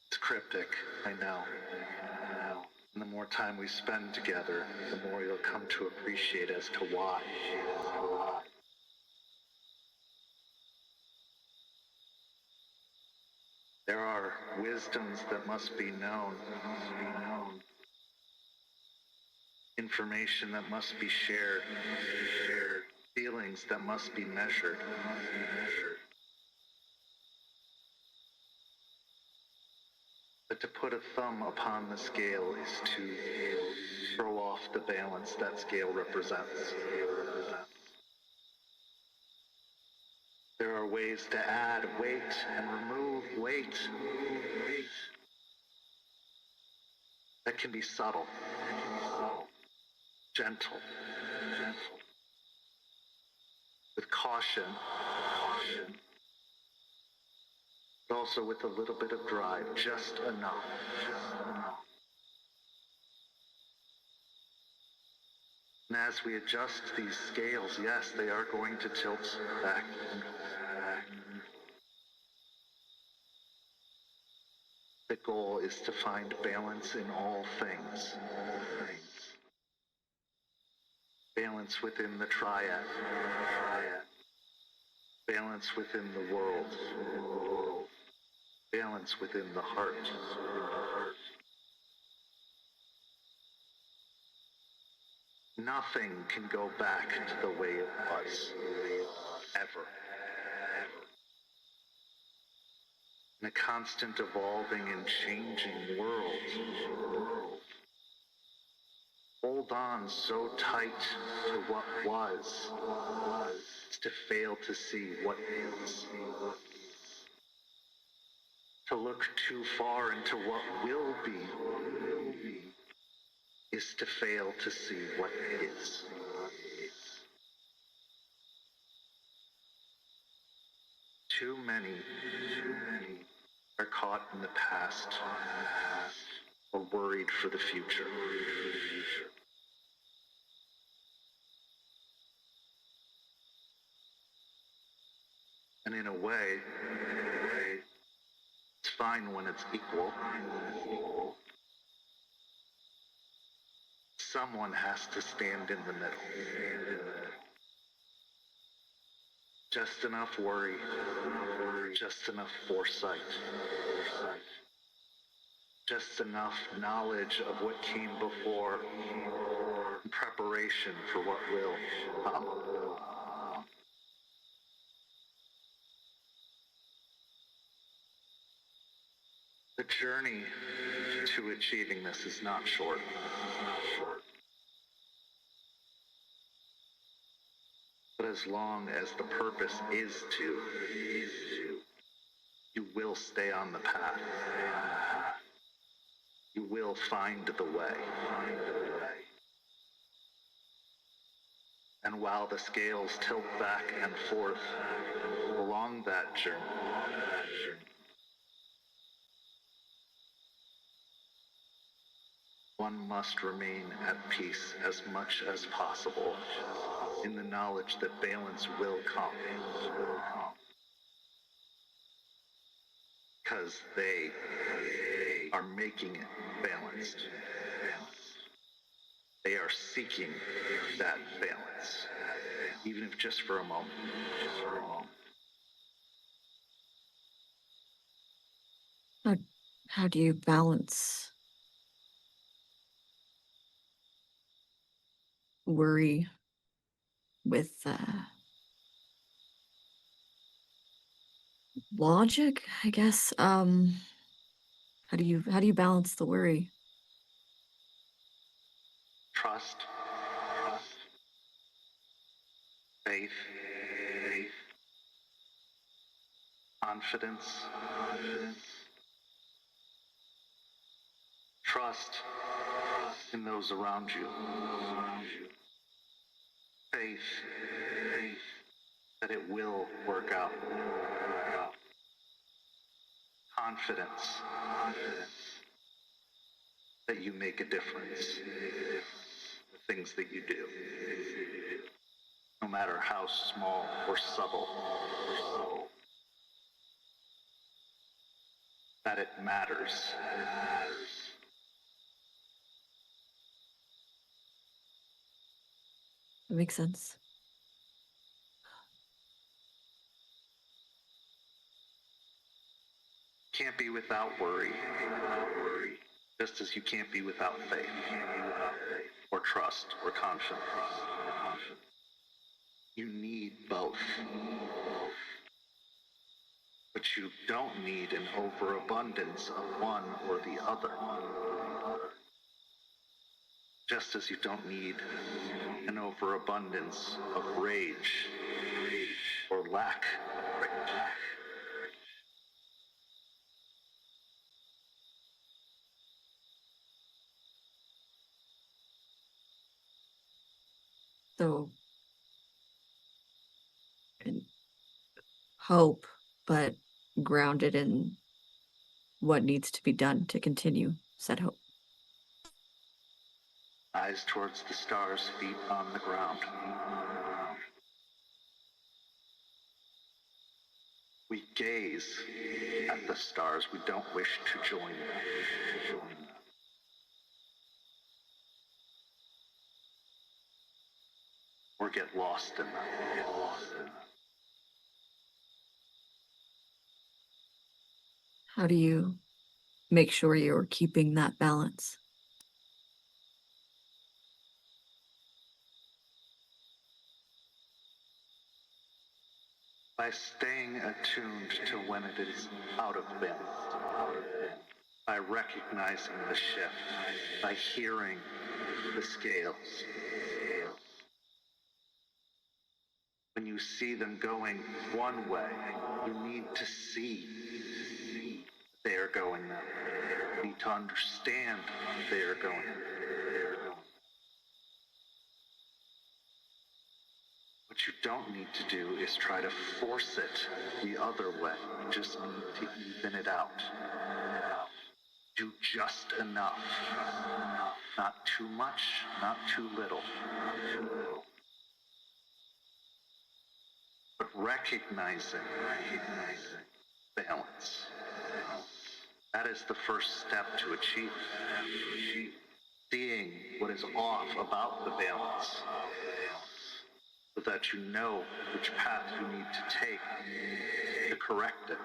It's cryptic, I know. And the more time we spend together, the more you'll come to appreciate as to why. customs that must be known. Information that must be shared. Feelings that must be measured. But to put a thumb upon the scale is to throw off the balance that scale represents. There are ways to add weight and remove weight that can be subtle, gentle, with caution, but also with a little bit of drive, just enough. And as we adjust these scales, yes, they are going to tilt back and forth. The goal is to find balance in all things. Balance within the triad. Balance within the world. Balance within the heart. Nothing can go back to the way it was, ever. In a constant evolving and changing world. Hold on so tight to what was to fail to see what is. To look too far into what will be is to fail to see what is. Too many are caught in the past or worried for the future. And in a way, it's fine when it's equal. Someone has to stand in the middle. Just enough worry, just enough foresight, just enough knowledge of what came before, in preparation for what will come. The journey to achieving this is not short. But as long as the purpose is to, you will stay on the path. You will find the way. And while the scales tilt back and forth along that journey, one must remain at peace as much as possible in the knowledge that balance will come. Because they are making it balanced. They are seeking that balance, even if just for a moment. How do you balance worry with logic, I guess? How do you balance the worry? Trust, faith, confidence, trust in those around you, faith that it will work out, confidence that you make a difference, the things that you do, no matter how small or subtle, that it matters. That makes sense. can't be without worry, just as you can't be without faith, or trust, or conscience. You need both. But you don't need an overabundance of one or the other. Just as you don't need an overabundance of rage or lack of rage. So, and hope, but grounded in what needs to be done to continue said hope. Eyes towards the stars, feet on the ground. We gaze at the stars. We don't wish to join them. Or get lost in them. How do you make sure you're keeping that balance? By staying attuned to when it is out of balance. By recognizing the shift. By hearing the scales. When you see them going one way, you need to see they are going that way. You need to understand they are going that way. What you don't need to do is try to force it the other way. You just need to even it out. Do just enough. Not too much, not too little. But recognizing balance. That is the first step to achieve. Seeing what is off about the balance, so that you know which path you need to take to correct it.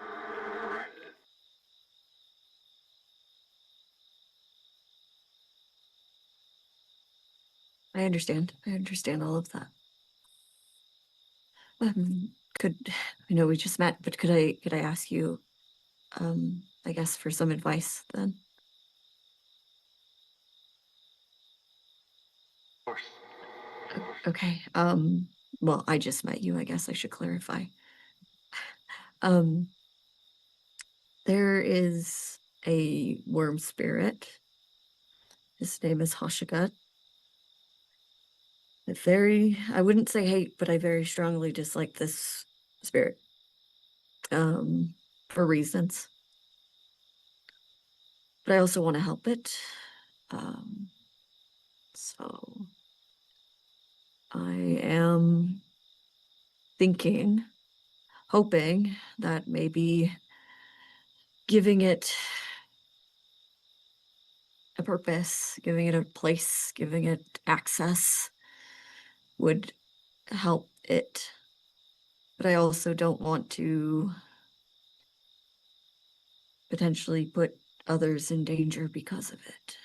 I understand. I understand all of that. Could I know we just met, but could I ask you, I guess for some advice then? Of course. Okay. Well, I just met you, I guess I should clarify. There is a worm spirit. His name is Hashagat. I wouldn't say hate, but I very strongly dislike this spirit. For reasons. But I also want to help it. So I am thinking, hoping that maybe giving it a purpose, giving it a place, giving it access would help it. But I also don't want to potentially put others in danger because of it.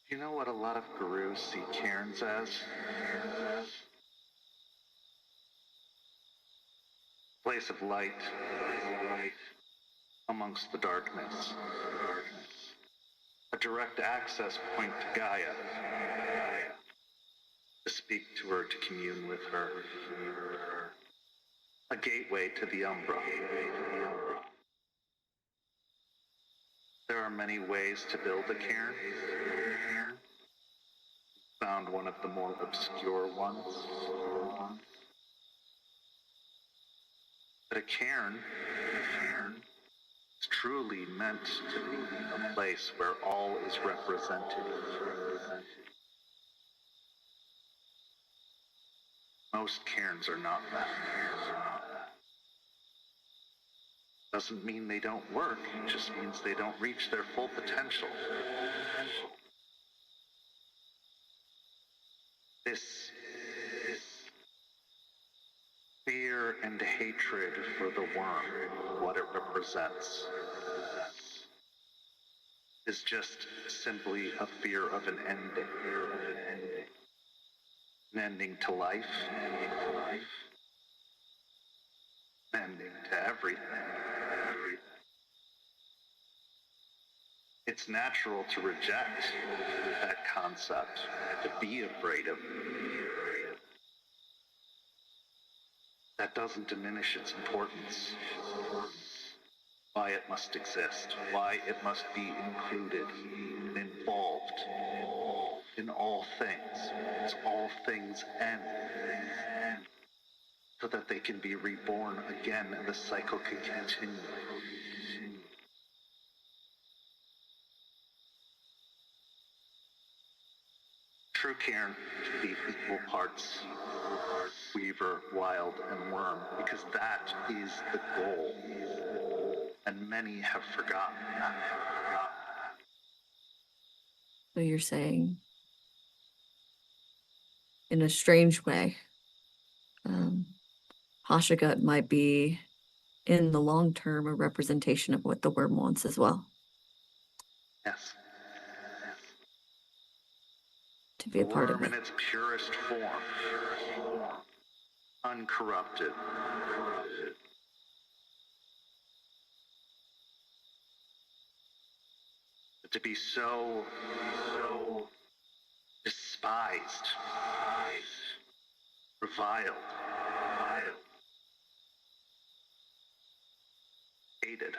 You know what a lot of gurus see cairns as? Place of light amongst the darkness. A direct access point to Gaia. To speak to her, to commune with her. A gateway to the Umbra. There are many ways to build a cairn. Found one of the more obscure ones. But a cairn is truly meant to be a place where all is represented. Most cairns are not that. Doesn't mean they don't work, it just means they don't reach their full potential. This fear and hatred for the worm, what it represents, is just simply a fear of an ending. An ending to life, an ending to everything. It's natural to reject that concept, to be afraid of it. That doesn't diminish its importance. Why it must exist, why it must be included, involved in all things. As all things end, so that they can be reborn again and the cycle can continue. True cairn to be equal parts weaver, wild, and worm, because that is the goal. And many have forgotten that. So you're saying, in a strange way, Hashagut might be, in the long term, a representation of what the worm wants as well. Yes. To be a part of Worm it. in its purest form, uncorrupted. But to be so despised, reviled, hated.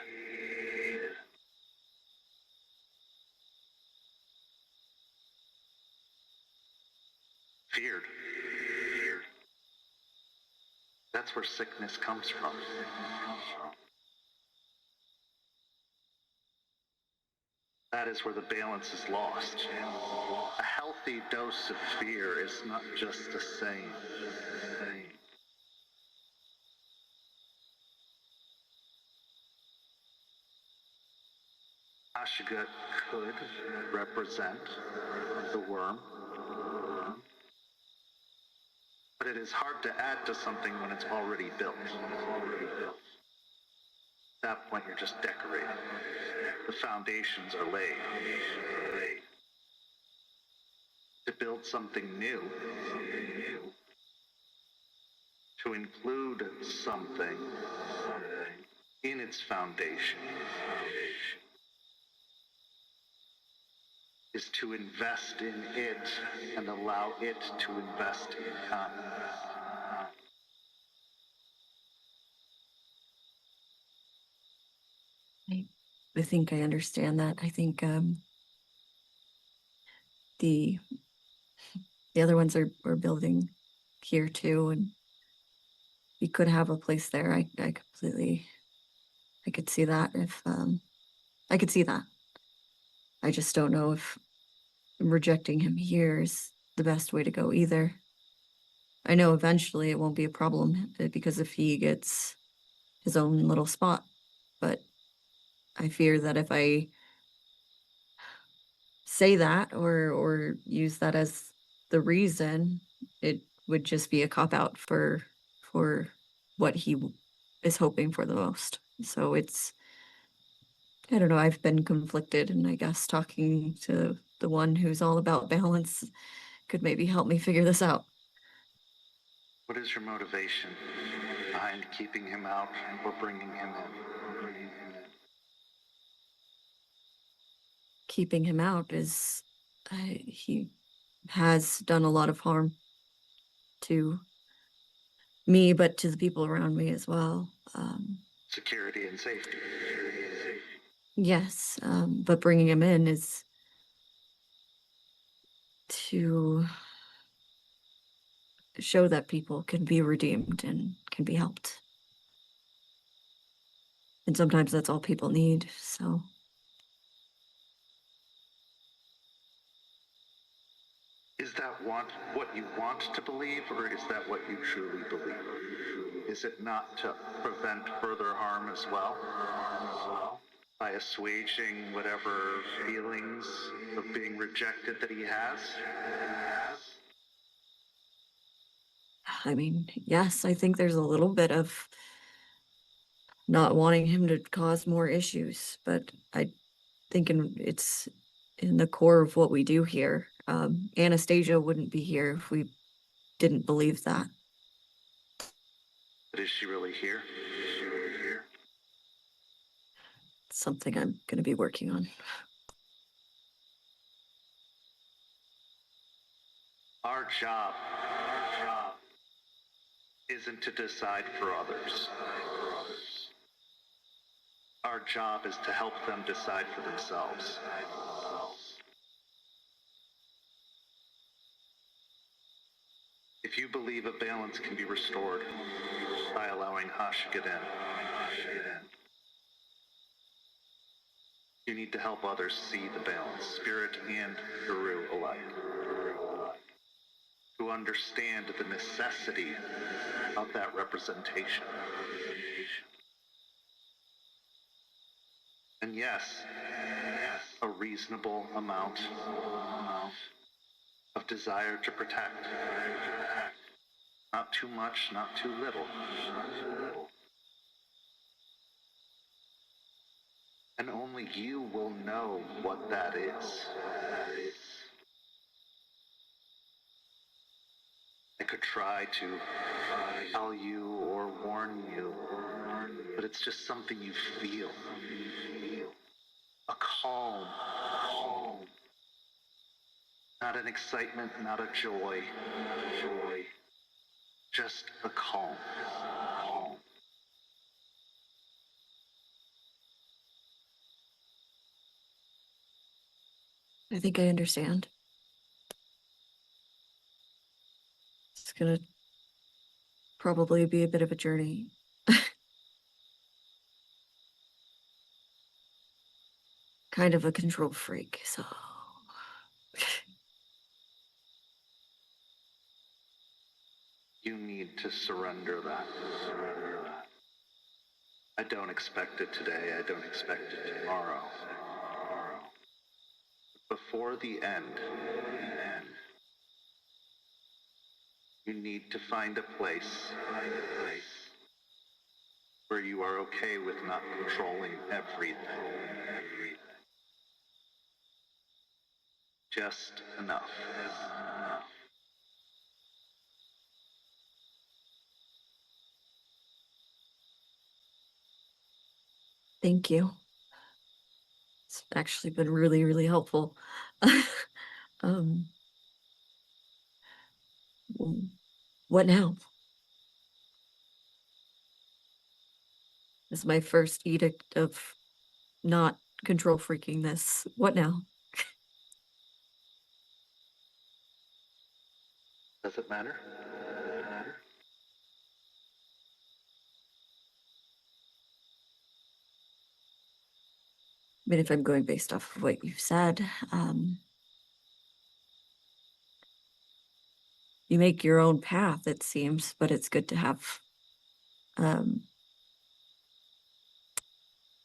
Feared. That's where sickness comes from. That is where the balance is lost. A healthy dose of fear is not just a saying. Hashagut could represent the worm, but it is hard to add to something when it's already built. At that point, you're just decorating. The foundations are laid. To build something new, to include something in its foundation, is to invest in it and allow it to invest in kind. I think I understand that. I think the other ones are building here too, and we could have a place there. I could see that if I could see that. I just don't know if rejecting him here is the best way to go either. I know eventually it won't be a problem because if he gets his own little spot, but I fear that if I say that or use that as the reason, it would just be a cop-out for what he is hoping for the most. So it's, I don't know, I've been conflicted, and I guess talking to the one who's all about balance could maybe help me figure this out. What is your motivation behind keeping him out or bringing him in? Keeping him out is, he has done a lot of harm to me, but to the people around me as well. Security and safety. Yes, but bringing him in is to show that people can be redeemed and can be helped. And sometimes that's all people need, so. Is that what you want to believe, or is that what you truly believe? Is it not to prevent further harm as well? By assuaging whatever feelings of being rejected that he has? I mean, yes, I think there's a little bit of not wanting him to cause more issues, but I think it's in the core of what we do here. Anastasia wouldn't be here if we didn't believe that. But is she really here? It's something I'm going to be working on. Our job isn't to decide for others. Our job is to help them decide for themselves. If you believe a balance can be restored by allowing Hashget in, you need to help others see the balance, spirit and Guru alike. To understand the necessity of that representation. And yes, a reasonable amount of desire to protect. Not too much, not too little. And only you will know what that is. I could try to tell you or warn you, but it's just something you feel. A calm. Not an excitement, not a joy. Just a calm. I think I understand. It's gonna probably be a bit of a journey. Kind of a control freak, so. You need to surrender that. I don't expect it today. I don't expect it tomorrow. Before the end, you need to find a place where you are okay with not controlling everything. Just enough. Thank you. It's actually been really, really helpful. What now? This is my first edict of not control freaking this. What now? Does it matter? I mean, if I'm going based off of what you've said, you make your own path, it seems, but it's good to have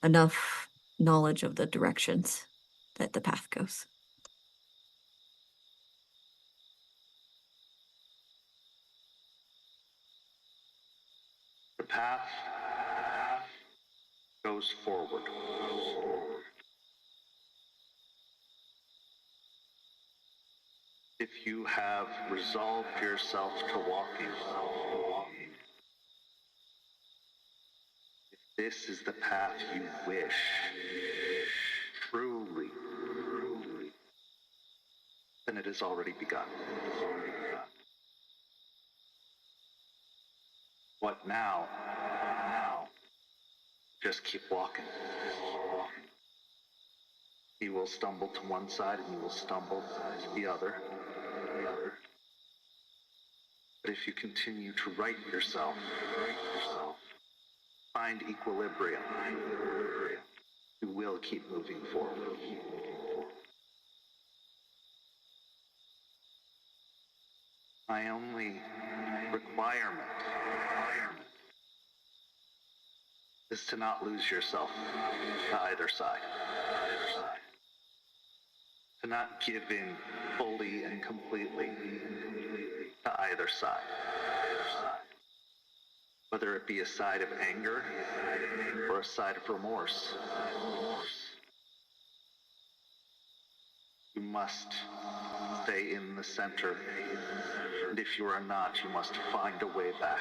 enough knowledge of the directions that the path goes. The path goes forward. If you have resolved yourself to walking, if this is the path you wish, truly, then it has already begun. What now? Just keep walking. You will stumble to one side and you will stumble to the other. But if you continue to right yourself, find equilibrium, you will keep moving forward. My only requirement is to not lose yourself to either side. To not give in fully and completely to either side. Whether it be a side of anger or a side of remorse. You must stay in the center. And if you are not, you must find a way back.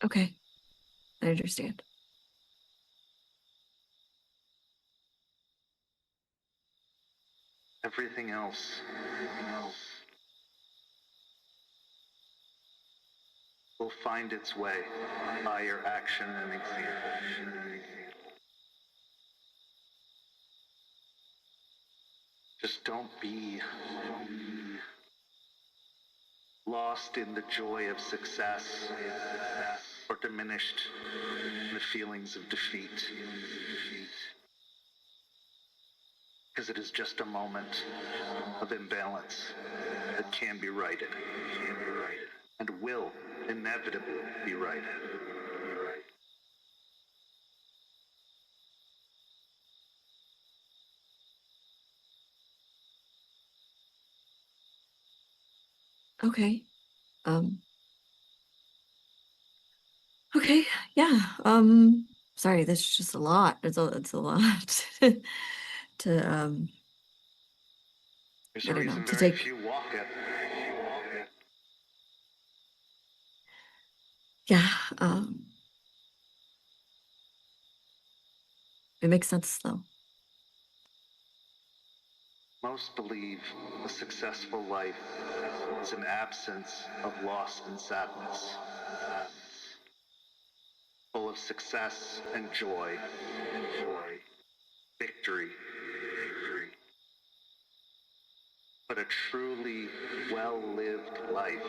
Okay, I understand. Everything else will find its way by your action and example. Just don't be lost in the joy of success or diminished in the feelings of defeat. Because it is just a moment of imbalance that can be righted and will inevitably be righted. Okay. Okay, yeah. Sorry, that's just a lot. It's a lot to There's I a don't know, reason to very take. few walk it. Yeah, it makes sense though. Most believe a successful life is an absence of loss and sadness, full of success and joy, victory. But a truly well-lived life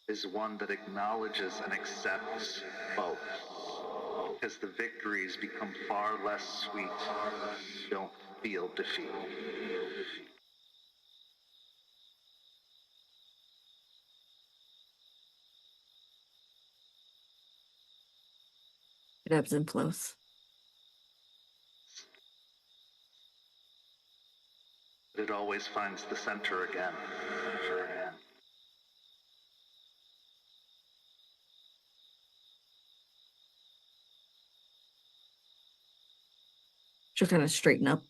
is one that acknowledges and accepts both, because the victories become far less sweet. You don't feel defeat. It ebbs and flows. But it always finds the center again. She'll kind of straighten up.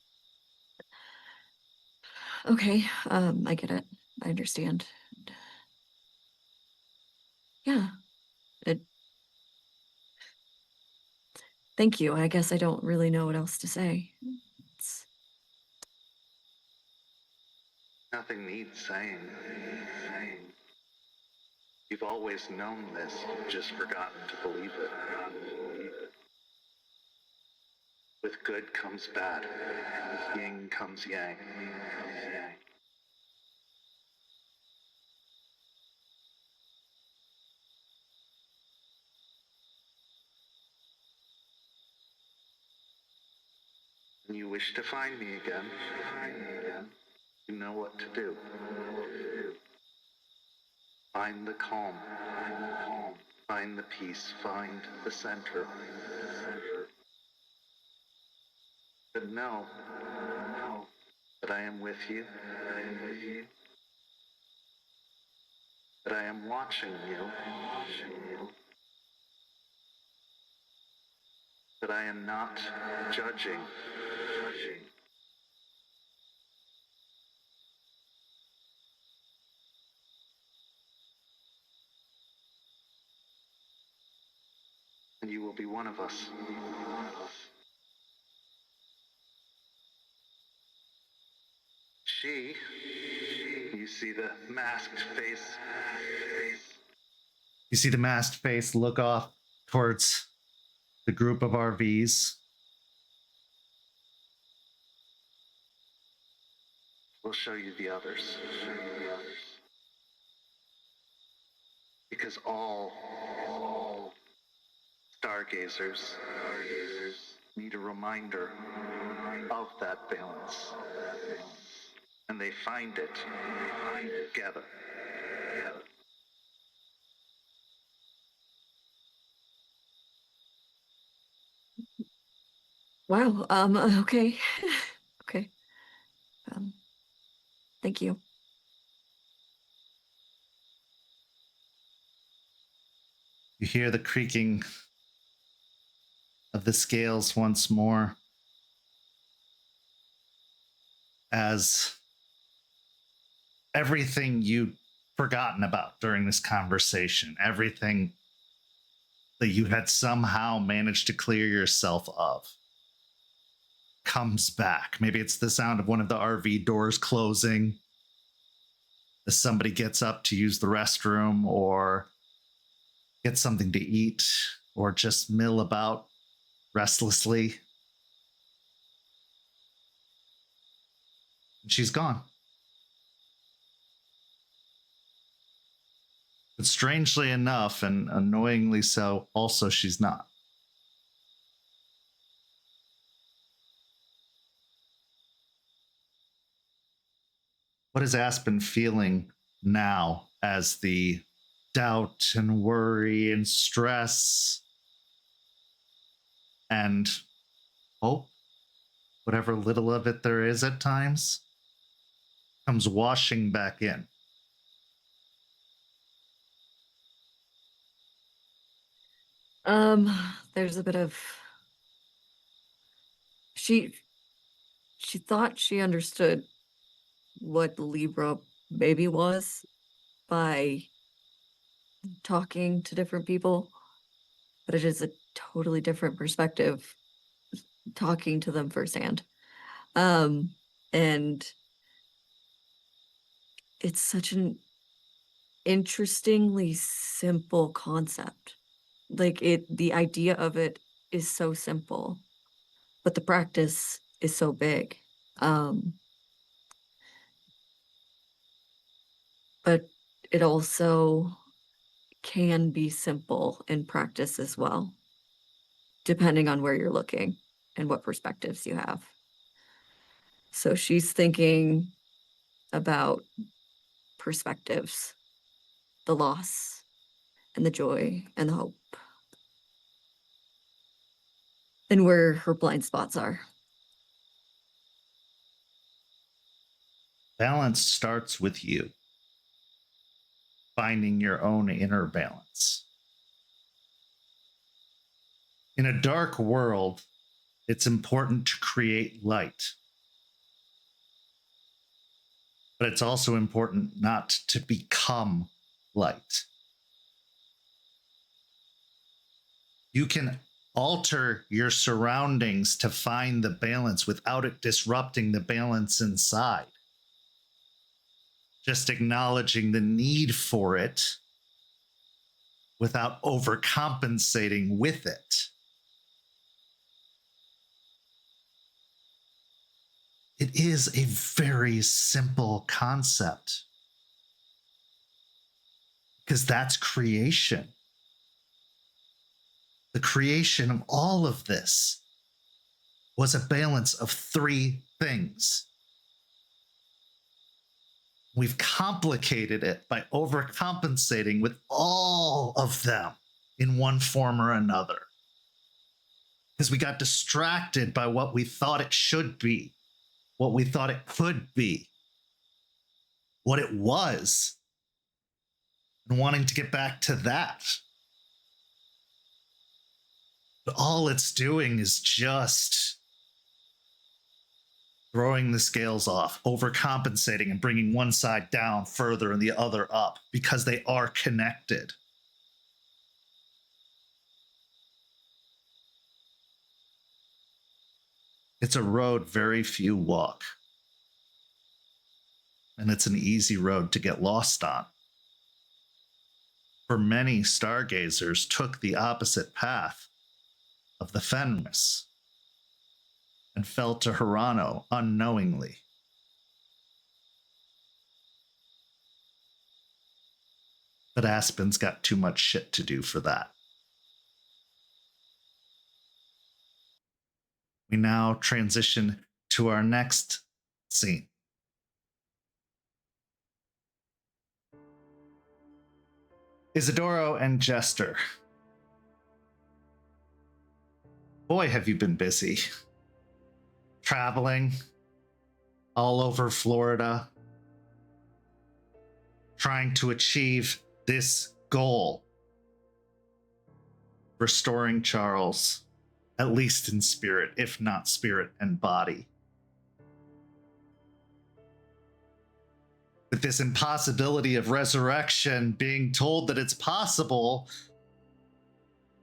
Okay, I get it. I understand. Yeah. It Thank you. I guess I don't really know what else to say. It's Nothing needs saying. You've always known this, you've just forgotten to believe it. With good comes bad, with yin comes yang. When you wish to find me again, you know what to do. Find the calm, find the peace, find the center. But know that I am with you, that I am watching you, that I am not judging. And you will be one of us. You see the masked face. You see the masked face look off towards the group of RVs. We'll show you the others. Because all stargazers need a reminder of that balance. And they find it together. Wow. Okay. Okay. Um, thank you. You hear the creaking of the scales once more as everything you'd forgotten about during this conversation, everything that you had somehow managed to clear yourself of, comes back. Maybe it's the sound of one of the RV doors closing as somebody gets up to use the restroom or get something to eat or just mill about restlessly. And she's gone. But strangely enough, and annoyingly so, also she's not. What is Aspen feeling now as the doubt and worry and stress and hope, whatever little of it there is at times, comes washing back in? There's a bit of she thought she understood what Libra baby was by talking to different people, but it is a totally different perspective talking to them firsthand. And it's such an interestingly simple concept. Like the idea of it is so simple, but the practice is so big. But it also can be simple in practice as well, depending on where you're looking and what perspectives you have. So she's thinking about perspectives, the loss and the joy and the hope, and where her blind spots are. Balance starts with you, finding your own inner balance. In a dark world, it's important to create light. But it's also important not to become light. You can alter your surroundings to find the balance without it disrupting the balance inside. Just acknowledging the need for it without overcompensating with it. It is a very simple concept because that's creation. The creation of all of this was a balance of three things. We've complicated it by overcompensating with all of them in one form or another. Because we got distracted by what we thought it should be, what we thought it could be, what it was, and wanting to get back to that. But all it's doing is just throwing the scales off, overcompensating, and bringing one side down further and the other up because they are connected. It's a road very few walk. And it's an easy road to get lost on. For many, stargazers took the opposite path of the Fenris and fell to Hirano unknowingly. But Aspen's got too much shit to do for that. we now transition to our next scene. Isidoro and Jester. Boy, have you been busy. Traveling all over Florida, trying to achieve this goal. Restoring Charles, at least in spirit, if not spirit and body. With this impossibility of resurrection, being told that it's possible,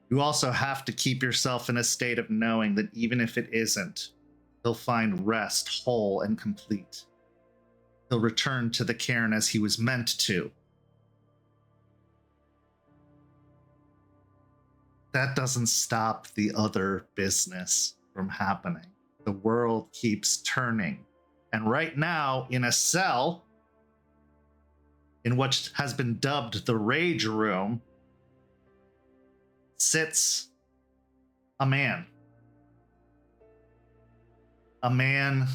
you also have to keep yourself in a state of knowing that even if it isn't, he'll find rest whole and complete. He'll return to the cairn as he was meant to. That doesn't stop the other business from happening. The world keeps turning. And right now, in a cell, in what has been dubbed the Rage Room, sits a man. A man,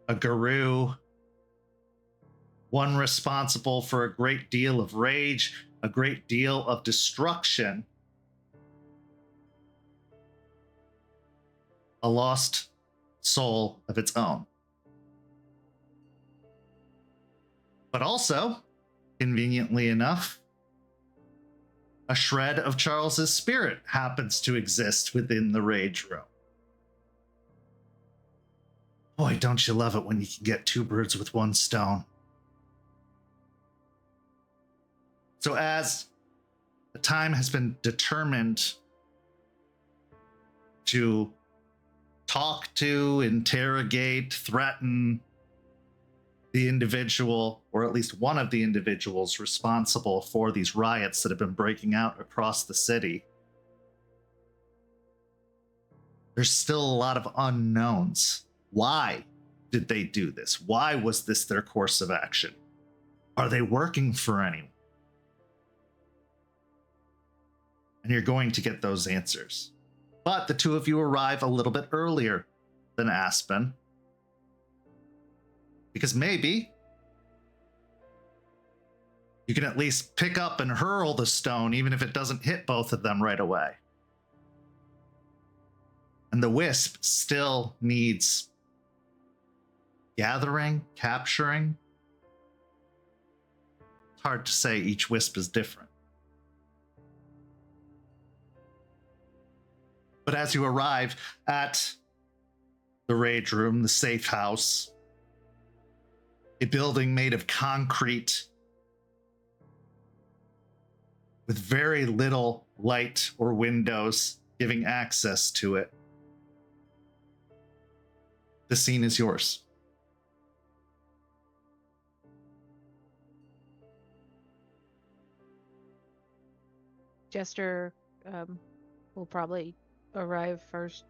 a guru, one responsible for a great deal of rage, a great deal of destruction, a lost soul of its own. But also, conveniently enough, a shred of Charles's spirit happens to exist within the Rage Room. Boy, don't you love it when you can get two birds with one stone. So as the time has been determined to talk to, interrogate, threaten the individual, or at least one of the individuals responsible for these riots that have been breaking out across the city, there's still a lot of unknowns. Why did they do this? Why was this their course of action? Are they working for anyone? And you're going to get those answers. But the two of you arrive a little bit earlier than Aspen, because maybe you can at least pick up and hurl the stone, even if it doesn't hit both of them right away. And the wisp still needs gathering, capturing. It's hard to say, each wisp is different. But as you arrive at the Rage Room, the safe house, a building made of concrete with very little light or windows giving access to it, the scene is yours. Jester will probably arrive first.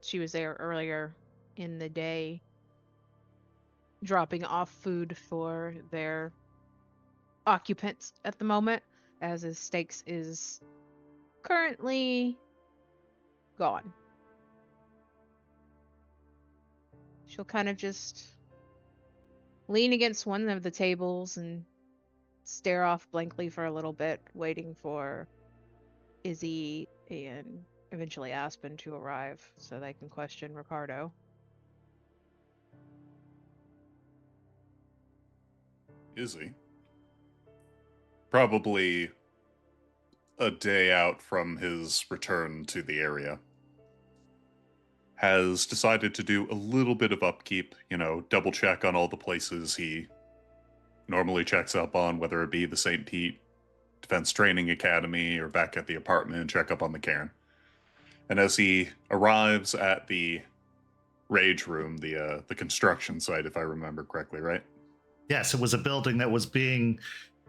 She was there earlier in the day, dropping off food for their occupants at the moment, as his stakes is currently gone. She'll kind of just lean against one of the tables and stare off blankly for a little bit, waiting for Izzie and eventually Aspen to arrive so they can question Ricardo. Izzie, probably a day out from his return to the area, has decided to do a little bit of upkeep, double check on all the places he normally checks up on, whether it be the St. Pete Defense Training Academy or back at the apartment, check up on the cairn. And as he arrives at the Rage Room, the construction site, if I remember correctly, right? Yes, it was a building that was being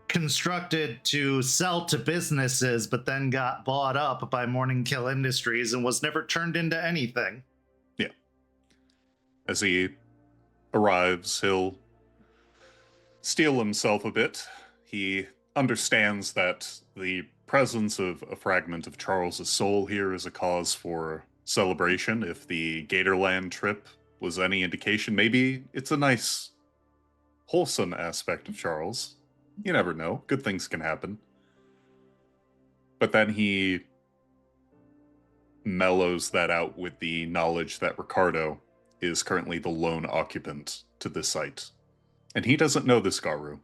constructed to sell to businesses, but then got bought up by Morning Kill Industries and was never turned into anything. Yeah. As he arrives, he'll steel himself a bit. He understands that the presence of a fragment of Charles's soul here is a cause for celebration. If the Gatorland trip was any indication, maybe it's a nice, wholesome aspect of Charles. You never know. Good things can happen. But then he mellows that out with the knowledge that Ricardo is currently the lone occupant to this site. And he doesn't know this Garu.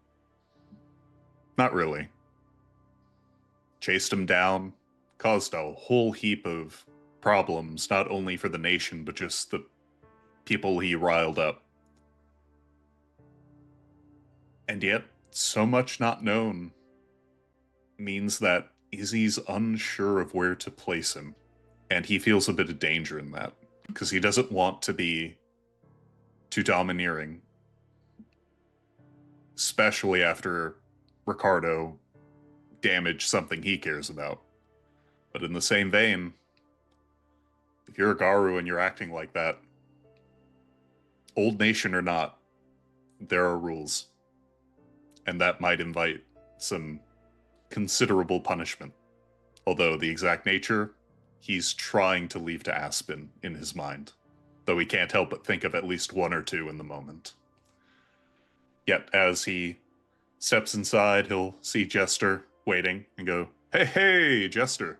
Not really. Chased him down, caused a whole heap of problems, not only for the nation, but just the people he riled up. And yet, so much not known means that Izzie's unsure of where to place him. And he feels a bit of danger in that, because he doesn't want to be too domineering, especially after Ricardo damaged something he cares about. But in the same vein, if you're a Garu and you're acting like that, old nation or not, there are rules. And that might invite some considerable punishment. Although the exact nature, he's trying to leave to Aspen in his mind. Though he can't help but think of at least one or two in the moment. Yet as he steps inside, he'll see Jester waiting and go, hey, Jester.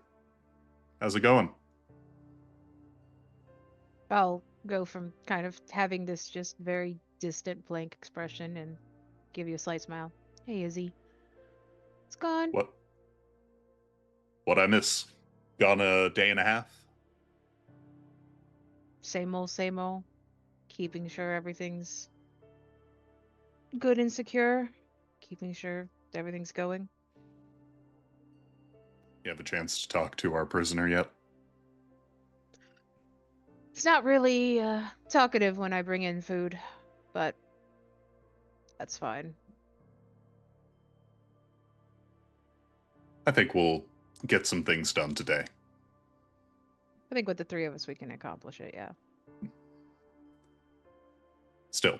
How's it going? I'll go from kind of having this just very distant blank expression and give you a slight smile. Hey, Izzie. It's gone. What I miss? Gone a day and a half? Same old, same old. Keeping sure everything's good and secure. Keeping sure everything's going. You have a chance to talk to our prisoner yet? It's not really talkative when I bring in food, but that's fine. I think we'll get some things done today. I think with the three of us, we can accomplish it, yeah. Still.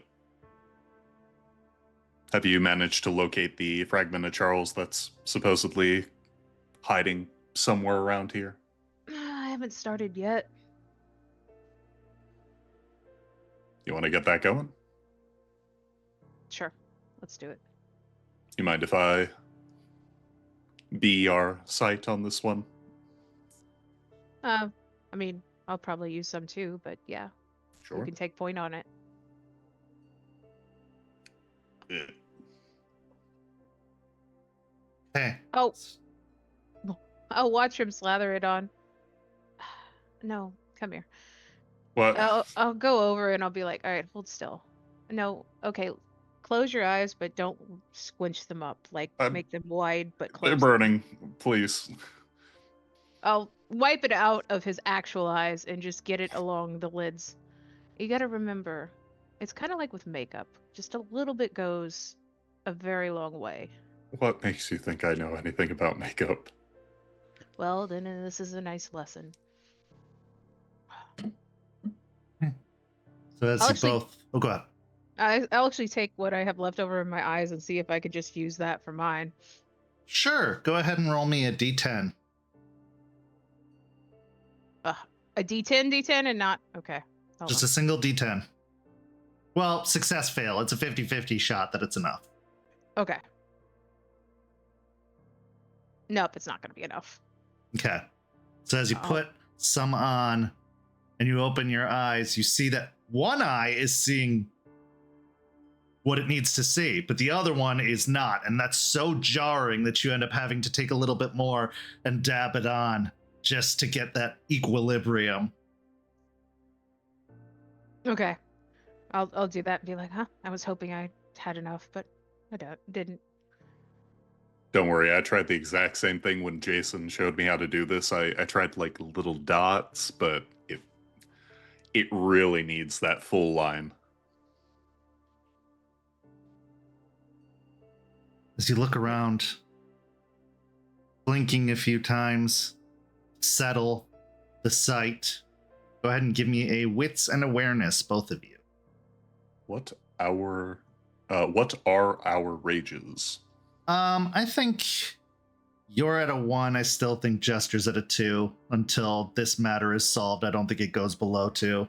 Have you managed to locate the fragment of Charles that's supposedly hiding somewhere around here? I haven't started yet. You want to get that going? Sure, let's do it. You mind if I be our site on this one? I mean, I'll probably use some too, but yeah, Sure. you can take point on it. Yeah. Hey. Oh, I'll watch him slather it on. No, come here. What? I'll go over and I'll be like, all right, hold still. No, okay, close your eyes, but don't squinch them up. Like, make them wide, but close They're them. burning. Please. I'll wipe it out of his actual eyes and just get it along the lids. You gotta remember, it's kind of like with makeup. Just a little bit goes a very long way. What makes you think I know anything about makeup? Well, then this is a nice lesson. So as I'll you actually- both... Oh, go ahead. I'll actually take what I have left over in my eyes and see if I could just use that for mine. Sure. Go ahead and roll me a d10. A D10 and not... Okay. Hold Just on. a single d10. Well, success, fail. It's a 50-50 shot that it's enough. Okay. Nope, it's not going to be enough. Okay. So as you put some on and you open your eyes, you see that one eye is seeing what it needs to see, but the other one is not. And that's so jarring that you end up having to take a little bit more and dab it on just to get that equilibrium. Okay. I'll do that and be like, huh? I was hoping I had enough, but I didn't. Don't worry, I tried the exact same thing when Jason showed me how to do this. I tried like little dots, but it really needs that full line. As you look around, blinking a few times, settle the sight. Go ahead and give me a wits and awareness, both of you. What are our rages? I think You're at a 1. I still think Jester's at a 2 until this matter is solved. I don't think it goes below 2.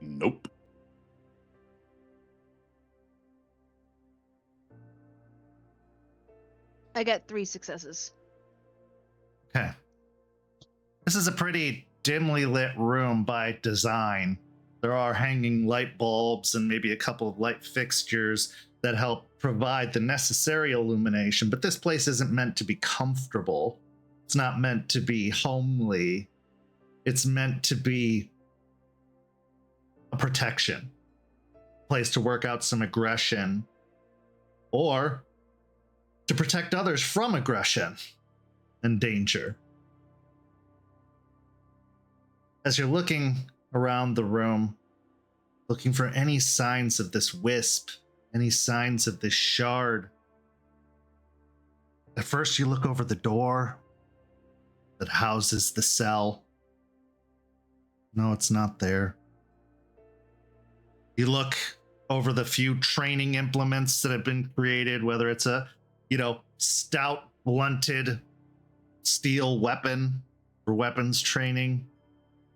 Nope. I got 3 successes. Okay. This is a pretty dimly lit room by design. There are hanging light bulbs and maybe a couple of light fixtures that help provide the necessary illumination, but this place isn't meant to be comfortable. It's not meant to be homely. It's meant to be a protection, a place to work out some aggression, or to protect others from aggression and danger. As you're looking around the room, looking for any signs of this wisp, any signs of this shard, at first you look over the door that houses the cell. No, it's not there. You look over the few training implements that have been created, whether it's a, stout, blunted steel weapon for weapons training,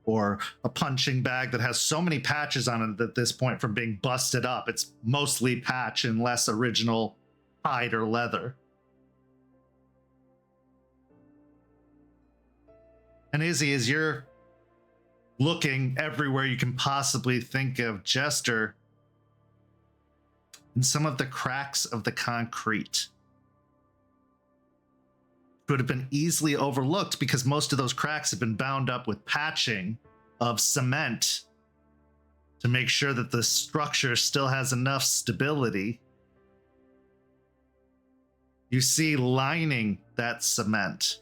or a punching bag that has so many patches on it at this point from being busted up. It's mostly patch and less original hide or leather. And Izzie, as you're looking everywhere you can possibly think of Jester, in some of the cracks of the concrete, would have been easily overlooked because most of those cracks have been bound up with patching of cement to make sure that the structure still has enough stability. You see lining that cement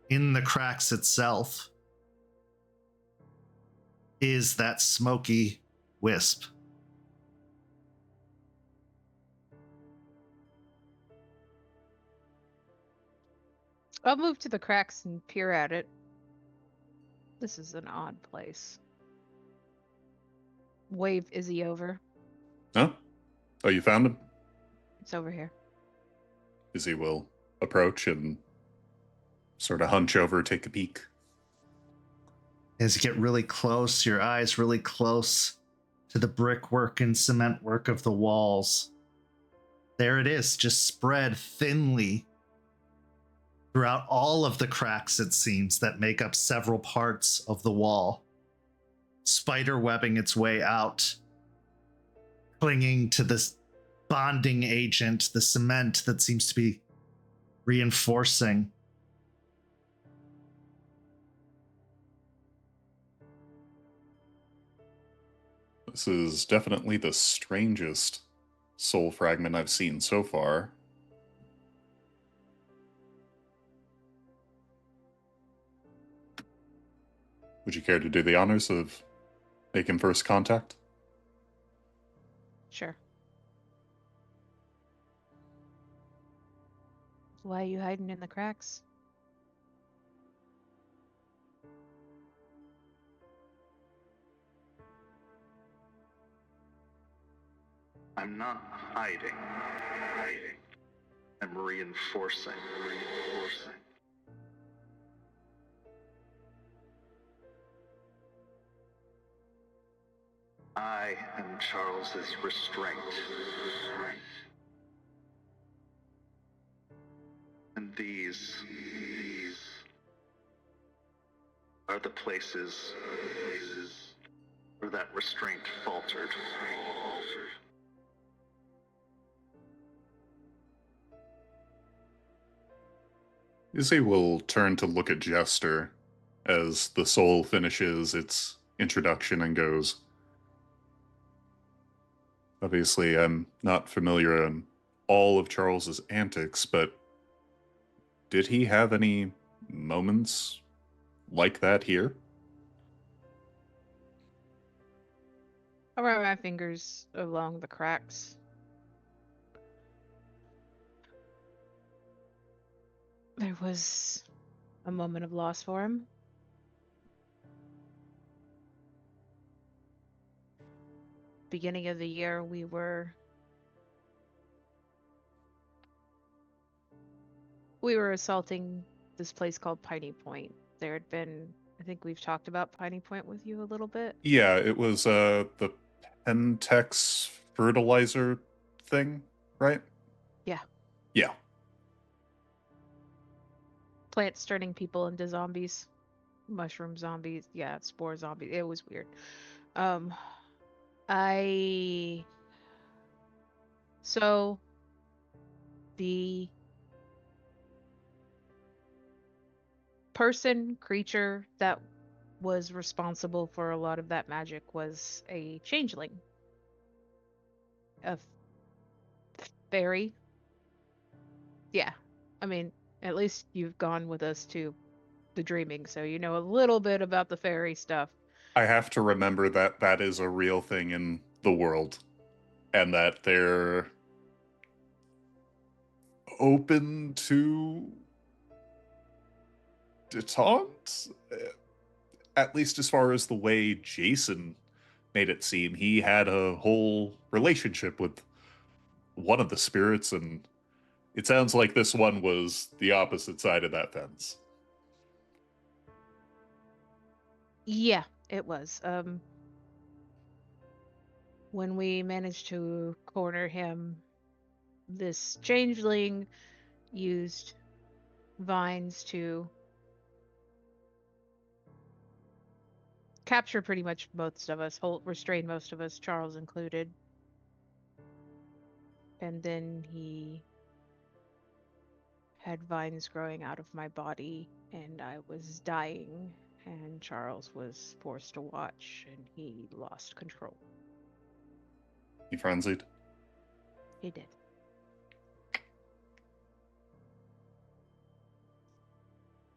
in the cracks itself is that smoky wisp. I'll move to the cracks and peer at it. This is an odd place. Wave Izzie over. Huh? Oh, you found him? It's over here. Izzie will approach and sort of hunch over, take a peek. As you get really close, your eyes really close to the brickwork and cement work of the walls, there it is, just spread thinly throughout all of the cracks, it seems, that make up several parts of the wall. Spider webbing its way out, clinging to this bonding agent, the cement that seems to be reinforcing. This is definitely the strangest soul fragment I've seen so far. Would you care to do the honors of making first contact? Sure. Why are you hiding in the cracks? I'm not hiding. I'm reinforcing. I am Charles's restraint. And these are the places where that restraint faltered. Izzie will turn to look at Jester as the soul finishes its introduction and goes, obviously, I'm not familiar in all of Charles's antics, but did he have any moments like that here? I'll run my fingers along the cracks. There was a moment of loss for him. Beginning of the year, we were we were assaulting this place called Piney Point, there had been, I think we've talked about Piney Point with you a little bit. Yeah, it was the Pentex fertilizer thing, right? Yeah. Yeah. Plants turning people into zombies. Mushroom zombies. Yeah, spore zombies. It was weird. I so the creature that was responsible for a lot of that magic was a changeling, a fairy. Yeah. I mean, at least you've gone with us to the dreaming, so you know a little bit about the fairy stuff. I have to remember that that is a real thing in the world, and that they're open to detente, at least as far as the way Jason made it seem. He had a whole relationship with one of the spirits, and it sounds like this one was the opposite side of that fence. Yeah, it was. When we managed to corner him, this changeling used vines to capture pretty much most of us, restrain most of us, Charles included. And then he had vines growing out of my body, and I was dying, and Charles was forced to watch, and he lost control. He frenzied. He did.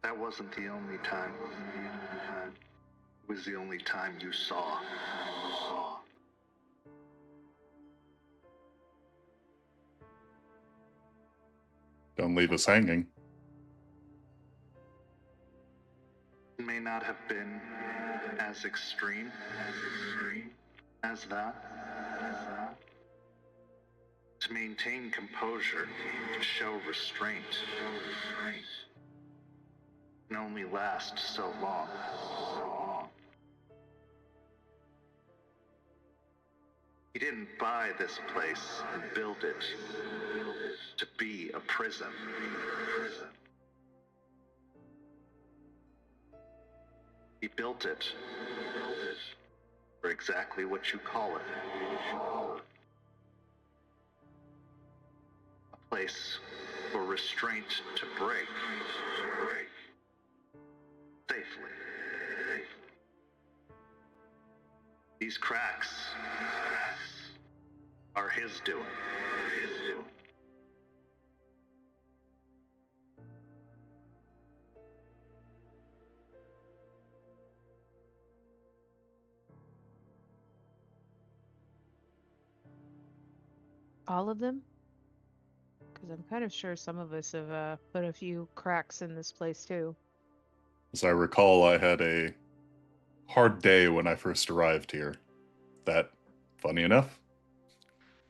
That wasn't the only time. It was the only time you saw. Don't leave us hanging. It may not have been as extreme as that. To maintain composure, to show restraint, can only last so long. He didn't buy this place and build it to be a prison. He built it for exactly what you call it. A place for restraint to break. Safely. These cracks are his doing. All of them? Because I'm kind of sure some of us have put a few cracks in this place too. As I recall, I had a hard day when I first arrived here. That, funny enough,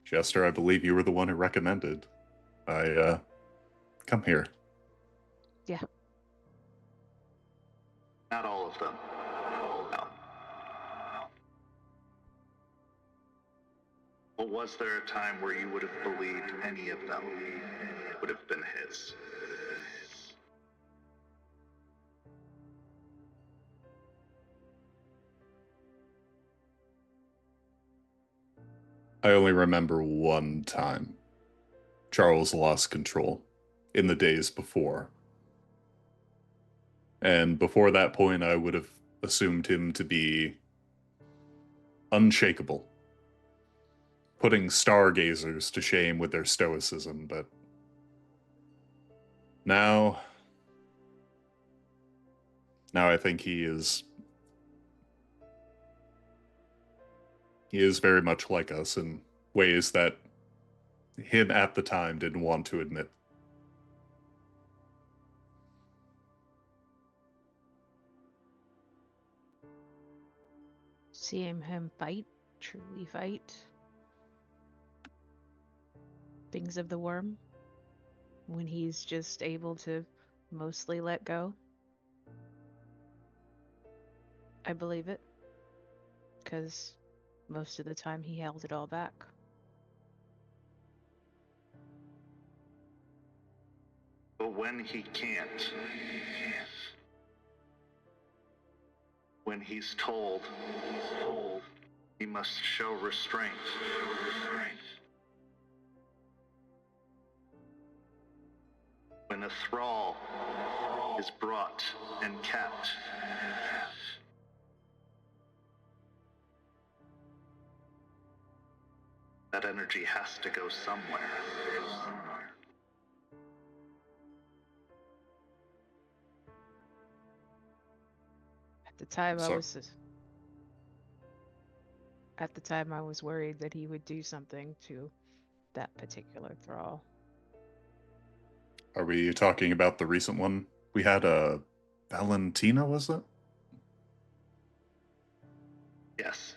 Jester, I believe you were the one who recommended I come here. Yeah. Not all of them. No. But was there a time where you would have believed any of them would have been his? I only remember one time Charles lost control in the days before. And before that point, I would have assumed him to be unshakable, putting stargazers to shame with their stoicism, but now I think he is very much like us in ways that him at the time didn't want to admit. Seeing him fight, truly fight. Things of the worm. when he's just able to mostly let go. I believe it. Because most of the time he held it all back. But when he can't, when he's told he must show restraint, when a thrall is brought and kept, that energy has to go somewhere. At the time, So- I was worried that he would do something to that particular thrall. Are we talking about the recent one? We had a Valentina, was it? Yes.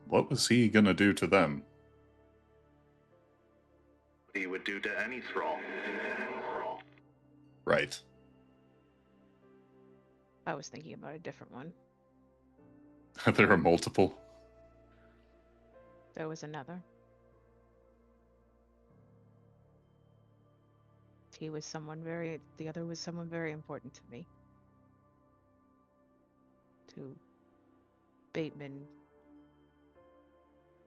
What was he gonna do to them? What he would do to any thrall. Right. I was thinking about a different one. There are multiple. There was another. The other was someone very important to me. To Bateman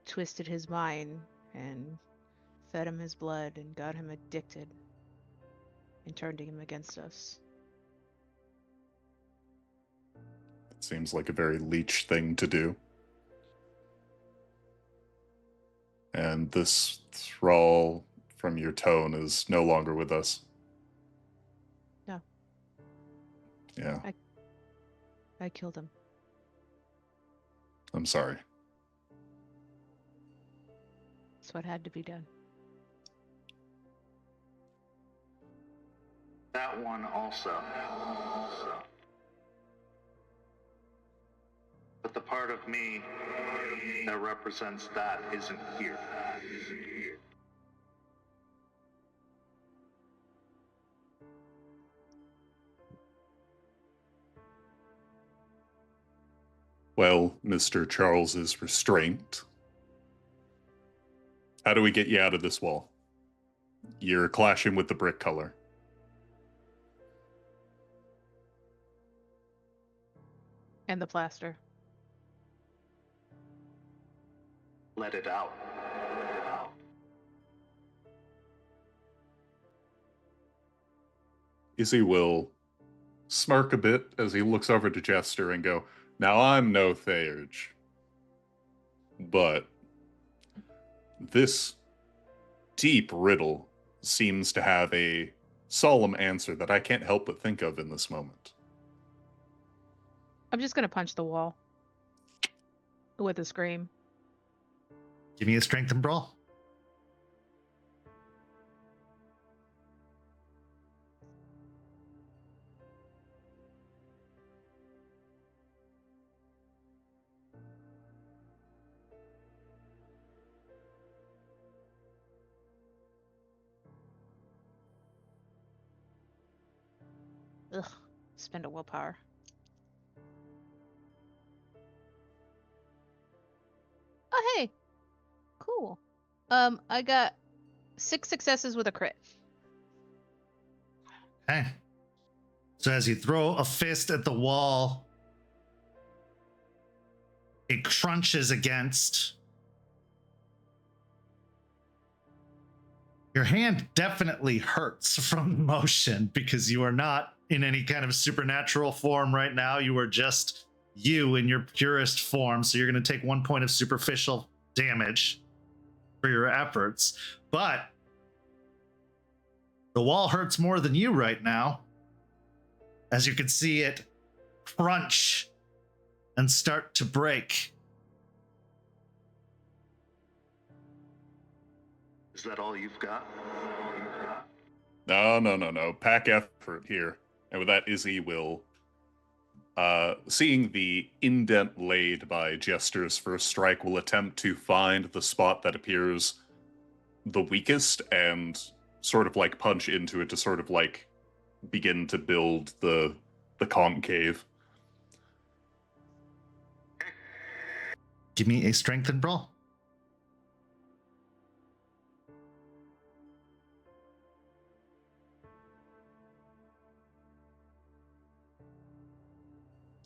twisted his mind and fed him his blood and got him addicted and turned him against us. It seems like a very leech thing to do. And this thrall, from your tone, is no longer with us. No. Yeah, I killed him. I'm sorry. That's what had to be done. That one also. But the part of me that represents that isn't here. Well, Mr. Charles's restraint. How do we get you out of this wall? You're clashing with the brick color. And the plaster. Let it out. Izzy will smirk a bit as he looks over to Jester and go, "Now I'm no Theurge, but this deep riddle seems to have a solemn answer that I can't help but think of in this moment." I'm just gonna punch the wall with a scream. Give me a strength and brawl. Ugh. Spend a willpower. Oh, hey. Cool. I got 6 successes with a crit. Okay. So as you throw a fist at the wall, it crunches against. Your hand definitely hurts from motion because you are not in any kind of supernatural form right now. You are just you in your purest form. So you're going to take 1 point of superficial damage for your efforts. But the wall hurts more than you right now, as you can see it crunch and start to break. Is that all you've got? No. Pack effort here. And with that, Izzy will, seeing the indent laid by Jester's first strike, will attempt to find the spot that appears the weakest and sort of like punch into it to sort of like begin to build the concave. Give me a strength and brawl.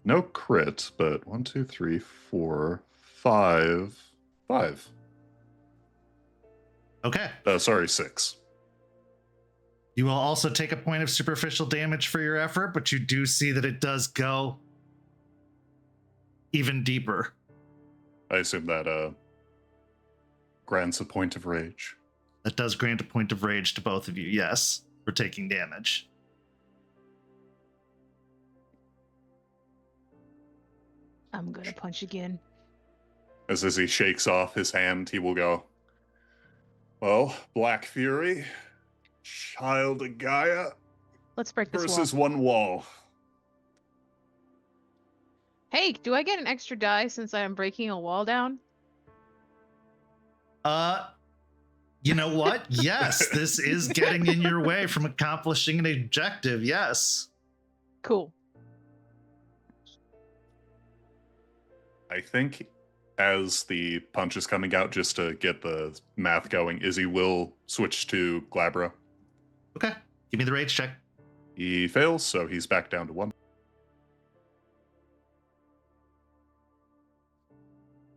No crit, but 1, 2, 3, 4, 5. 5. Okay. Sorry, 6. You will also take a point of superficial damage for your effort, but you do see that it does go even deeper. I assume that grants a point of rage. That does grant a point of rage to both of you, yes, for taking damage. I'm gonna punch again. As he shakes off his hand, he will go, well, Black Fury, Child of Gaia, Let's break this wall. versus one wall. Hey, do I get an extra die since I am breaking a wall down? You know what? Yes, this is getting in your way from accomplishing an objective, yes. Cool. I think as the punch is coming out, just to get the math going, Izzy will switch to Glabra. Okay, give me the rage check. He fails, so he's back down to 1.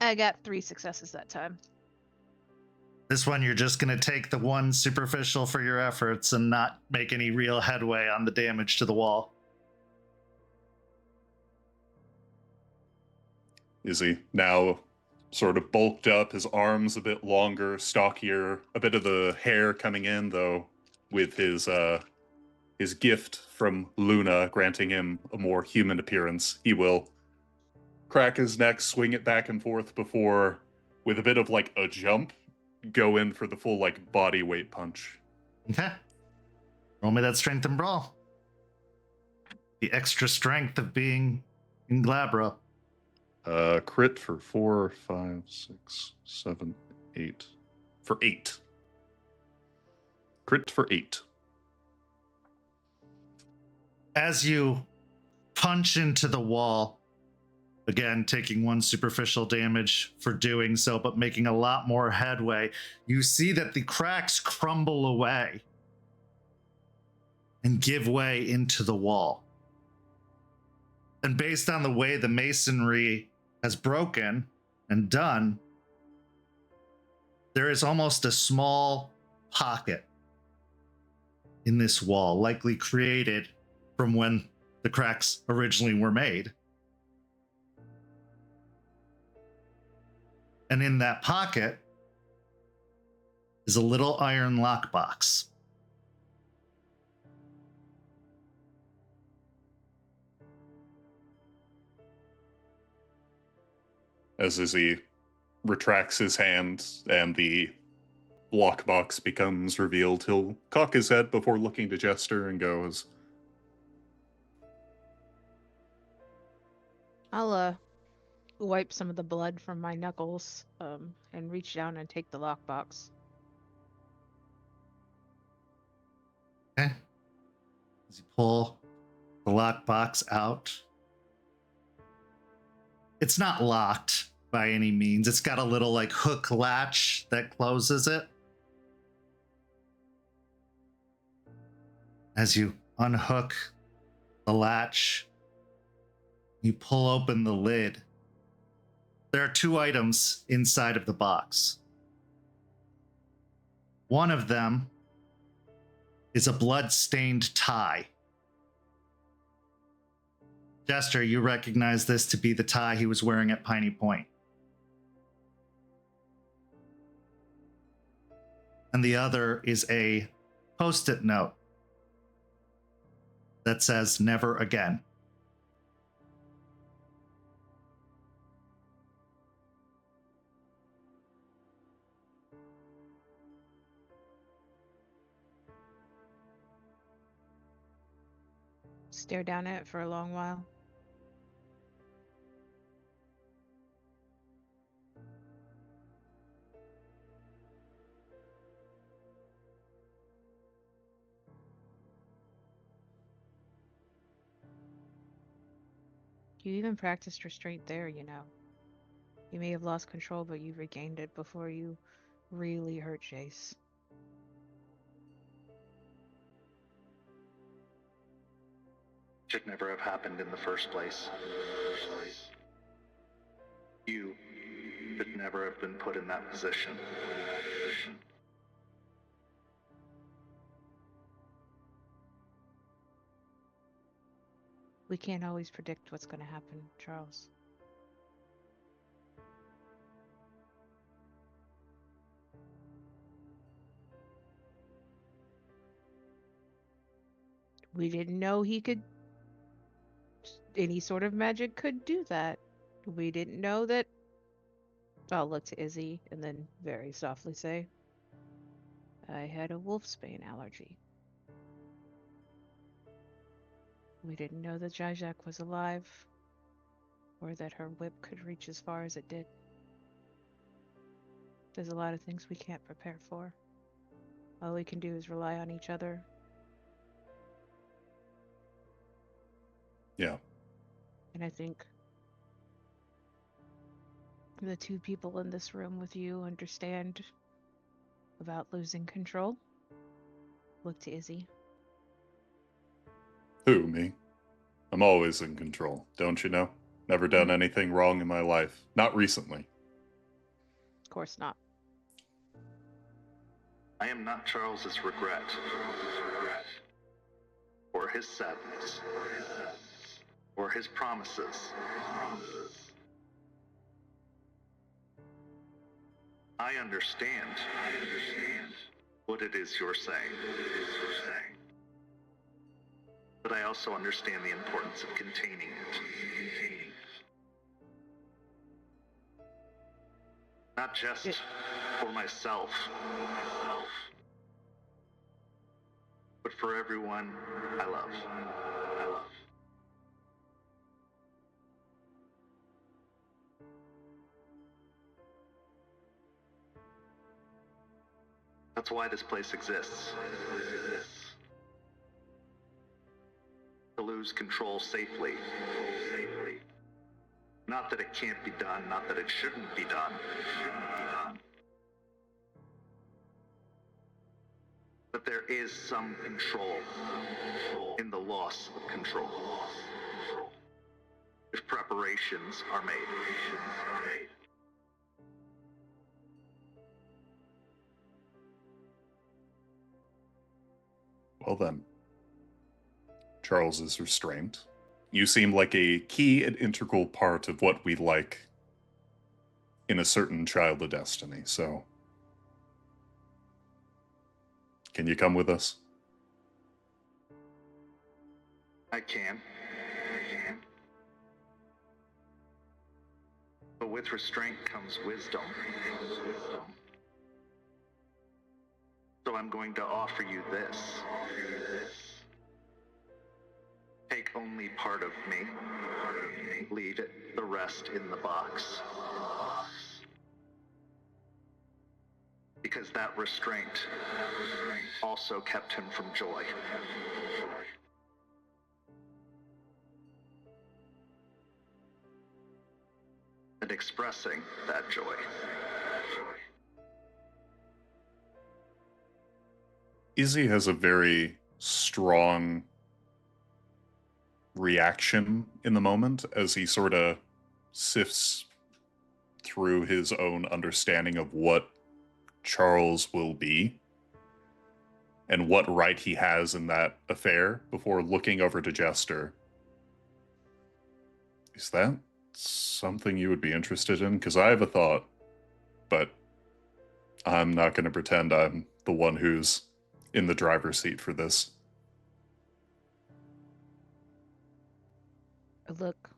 I got 3 successes that time. This one, you're just going to take the one superficial for your efforts and not make any real headway on the damage to the wall. Izzy, now sort of bulked up, his arms a bit longer, stockier, a bit of the hair coming in, though, with his gift from Luna granting him a more human appearance. He will crack his neck, swing it back and forth before, with a bit of like a jump, go in for the full like body weight punch. Okay. Roll me that strength and brawl. The extra strength of being in Glabra. Crit for 4, 5, 6, 7, 8. For 8. Crit for 8. As you punch into the wall, again, taking one superficial damage for doing so, but making a lot more headway, you see that the cracks crumble away and give way into the wall. And based on the way the masonry has broken and done, there is almost a small pocket in this wall, likely created from when the cracks originally were made. And in that pocket is a little iron lockbox. As Izzy retracts his hand and the lockbox becomes revealed, he'll cock his head before looking to Jester and goes, I'll wipe some of the blood from my knuckles and reach down and take the lockbox. Okay. As you pull the lockbox out, it's not locked by any means. It's got a little like hook latch that closes it. As you unhook the latch, you pull open the lid. There are 2 items inside of the box. One of them is a blood-stained tie. Jester, you recognize this to be the tie he was wearing at Piney Point. And the other is a post-it note that says, "Never again." Stare down at it for a long while. You even practiced restraint there, you know. You may have lost control, but you regained it before you really hurt Jace. Should never have happened in the first place. You should never have been put in that position. We can't always predict what's going to happen, Charles. We didn't know he could, any sort of magic could do that. We didn't know that. I'll look to Izzie and then very softly say, I had a wolfsbane allergy. We didn't know that Zizek was alive, or that her whip could reach as far as it did. There's a lot of things we can't prepare for. All we can do is rely on each other. Yeah. And I think the two people in this room with you understand about losing control. Look to Izzie. Who, me? I'm always in control, don't you know? Never done anything wrong in my life. Not recently. Of course not. I am not Charles's regret, or his sadness, or his promises. I understand what it is you're saying. But I also understand the importance of containing it. Not just for myself, but for everyone I love. That's why this place exists. To lose control safely. Not that it can't be done, not that it shouldn't be done. But there is some control in the loss of control. If preparations are made. Well then. Charles is restrained. You seem like a key and integral part of what we like in a certain child of destiny, so... Can you come with us? I can. But with restraint comes wisdom. So I'm going to offer you this. Take only part of me. Leave the rest in the box. Because that restraint also kept him from joy. And expressing that joy. Izzie has a very strong reaction in the moment as he sort of sifts through his own understanding of what Charles will be and what right he has in that affair before looking over to Jester. Is that something you would be interested in? Because I have a thought, but I'm not going to pretend I'm the one who's in the driver's seat for this. I look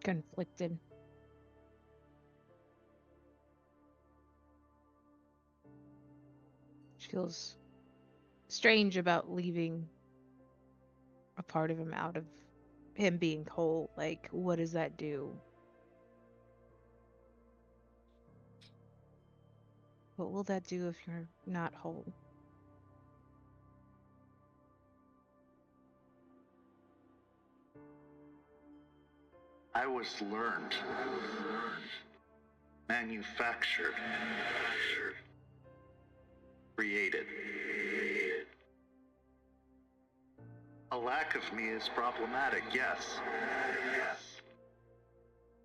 conflicted. She feels strange about leaving a part of him out of him being whole. Like, what does that do? What will that do if you're not whole? I was learned, manufactured, created. A lack of me is problematic, yes.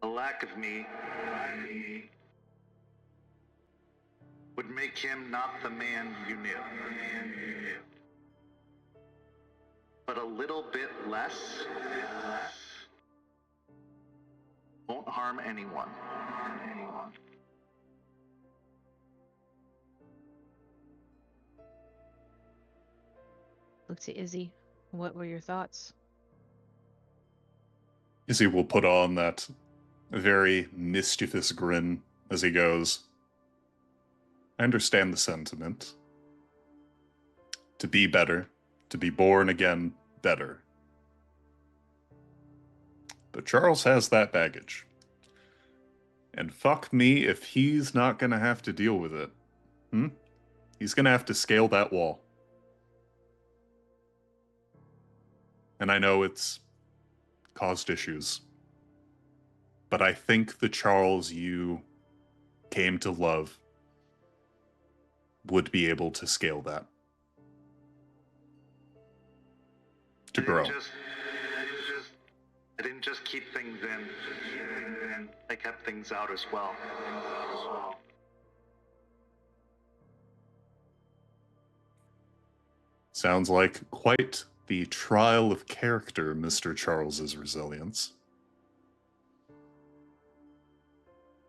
A lack of me would make him not the man you knew. But a little bit less won't harm anyone. Look to Izzy. What were your thoughts? Izzy will put on that very mischievous grin as he goes, I understand the sentiment. To be better, to be born again better. But Charles has that baggage. And fuck me if he's not gonna have to deal with it. He's gonna have to scale that wall. And I know it's caused issues. But I think the Charles you came to love would be able to scale that. To grow. I didn't just keep things in. I kept things out as well. Sounds like quite the trial of character, Mr. Charles's resilience.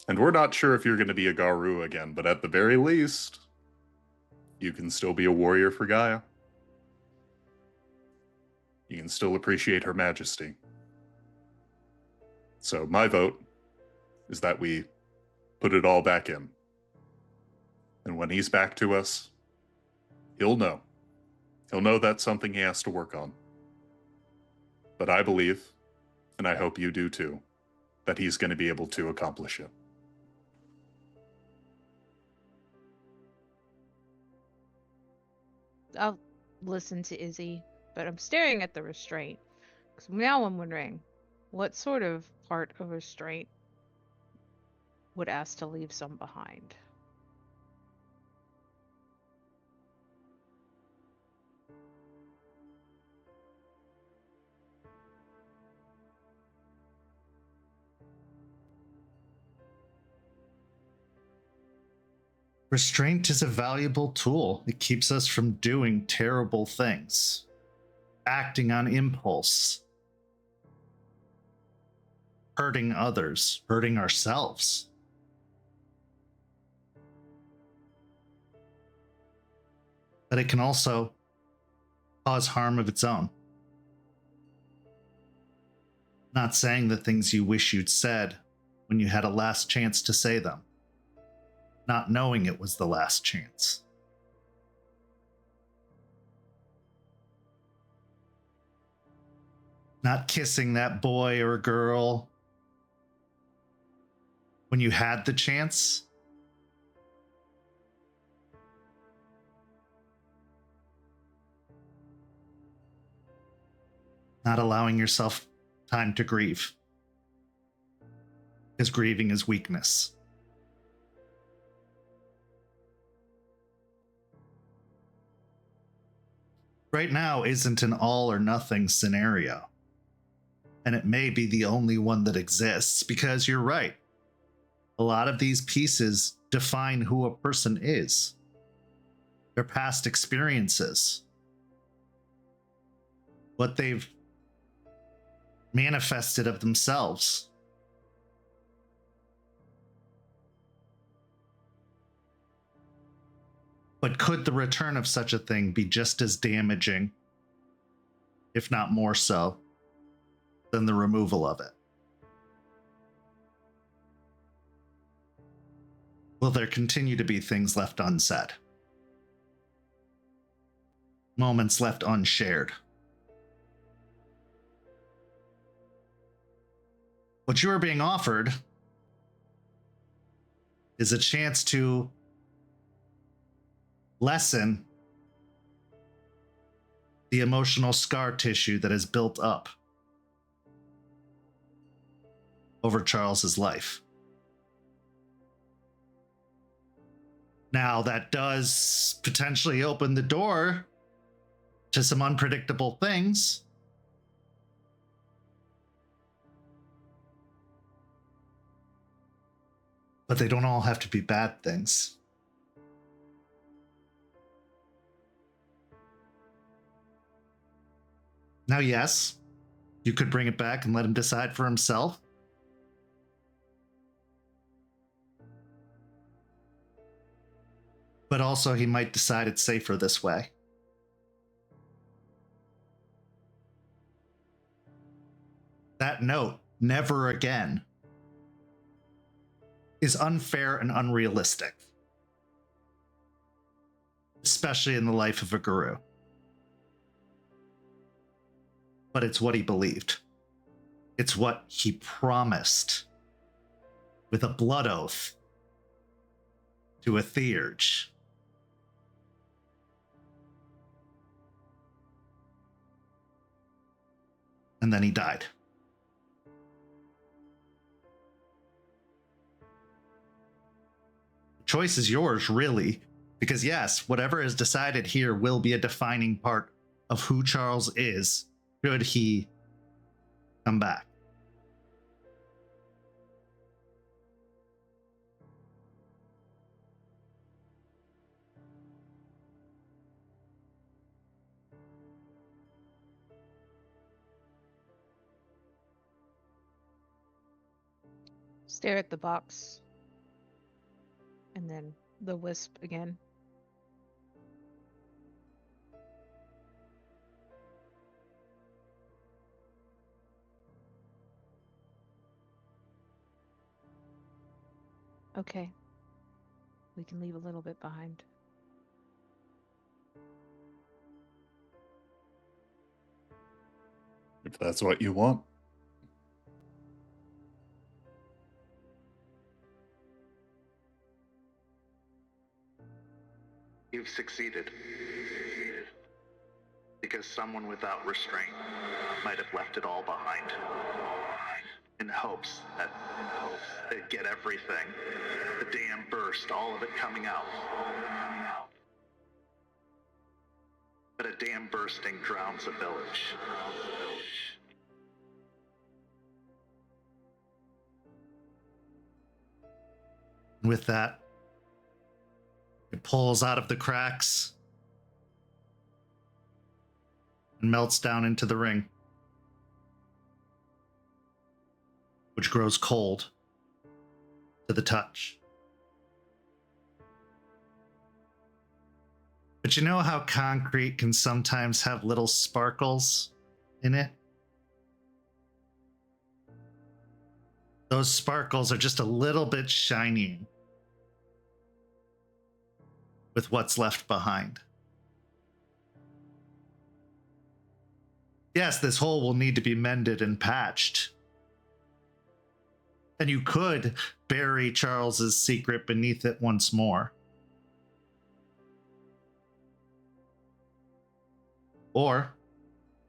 And we're not sure if you're going to be a Garu again, but at the very least, you can still be a warrior for Gaia. You can still appreciate her majesty. So my vote is that we put it all back in. And when he's back to us, he'll know. He'll know that's something he has to work on. But I believe, and I hope you do too, that he's going to be able to accomplish it. I'll listen to Izzy, but I'm staring at the restraint. Because now I'm wondering, what sort of part of restraint would ask to leave some behind? Restraint is a valuable tool. It keeps us from doing terrible things, acting on impulse, hurting others, hurting ourselves. But it can also cause harm of its own. Not saying the things you wish you'd said when you had a last chance to say them. Not knowing it was the last chance. Not kissing that boy or girl when you had the chance. Not allowing yourself time to grieve. Because grieving is weakness. Right now isn't an all or nothing scenario. And it may be the only one that exists because you're right. A lot of these pieces define who a person is. Their past experiences. What they've manifested of themselves. But could the return of such a thing be just as damaging, if not more so, than the removal of it? Will there continue to be things left unsaid? Moments left unshared? What you are being offered is a chance to lessen the emotional scar tissue that is built up. over Charles's life. Now, that does potentially open the door to some unpredictable things. But they don't all have to be bad things. Now, yes, you could bring it back and let him decide for himself. But also, he might decide it's safer this way. That note, never again, is unfair and unrealistic, especially in the life of a guru. But it's what he believed. It's what he promised with a blood oath to a theurge. And then he died. The choice is yours, really, because yes, whatever is decided here will be a defining part of who Charles is, should he come back. Stare at the box. And then the wisp again. Okay. We can leave a little bit behind. If that's what you want. You've succeeded. Because someone without restraint might have left it all behind. In hopes that they'd get everything. The dam burst, all of it coming out. But a dam bursting drowns a village. With that, it pulls out of the cracks and melts down into the ring, which grows cold to the touch. But you know how concrete can sometimes have little sparkles in it? Those sparkles are just a little bit shiny with what's left behind. Yes, this hole will need to be mended and patched. And you could bury Charles's secret beneath it once more. Or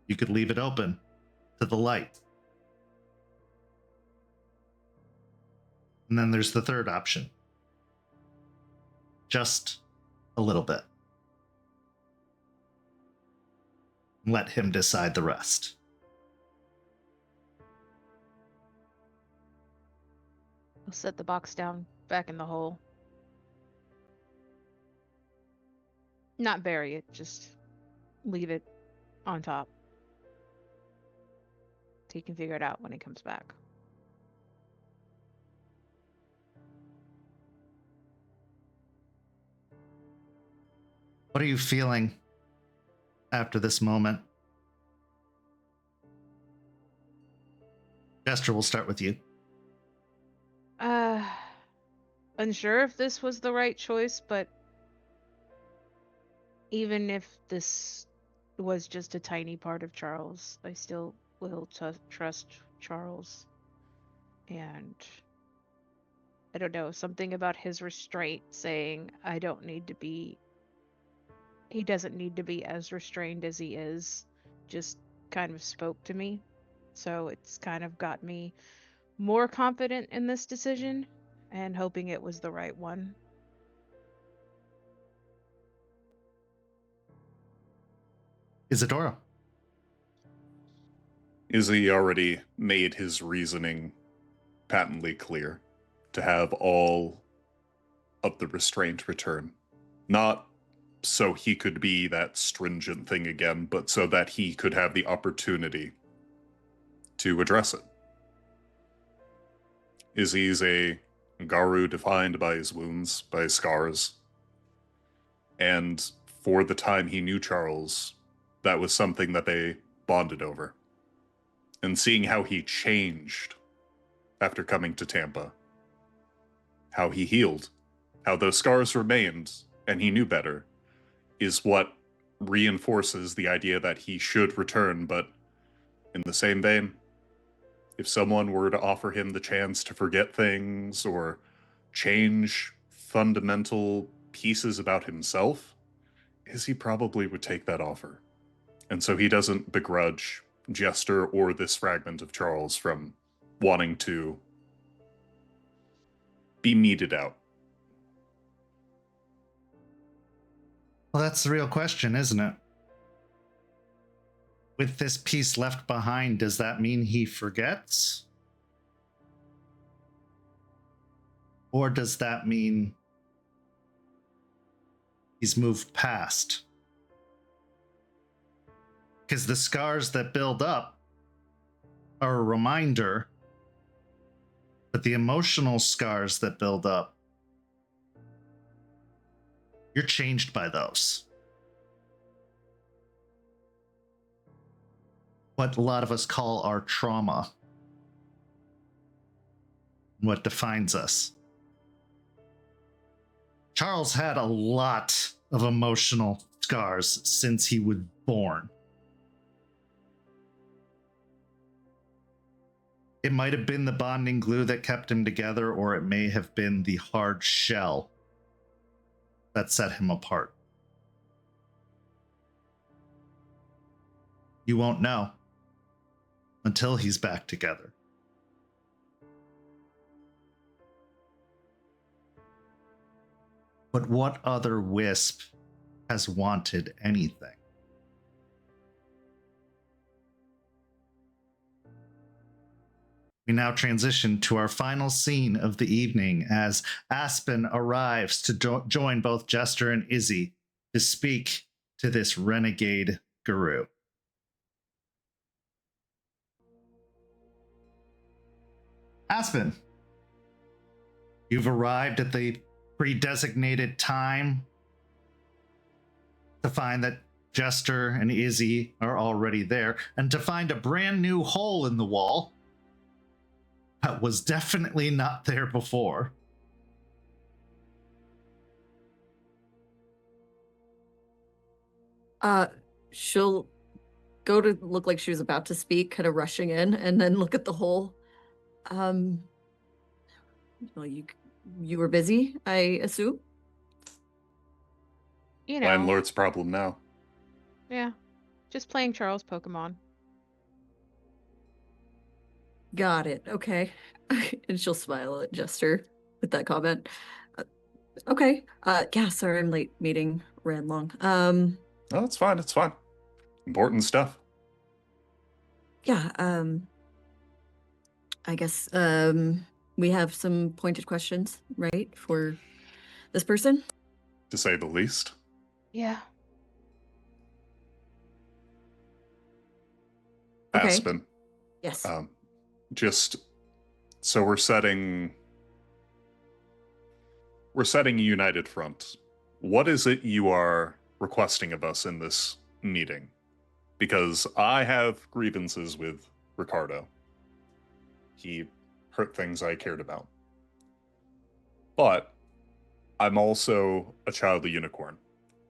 you could leave it open to the light. And then there's the third option. Just a little bit. Let him decide the rest. I'll set the box down back in the hole. Not bury it, just leave it on top. So he can figure it out when he comes back. What are you feeling after this moment? Jester, we'll start with you. Unsure if this was the right choice, but even if this was just a tiny part of Charles, I still will trust Charles. And I don't know, something about his restraint saying he doesn't need to be as restrained as he is, just kind of spoke to me. So it's kind of got me more confident in this decision and hoping it was the right one. Isadora. Izzie already made his reasoning patently clear to have all of the restraint return. Not so he could be that stringent thing again, but so that he could have the opportunity to address it. Izzie's a Garu defined by his wounds, by his scars. And for the time he knew Charles, that was something that they bonded over. And seeing how he changed after coming to Tampa, how he healed, how those scars remained, and he knew better, is what reinforces the idea that he should return. But in the same vein, if someone were to offer him the chance to forget things or change fundamental pieces about himself, Izzie probably would take that offer. And so he doesn't begrudge Jester or this fragment of Charles from wanting to be meted out. Well, that's the real question, isn't it? With this piece left behind, does that mean he forgets? Or does that mean he's moved past? Because the scars that build up are a reminder, but the emotional scars that build up, you're changed by those. What a lot of us call our trauma. What defines us. Charles had a lot of emotional scars since he was born. It might have been the bonding glue that kept him together, or it may have been the hard shell that set him apart. You won't know until he's back together. But what other wisp has wanted anything? We now transition to our final scene of the evening as Aspen arrives to join both Jester and Izzie to speak to this renegade guru. Aspen, you've arrived at the pre-designated time to find that Jester and Izzie are already there, and to find a brand new hole in the wall that was definitely not there before. She'll go to look like she was about to speak, kind of rushing in, and then look at the hole. Well, you were busy, I assume? You know. Landlord's problem now. Yeah. Just playing Charles Pokemon. Got it. Okay. And she'll smile at Jester with that comment. Okay. Yeah, sorry I'm late. Meeting ran long. Oh, it's fine. It's fine. Important stuff. Yeah, I guess we have some pointed questions, right, for this person? To say the least. Yeah. Okay. Aspen. Yes. Just so we're setting a united front. What is it you are requesting of us in this meeting? Because I have grievances with Ricardo. He hurt things I cared about. But I'm also a child of the unicorn,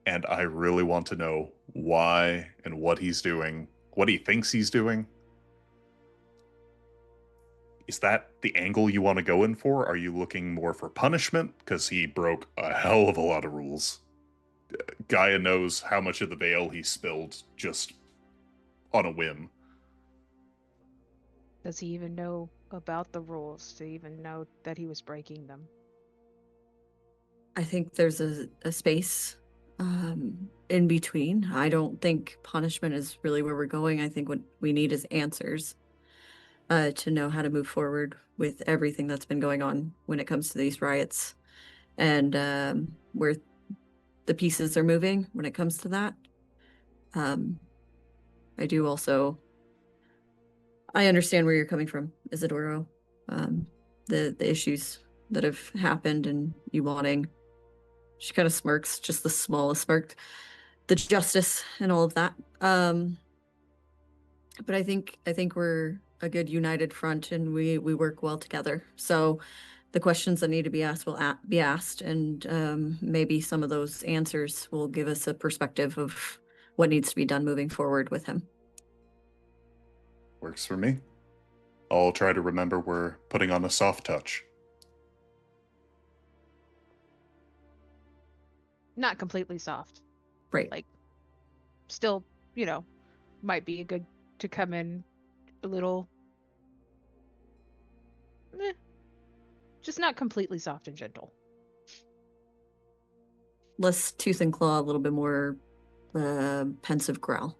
and I really want to know why and what he's doing, what he thinks he's doing. Is that the angle you want to go in for? Are you looking more for punishment? Because he broke a hell of a lot of rules. Gaia knows how much of the veil he spilled just on a whim. Does he even know about the rules to even know that he was breaking them? I think there's a space in between. I don't think punishment is really where we're going. I think what we need is answers to know how to move forward with everything that's been going on when it comes to these riots and where the pieces are moving when it comes to that. I do also, I understand where you're coming from, Isidoro. The issues that have happened and you wanting. She kind of smirks, just the smallest smirk. The justice and all of that. But I think we're a good united front and we work well together. So the questions that need to be asked will be asked, and maybe some of those answers will give us a perspective of what needs to be done moving forward with him. Works for me. I'll try to remember we're putting on a soft touch. Not completely soft. Right. Like, still, might be good to come in a little, just not completely soft and gentle. Less tooth and claw, a little bit more pensive growl.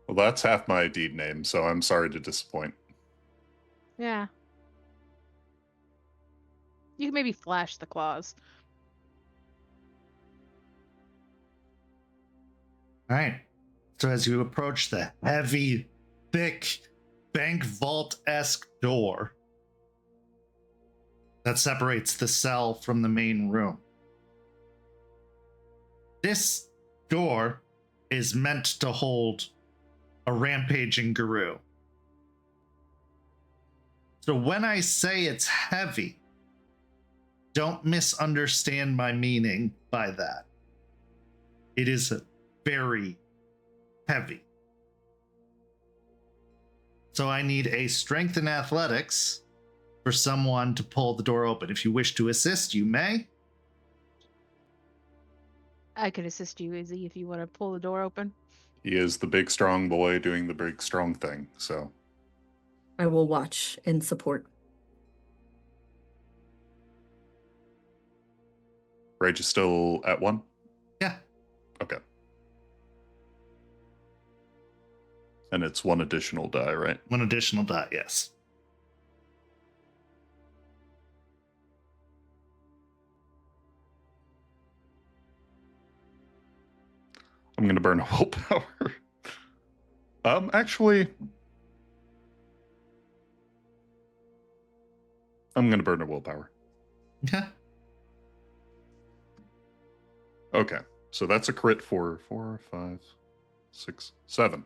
Well, that's half my deed name, so I'm sorry to disappoint. Yeah. You can maybe flash the claws. All right. So as you approach the heavy, thick, bank vault-esque door that separates the cell from the main room, this door is meant to hold a rampaging Guru. So when I say it's heavy, don't misunderstand my meaning by that. It is very heavy. So I need a strength in athletics for someone to pull the door open. If you wish to assist, you may. I could assist you, Izzy, if you want to pull the door open. He is the big strong boy doing the big strong thing, so. I will watch and support. Rage is still at 1? Yeah. Okay. And it's 1 additional die, right? 1 additional die, yes. I'm going to burn a willpower. Actually, I'm going to burn a willpower. Okay. Okay, so that's a crit for 4, 5, 6, 7.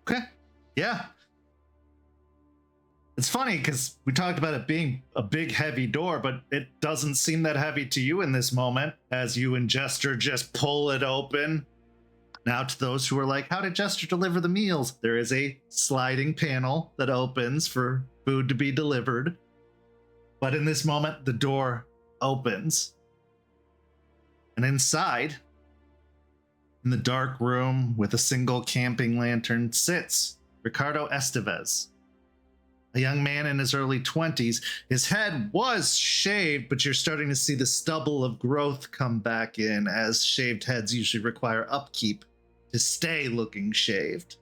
Okay. Yeah. It's funny because we talked about it being a big, heavy door, but it doesn't seem that heavy to you in this moment as you and Jester just pull it open. Now, to those who are like, how did Jester deliver the meals? There is a sliding panel that opens for food to be delivered. But in this moment, the door opens. And inside, in the dark room with a single camping lantern, sits Ricardo Estevez, a young man in his early 20s. His head was shaved, but you're starting to see the stubble of growth come back in, as shaved heads usually require upkeep to stay looking shaved.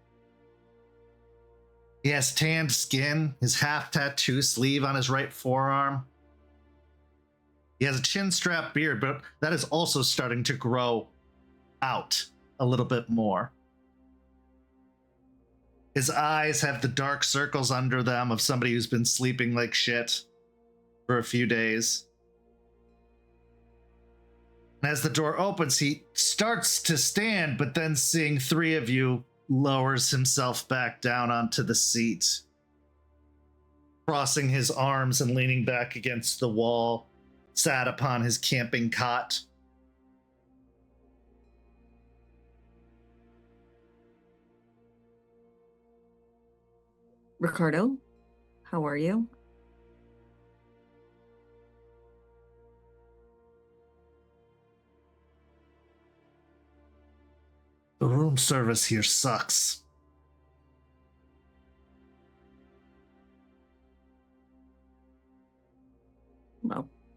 He has tanned skin, his half-tattoo sleeve on his right forearm. He has a chin-strap beard, but that is also starting to grow out a little bit more. His eyes have the dark circles under them of somebody who's been sleeping like shit for a few days. And as the door opens, he starts to stand, but then seeing 3 of you, lowers himself back down onto the seat, crossing his arms and leaning back against the wall, sat upon his camping cot. Ricardo, how are you? The room service here sucks.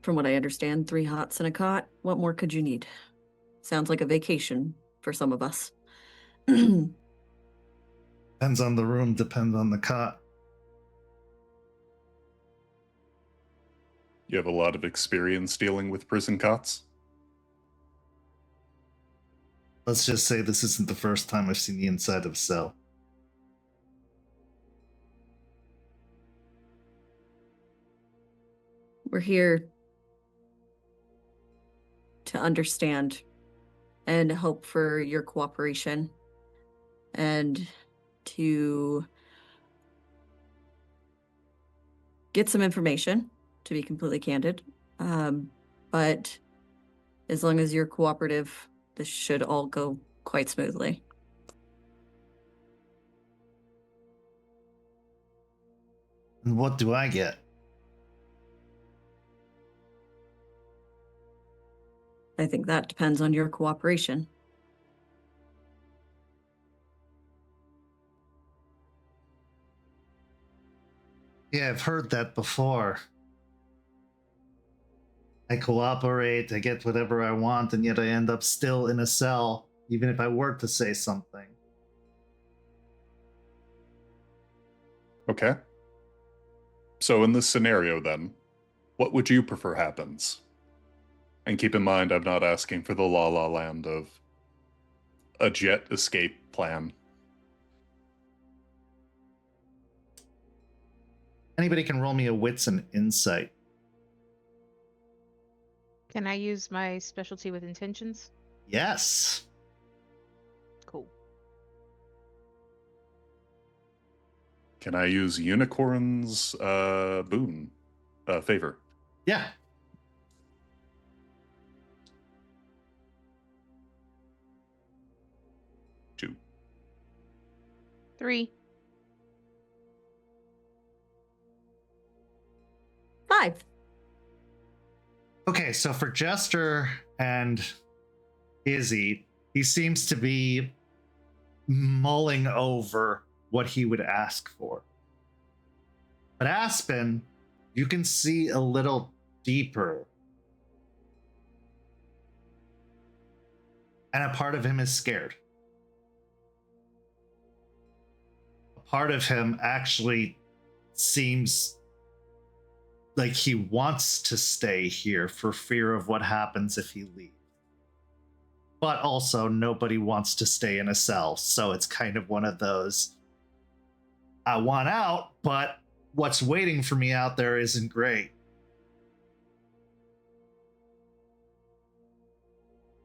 From what I understand, 3 hots and a cot. What more could you need? Sounds like a vacation for some of us. Depends on the room, depends on the cot. You have a lot of experience dealing with prison cots? Let's just say this isn't the first time I've seen the inside of a cell. We're here to understand and hope for your cooperation and to get some information, to be completely candid. But as long as you're cooperative, this should all go quite smoothly. And what do I get? I think that depends on your cooperation. Yeah, I've heard that before. I cooperate, I get whatever I want, and yet I end up still in a cell, even if I were to say something. Okay. So in this scenario then, what would you prefer happens? And keep in mind, I'm not asking for the La La Land of a jet escape plan. Anybody can roll me a wits and insight. Can I use my specialty with intentions? Yes. Cool. Can I use Unicorn's boon favor? Yeah. Two. 3. 5. Okay, so for Jester and Izzie, he seems to be mulling over what he would ask for. But Aspen, you can see a little deeper. And a part of him is scared. A part of him actually seems like he wants to stay here for fear of what happens if he leaves. But also, nobody wants to stay in a cell, so it's kind of one of those, I want out, but what's waiting for me out there isn't great.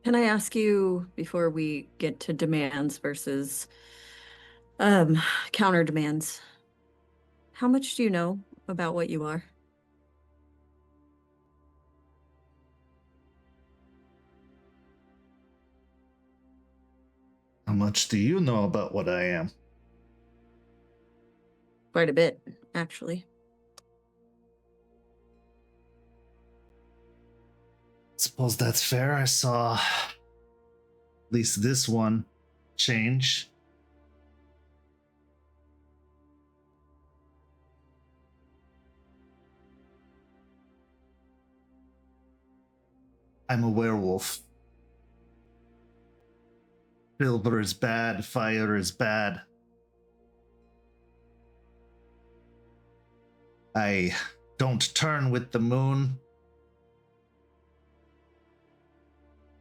Can I ask you, before we get to demands versus counter demands, how much do you know about what you are? How much do you know about what I am? Quite a bit, actually. Suppose that's fair. I saw at least this one change. I'm a werewolf. Silver is bad, fire is bad. I don't turn with the moon.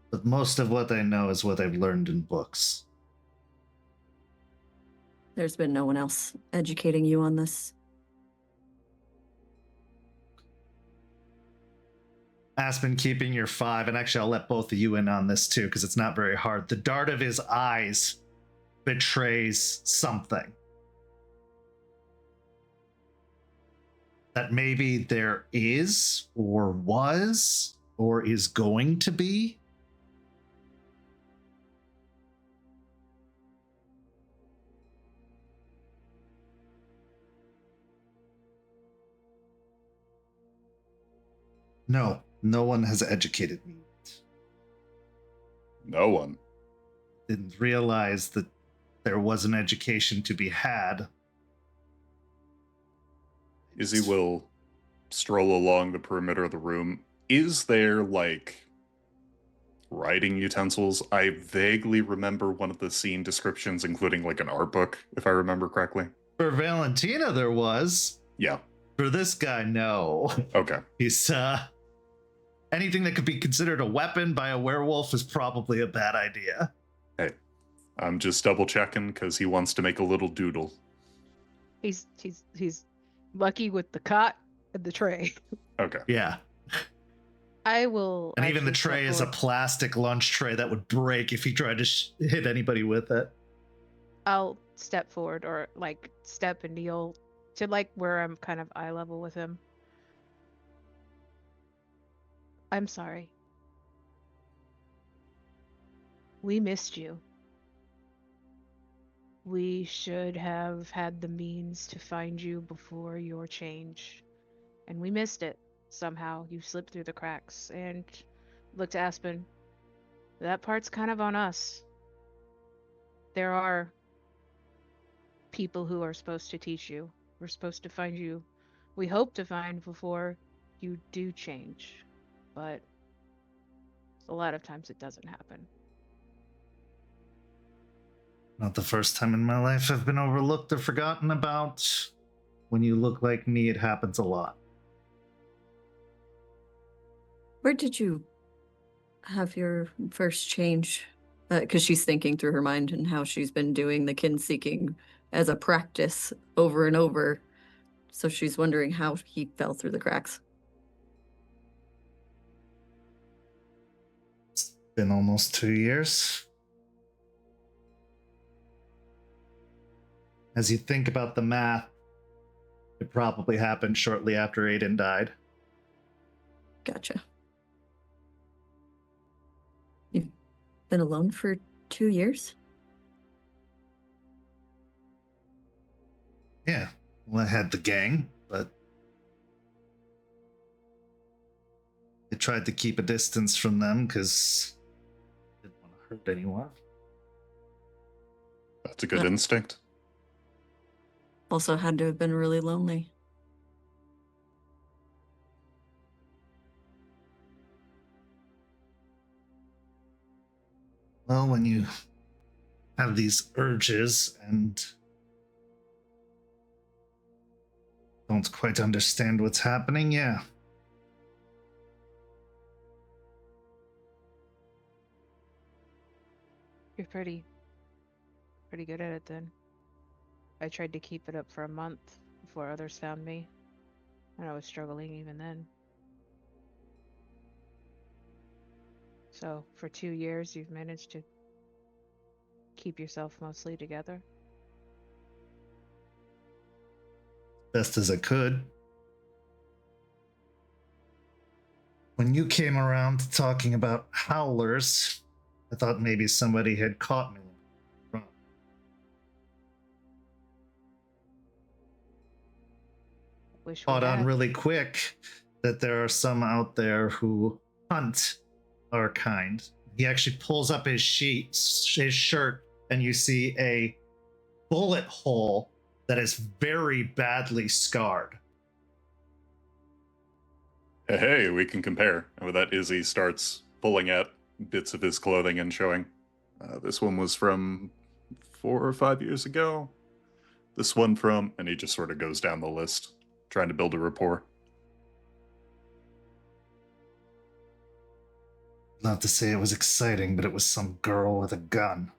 But most of what I know is what I've learned in books. There's been no one else educating you on this. Aspen, keeping your 5, and actually I'll let both of you in on this too, because it's not very hard. The dart of his eyes betrays something. That maybe there is, or was, or is going to be. No, no one has educated me. No one. Didn't realize that there was an education to be had. Izzie will stroll along the perimeter of the room, Is there, like, writing utensils? I vaguely remember one of the scene descriptions including, like, an art book, if I remember correctly. For Valentina, there was. Yeah. For this guy, no. Okay. He's, anything that could be considered a weapon by a werewolf is probably a bad idea. Hey, I'm just double checking because he wants to make a little doodle. He's lucky with the cot and the tray. Okay. Yeah. I will. And even the actually step tray is a forward. plastic lunch tray that would break if he tried to hit anybody with it. I'll step forward or like step and kneel to like where I'm kind of eye level with him. I'm sorry. We missed you. We should have had the means to find you before your change. And we missed it. Somehow you slipped through the cracks. And look to Aspen. That part's kind of on us. There are people who are supposed to teach you. We're supposed to find you. We hope to find before you do change. But a lot of times it doesn't happen. Not the first time in my life I've been overlooked or forgotten about. When you look like me, it happens a lot. Where did you have your first change? Because she's thinking through her mind and how she's been doing the kin seeking as a practice over and over. So she's wondering how he fell through the cracks. It's been almost 2 years. As you think about the math, it probably happened shortly after Aiden died. Gotcha. You've been alone for 2 years? Yeah, well, I had the gang, but I tried to keep a distance from them because I didn't want to hurt anyone. That's a good instinct. Also had to have been really lonely. Well, when you have these urges and don't quite understand what's happening, yeah. You're pretty good at it then. I tried to keep it up for a month before others found me, and I was struggling even then. So, for 2 years, you've managed to keep yourself mostly together? Best as I could. When you came around talking about howlers, I thought maybe somebody had caught me. Wish we Caught on had. really quick that there are some out there who hunt our kind. He actually pulls up his shirt, and you see a bullet hole that is very badly scarred. Hey, we can compare. And with that, Izzy starts pulling at bits of his clothing and showing. This one was from 4 or 5 years ago. This one from, and he just sort of goes down the list, trying to build a rapport. Not to say it was exciting, but it was some girl with a gun.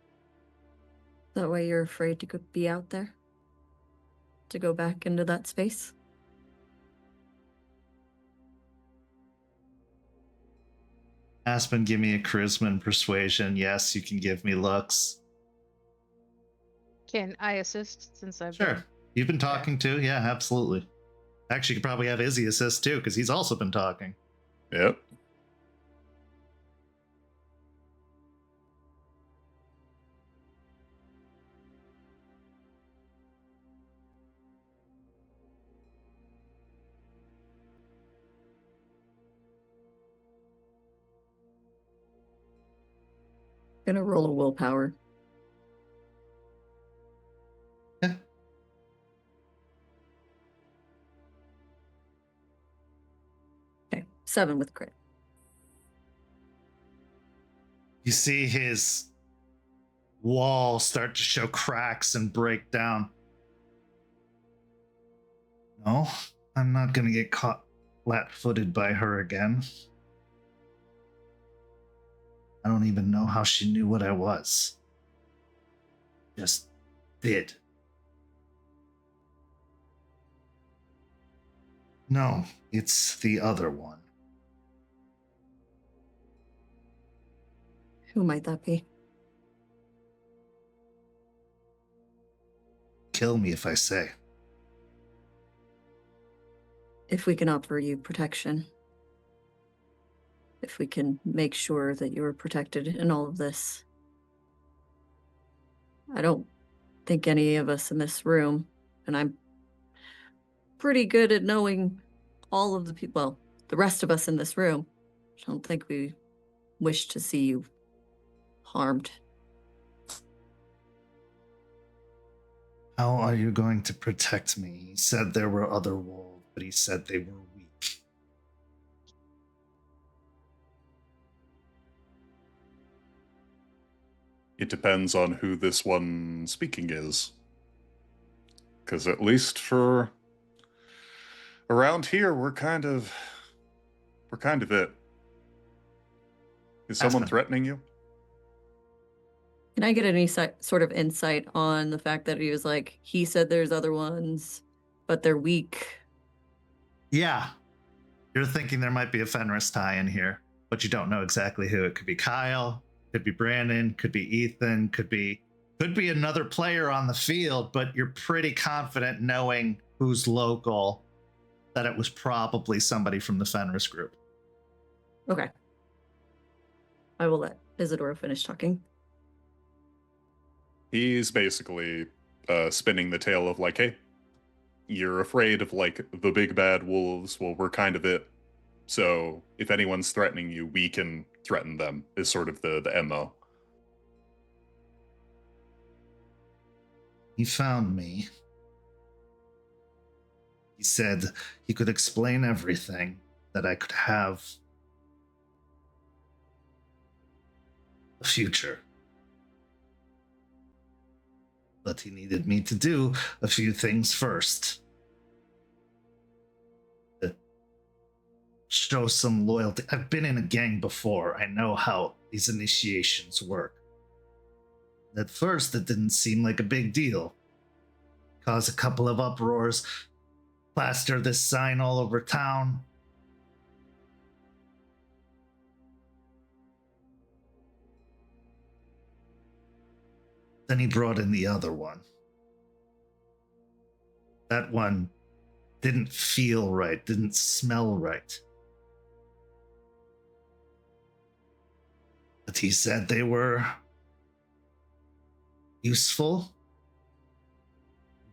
That why you're afraid to be out there? To go back into that space? Aspen, give me a charisma and persuasion. Yes, you can give me looks. Can I assist since I've Sure. been... You've been talking too? Yeah, absolutely. Actually, you could probably have Izzy assist too, because he's also been talking. Yep. Gonna roll a willpower. Yeah. Okay, 7 with crit. You see his wall start to show cracks and break down. No, I'm not going to get caught flat-footed by her again. I don't even know how she knew what I was. Just did. No, it's the other one. Who might that be? Kill me if I say. If we can offer you protection. If we can make sure that you are protected in all of this. I don't think any of us in this room, and I'm pretty good at knowing all of the people, well, the rest of us in this room, I don't think we wish to see you harmed. How are you going to protect me? He said there were other wolves, but he said they were weak. It depends on who this one speaking is. Because at least for around here, we're kind of it. Is someone Aspen. threatening you? Can I get any sort of insight on the fact that he was like, he said there's other ones, but they're weak? Yeah. You're thinking there might be a Fenris tie in here, but you don't know exactly who. It could be Kyle, could be Brandon, could be Ethan, could be another player on the field, but you're pretty confident knowing who's local that it was probably somebody from the Fenris group. Okay. I will let Isadora finish talking. He's basically spinning the tale of like, hey, you're afraid of like the big bad wolves. Well, we're kind of it. So if anyone's threatening you, we can threaten them is sort of the MO. He found me. He said he could explain everything, that I could have a future. But he needed me to do a few things first. To show some loyalty. I've been in a gang before. I know how these initiations work. At first, it didn't seem like a big deal. Cause a couple of uproars, plaster this sign all over town. Then he brought in the other one. That one didn't feel right, didn't smell right. But he said they were useful,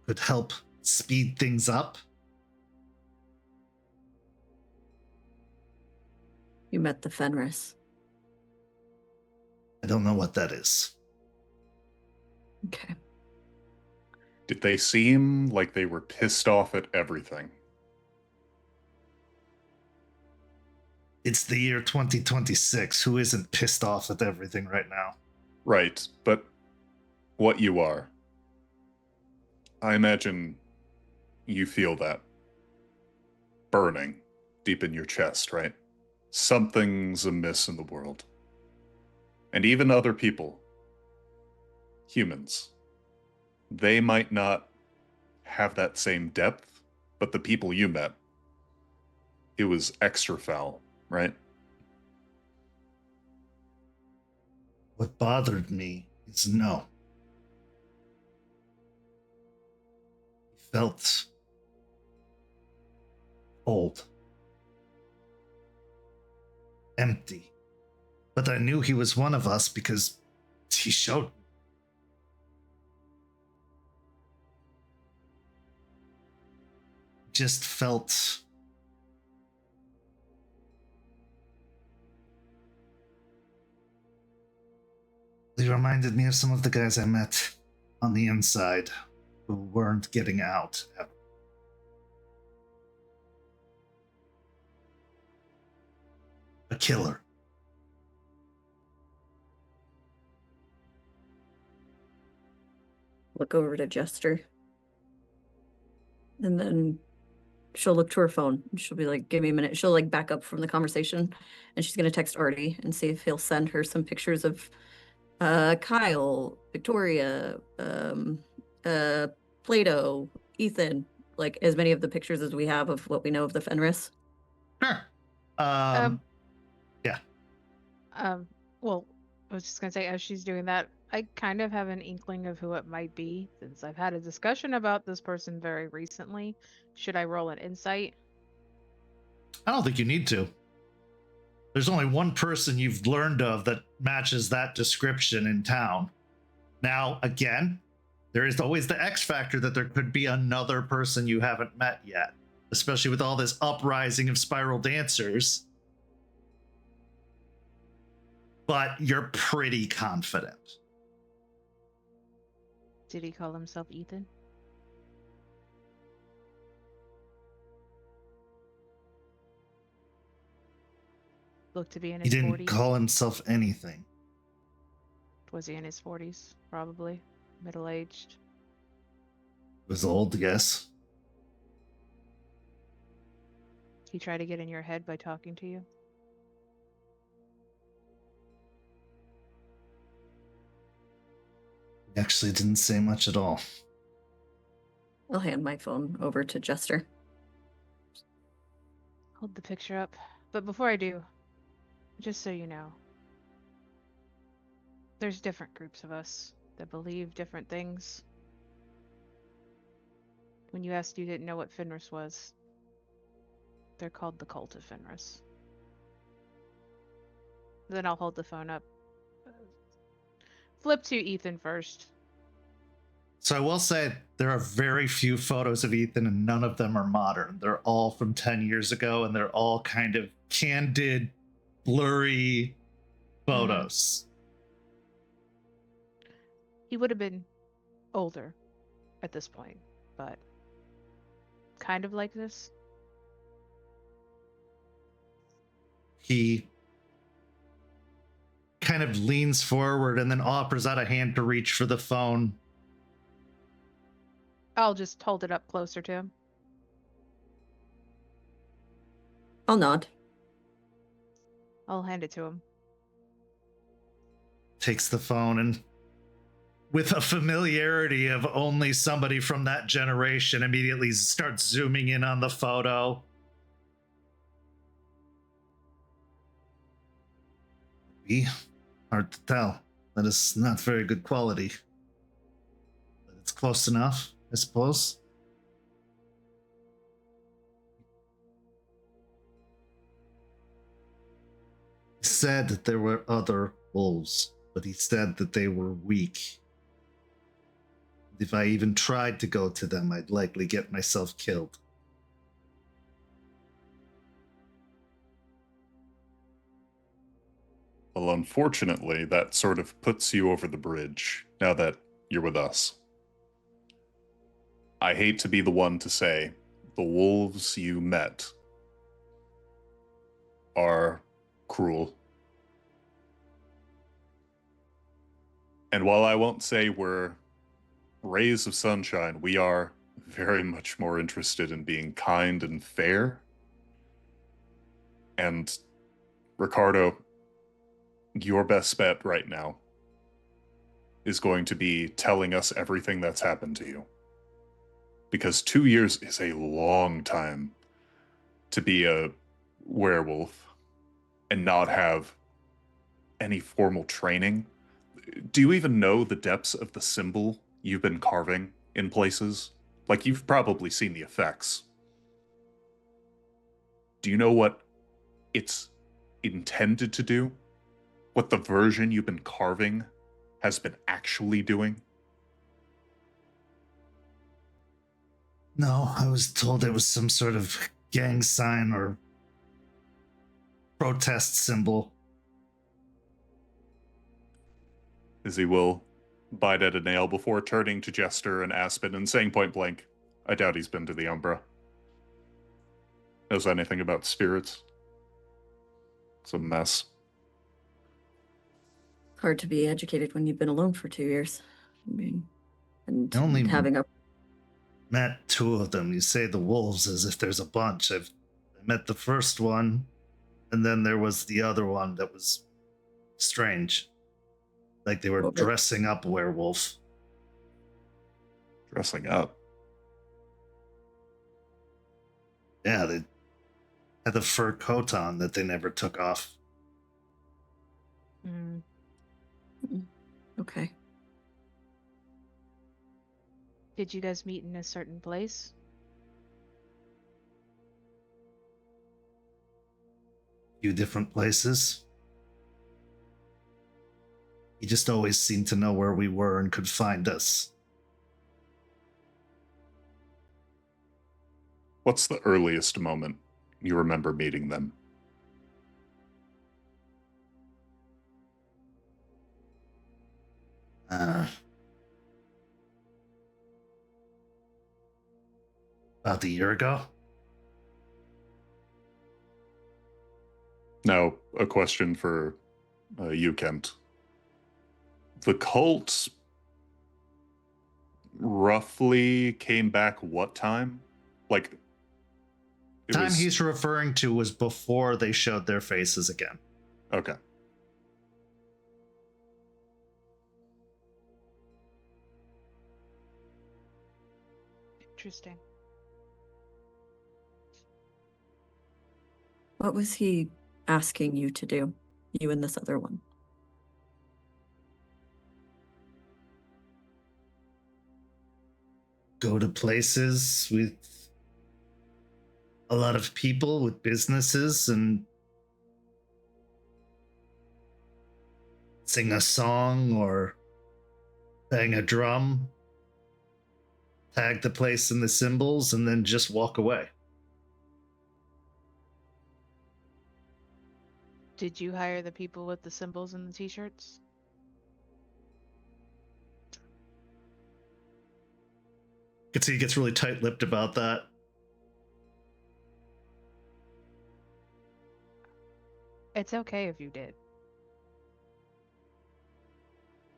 could help speed things up. You met the Fenris. I don't know what that is. Okay. Did they seem like they were pissed off at everything? It's the year 2026. Who isn't pissed off at everything right now? Right, but what you are. I imagine you feel that burning deep in your chest, right? Something's amiss in the world. And even other people, humans, they might not have that same depth, but the people you met, it was extra foul, right? What bothered me is no. He felt cold, empty. But I knew he was one of us because he showed me. Just felt he reminded me of some of the guys I met on the inside who weren't getting out. A killer. look over to Jester. And then she'll look to her phone. She'll be like, give me a minute. She'll like back up from the conversation and she's gonna text Artie and see if he'll send her some pictures of Kyle, Victoria, Plato, Ethan, like as many of the pictures as we have of what we know of the Fenris. Sure. Yeah. Well, I was just gonna say, as she's doing that, I kind of have an inkling of who it might be, since I've had a discussion about this person very recently. Should I roll an insight? I don't think you need to. There's only one person you've learned of that matches that description in town. Now, again, there is always the X factor that there could be another person you haven't met yet, especially with all this uprising of spiral dancers. But you're pretty confident. Did he call himself Ethan? Looked to be in He his didn't 40s. call himself anything. Was he in his 40s? Probably. Middle-aged. Was old, yes. He tried to get in your head by talking to you? He actually didn't say much at all. I'll hand my phone over to Jester. Hold the picture up. But before I do, just so you know, there's different groups of us that believe different things. When you asked, you didn't know what Fenris was. They're called the Cult of Fenris. Then I'll hold the phone up. Flip to Ethan first. So I will say there are very few photos of Ethan and none of them are modern. They're all from 10 years ago and they're all kind of candid, blurry photos. He would have been older at this point, but kind of like this. He kind of leans forward and then offers out a hand to reach for the phone. I'll just hold it up closer to him. I'll nod. I'll hand it to him. Takes the phone and with a familiarity of only somebody from that generation immediately starts zooming in on the photo. Hard to tell. That is not very good quality. But it's close enough, I suppose. He said that there were other wolves, but he said that they were weak. If I even tried to go to them, I'd likely get myself killed. Well, unfortunately, that sort of puts you over the bridge now that you're with us. I hate to be the one to say the wolves you met are cruel. And while I won't say we're rays of sunshine, we are very much more interested in being kind and fair. And Ricardo, your best bet right now is going to be telling us everything that's happened to you. Because 2 years is a long time to be a werewolf and not have any formal training. Do you even know the depths of the symbol you've been carving in places? Like, you've probably seen the effects. Do you know what it's intended to do? What the version you've been carving has been actually doing? No, I was told it was some sort of gang sign or protest symbol. Izzie will bite at a nail before turning to Jester and Aspen and saying point blank, I doubt he's been to the Umbra. Knows anything about spirits? It's a mess. Hard to be educated when you've been alone for 2 years. I mean, and Only- having a Met two of them. You say the wolves as if there's a bunch. I met the first one, and then there was the other one that was strange. Like they were Okay. dressing up werewolf. Dressing up. Yeah, they had the fur coat on that they never took off. Mm. Okay. Did you guys meet in a certain place? Few different places. He just always seemed to know where we were and could find us. What's the earliest moment you remember meeting them? About a year ago? Now, a question for you, Kent. The cult roughly came back what time? Like, it Time was... he's referring to was before they showed their faces again. Okay. Interesting. What was he asking you to do? You and this other one. Go to places with a lot of people, with businesses, and sing a song or bang a drum, tag the place in the symbols, and then just walk away. Did you hire the people with the symbols and the t-shirts? You can see he gets really tight-lipped about that. It's okay if you did.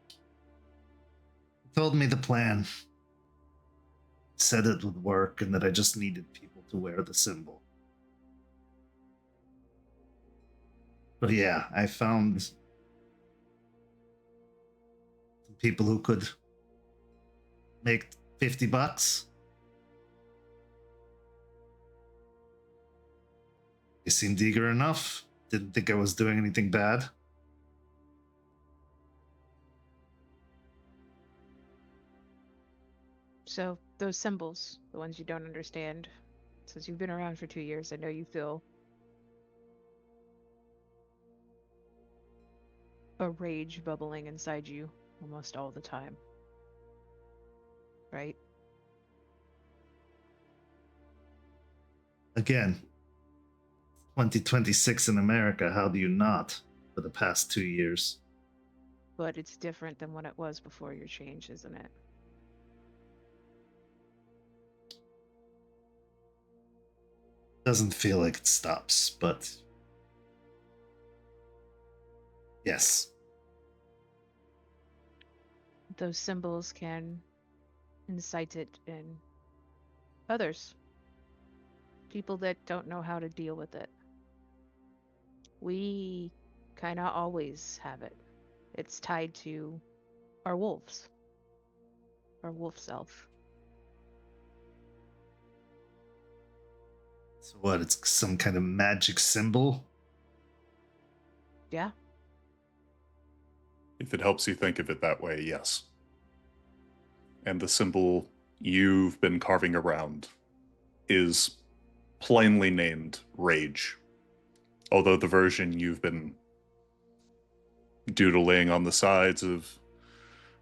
He told me the plan. Said it would work and that I just needed people to wear the symbol. But yeah, I found some people who could make $50. They seemed eager enough. Didn't think I was doing anything bad. So those symbols, the ones you don't understand, since you've been around for 2 years, I know you feel a rage bubbling inside you almost all the time. Right? Again, 2026 in America, how do you not for the past 2 years? But it's different than what it was before your change, isn't it? Doesn't feel like it stops, but yes. Those symbols can incite it in others. People that don't know how to deal with it. We kind of always have it. It's tied to our wolves, our wolf self. So what, it's some kind of magic symbol? Yeah. If it helps you think of it that way, yes. And the symbol you've been carving around is plainly named Rage. Although the version you've been doodling on the sides of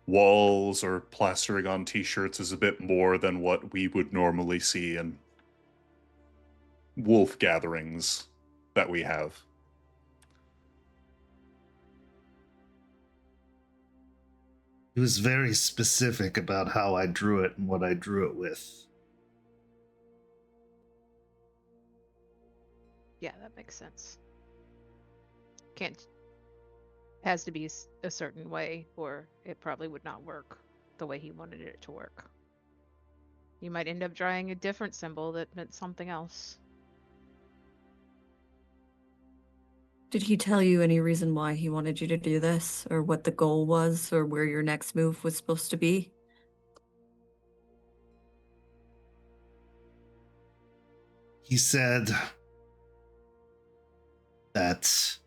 walls or plastering on t-shirts is a bit more than what we would normally see in wolf gatherings that we have. He was very specific about how I drew it and what I drew it with. Yeah, that makes sense. Can't. Has to be a certain way, or it probably would not work. the way he wanted it to work. You might end up drawing a different symbol that meant something else. Did he tell you any reason why he wanted you to do this, or what the goal was, or where your next move was supposed to be? He said that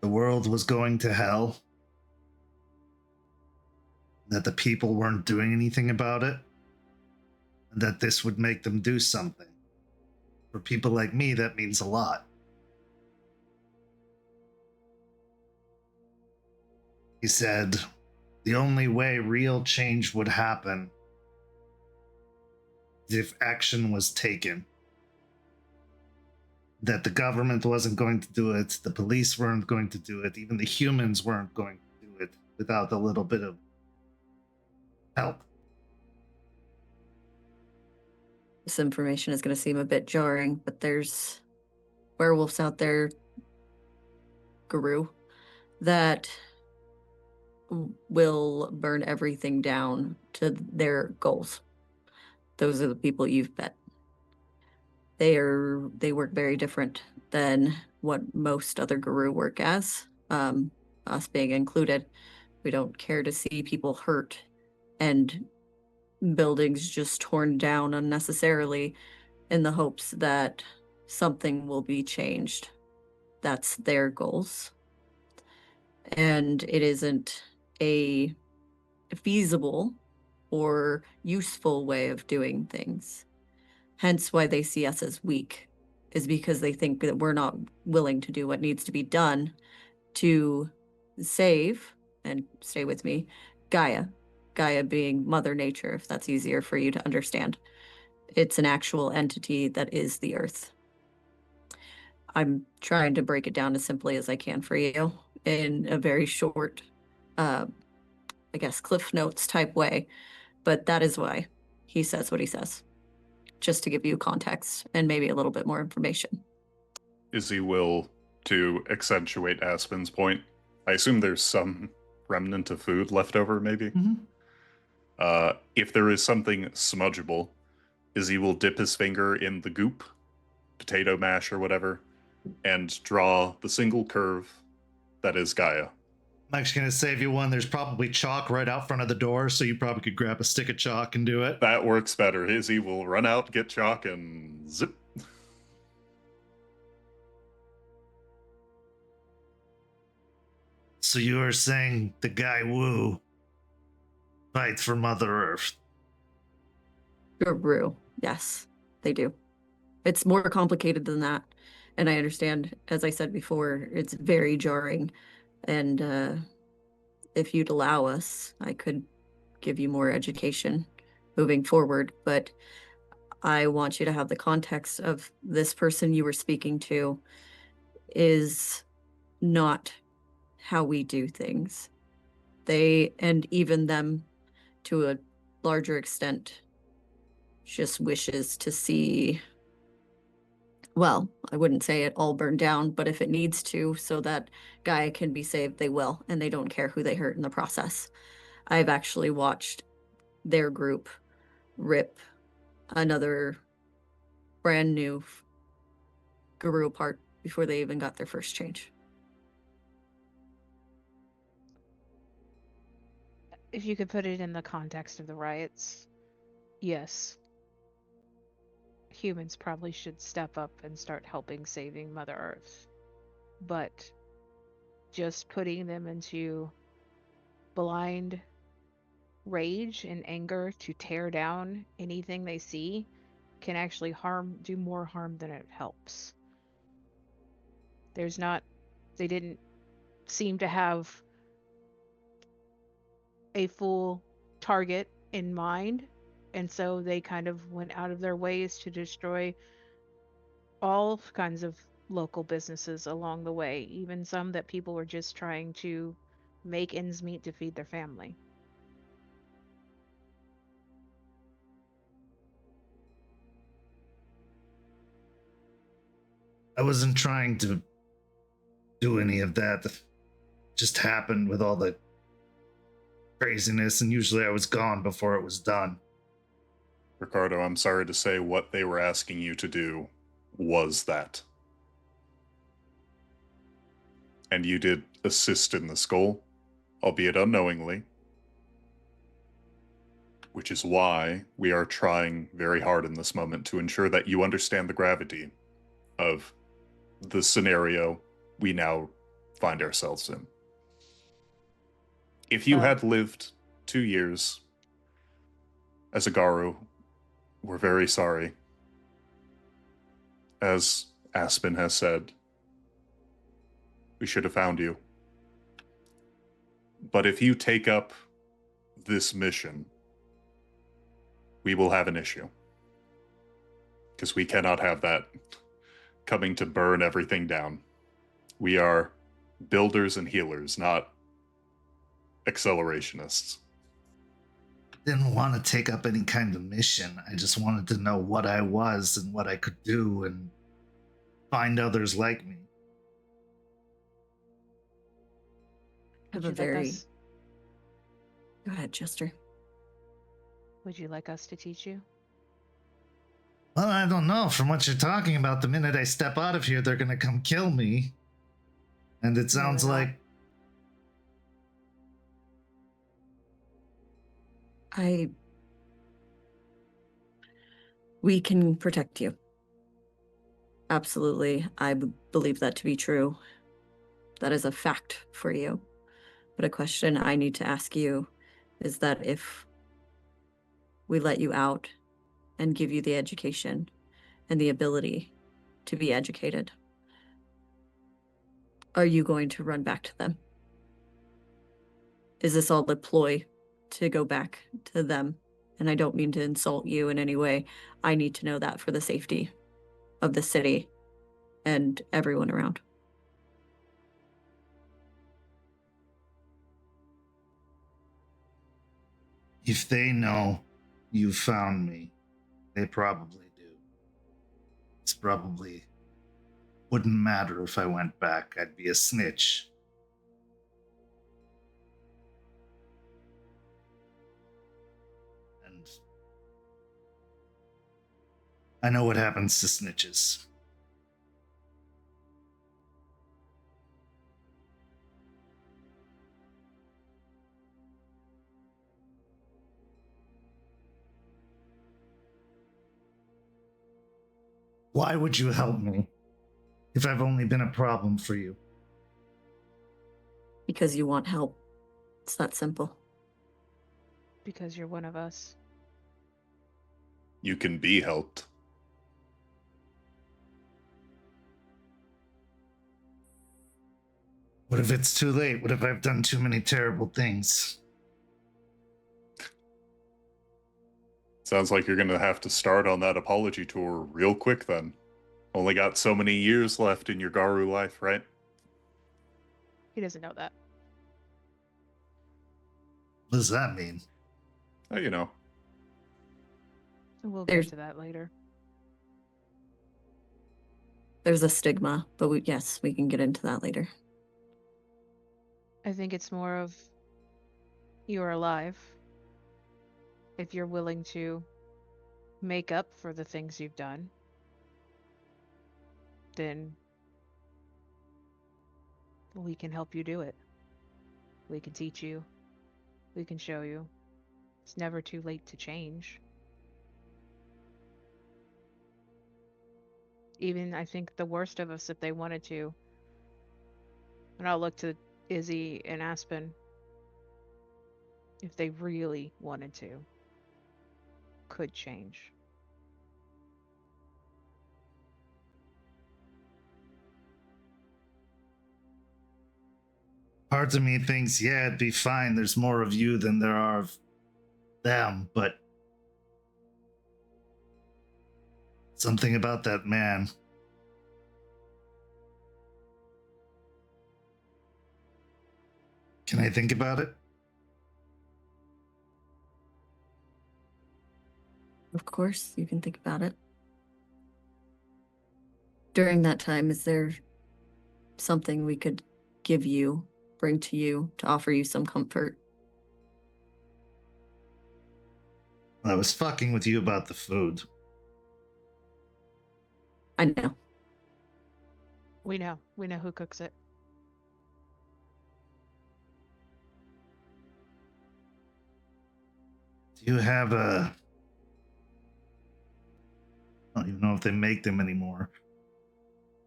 the world was going to hell, that the people weren't doing anything about it, and that this would make them do something. For people like me, that means a lot. He said the only way real change would happen is if action was taken. That the government wasn't going to do it, the police weren't going to do it, even the humans weren't going to do it without a little bit of help. This information is going to seem a bit jarring, but there's werewolves out there, Guru, that will burn everything down to their goals. Those are the people you've met. They work very different than what most other Guru work as, us being included. We don't care to see people hurt and buildings just torn down unnecessarily in the hopes that something will be changed. That's their goals. And it isn't a feasible or useful way of doing things. Hence why they see us as weak, is because they think that we're not willing to do what needs to be done to save, and stay with me, Gaia. Gaia being Mother Nature, if that's easier for you to understand. It's an actual entity that is the Earth. I'm trying to break it down as simply as I can for you in a very short, I guess, Cliff Notes type way, but that is why he says what he says, just to give you context and maybe a little bit more information. Izzie will, to accentuate Aspen's point, I assume there's some remnant of food left over, maybe? If there is something smudgeable, Izzie will dip his finger in the goop, potato mash or whatever, and draw the single curve that is Gaia. I'm actually going to save you one. There's probably chalk right out front of the door, so you probably could grab a stick of chalk and do it. That works better. Izzie will run out, get chalk, and zip. So you are saying the guy Wu fights for Mother Earth? Guru, yes, they do. It's more complicated than that. And I understand, as I said before, it's very jarring. And if you'd allow us, I could give you more education moving forward. But I want you to have the context of this person you were speaking to is not how we do things. They, and even them to a larger extent, just wishes to see, well, I wouldn't say it all burned down, but if it needs to, so that Gaia can be saved, they will, and they don't care who they hurt in the process. I've actually watched their group rip another brand new Guru apart before they even got their first change. If you could put it in the context of the riots, yes. Humans probably should step up and start helping saving Mother Earth. But just putting them into blind rage and anger to tear down anything they see can actually do more harm than it helps. They didn't seem to have a full target in mind, and so they kind of went out of their ways to destroy all kinds of local businesses along the way, even some that people were just trying to make ends meet to feed their family. I wasn't trying to do any of that. It just happened with all the craziness, and usually I was gone before it was done. Ricardo, I'm sorry to say what they were asking you to do was that. And you did assist in this goal, albeit unknowingly, which is why we are trying very hard in this moment to ensure that you understand the gravity of the scenario we now find ourselves in. If you had lived 2 years as a Garu, we're very sorry. As Aspen has said, we should have found you. But if you take up this mission, we will have an issue. Because we cannot have that coming to burn everything down. We are builders and healers, not accelerationists. Didn't want to take up any kind of mission. I just wanted to know what I was and what I could do and find others like me. Have Would a you like very. us- Go ahead, Jester. Would you like us to teach you? Well, I don't know. From what you're talking about, the minute I step out of here, they're going to come kill me. And it sounds they're not. like We can protect you. Absolutely. I believe that to be true. That is a fact for you. But a question I need to ask you is that if we let you out and give you the education and the ability to be educated, are you going to run back to them? Is this all a ploy to go back to them? And I don't mean to insult you in any way. I need to know that for the safety of the city and everyone around. if they know you found me, they probably do. It's probably wouldn't matter if I went back. I'd be a snitch. And I know what happens to snitches. Why would you help me if I've only been a problem for you? Because you want help. It's that simple. Because you're one of us. You can be helped. What if it's too late? What if I've done too many terrible things? Sounds like you're gonna have to start on that apology tour real quick then. Only got so many years left in your Garu life, right? He doesn't know that. What does that mean? Oh, you know. We'll There's- get to that later. There's a stigma, but yes, we can get into that later. I think it's more of you're alive. If you're willing to make up for the things you've done, then we can help you do it. We can teach you. We can show you. It's never too late to change. Even, I think, the worst of us, if they wanted to, and I'll look to Izzie and Aspen, if they really wanted to, could change. Part of me thinks, yeah, it'd be fine. There's more of you than there are of them, but something about that man. Can I think about it? Of course, you can think about it. During that time, is there something we could give you, bring to you, to offer you some comfort? I was fucking with you about the food. I know. We know. We know who cooks it. Do you have a... I don't even know if they make them anymore.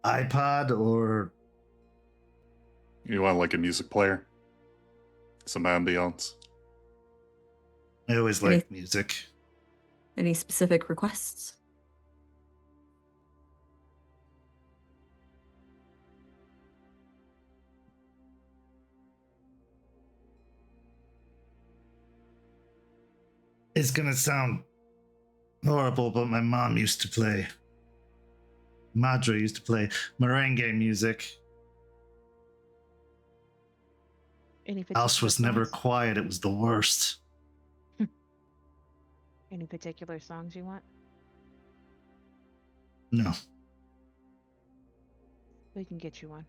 iPod or... You want like a music player? Some ambience? I always like music. Any specific requests? It's gonna sound horrible, but my mom used to play... Madre used to play merengue music. Any House was particular never songs? quiet. It was the worst. Any particular songs you want? No. We can get you one.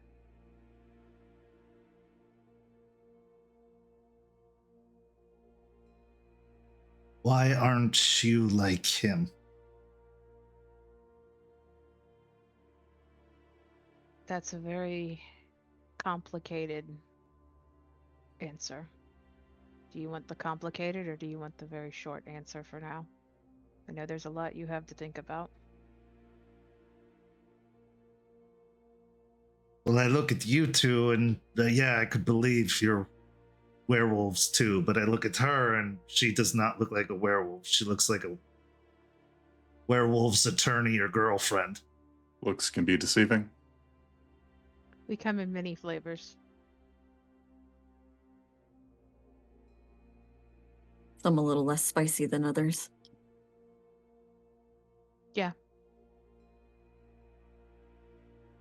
Why aren't you like him? That's a very complicated answer. Do you want the complicated or do you want the very short answer for now? I know there's a lot you have to think about. Well, I look at you two and yeah, I could believe you're werewolves too, but I look at her and she does not look like a werewolf. She looks like a werewolf's attorney or girlfriend. Looks can be deceiving. We come in many flavors. Some a little less spicy than others. Yeah.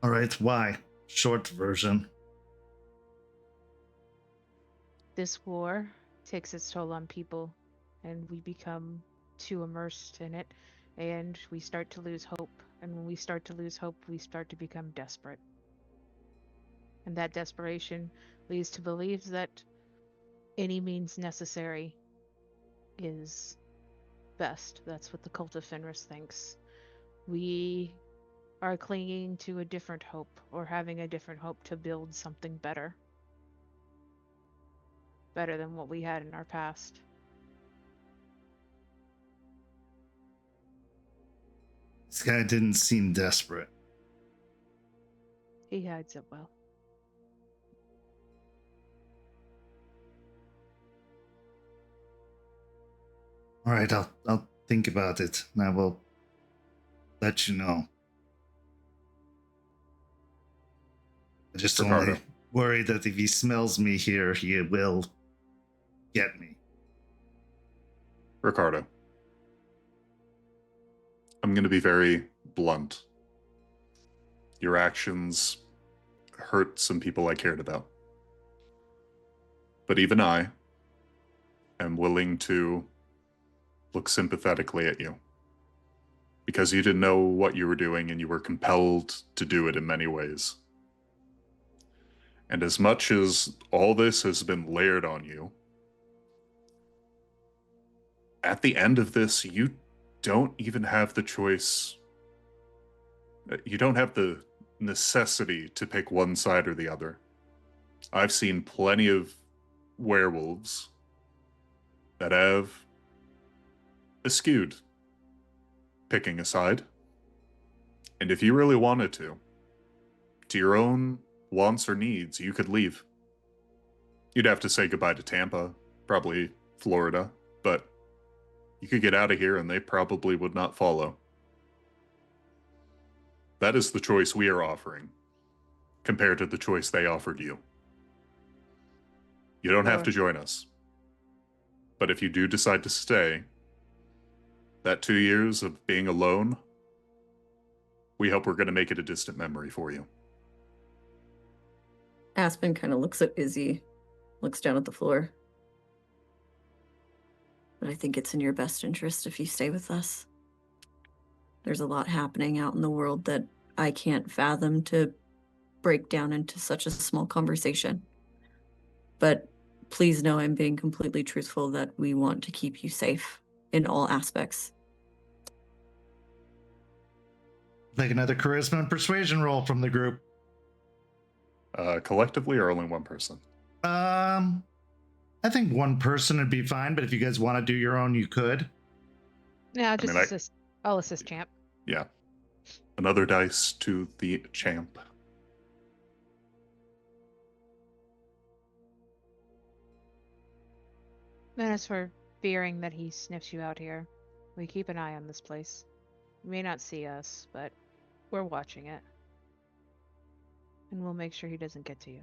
All right, why? Short version. This war takes its toll on people, and we become too immersed in it, and we start to lose hope. And when we start to lose hope, we start to become desperate. And that desperation leads to beliefs that any means necessary is best. That's what the cult of Fenris thinks. We are clinging to a different hope, or having a different hope to build something better. Better than what we had in our past. This guy didn't seem desperate. He hides it well. All right, I'll think about it and I will let you know. I just Ricardo. only worry that if he smells me here, he will get me. Ricardo. I'm going to be very blunt. Your actions hurt some people I cared about. But even I am willing to look sympathetically at you. Because you didn't know what you were doing and you were compelled to do it in many ways. And as much as all this has been layered on you, at the end of this, you don't even have the choice. You don't have the necessity to pick one side or the other. I've seen plenty of werewolves that have eschewed picking a side. And if you really wanted to your own wants or needs, you could leave. You'd have to say goodbye to Tampa, probably Florida, but you could get out of here and they probably would not follow. That is the choice we are offering, compared to the choice they offered you. You don't have to join us. But if you do decide to stay, that 2 years of being alone, we hope we're going to make it a distant memory for you. Aspen kind of looks at Izzie, looks down at the floor. But I think it's in your best interest if you stay with us. There's a lot happening out in the world that I can't fathom to break down into such a small conversation. But please know I'm being completely truthful that we want to keep you safe. in all aspects. Like another charisma and persuasion roll from the group. Collectively or only one person? I think one person would be fine, but if you guys want to do your own, you could. Yeah, mean, I'll assist Champ. Yeah. Another dice to the champ. And as for fearing that he sniffs you out here, we keep an eye on this place. You may not see us, but we're watching it. And we'll make sure he doesn't get to you.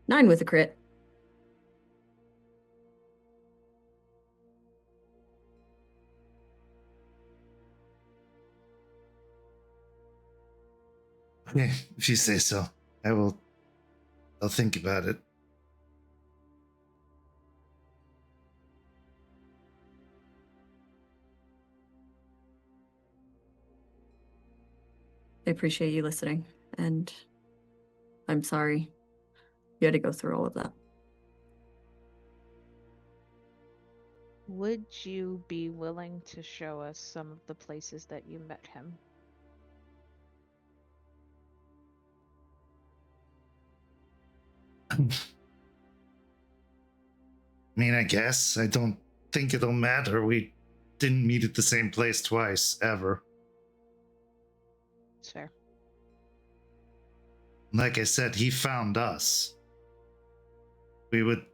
Nine with a crit. Okay, if you say so. I'll think about it. I appreciate you listening, and I'm sorry you had to go through all of that. Would you be willing to show us some of the places that you met him? I mean, I guess. I don't think it'll matter. We didn't meet at the same place twice, ever. It's fair. Like I said, he found us. We would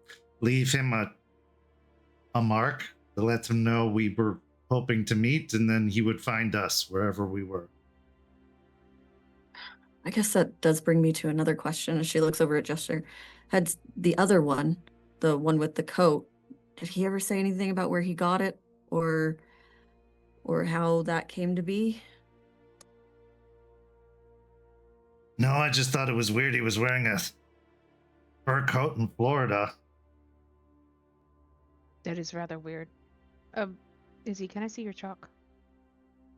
leave him a mark to let him know we were hoping to meet, and then he would find us wherever we were. I guess that does bring me to another question as she looks over at Jester. Had the other one, the one with the coat, did he ever say anything about where he got it or how that came to be? No, I just thought it was weird he was wearing a fur coat in Florida. That is rather weird. Izzy, can I see your chalk?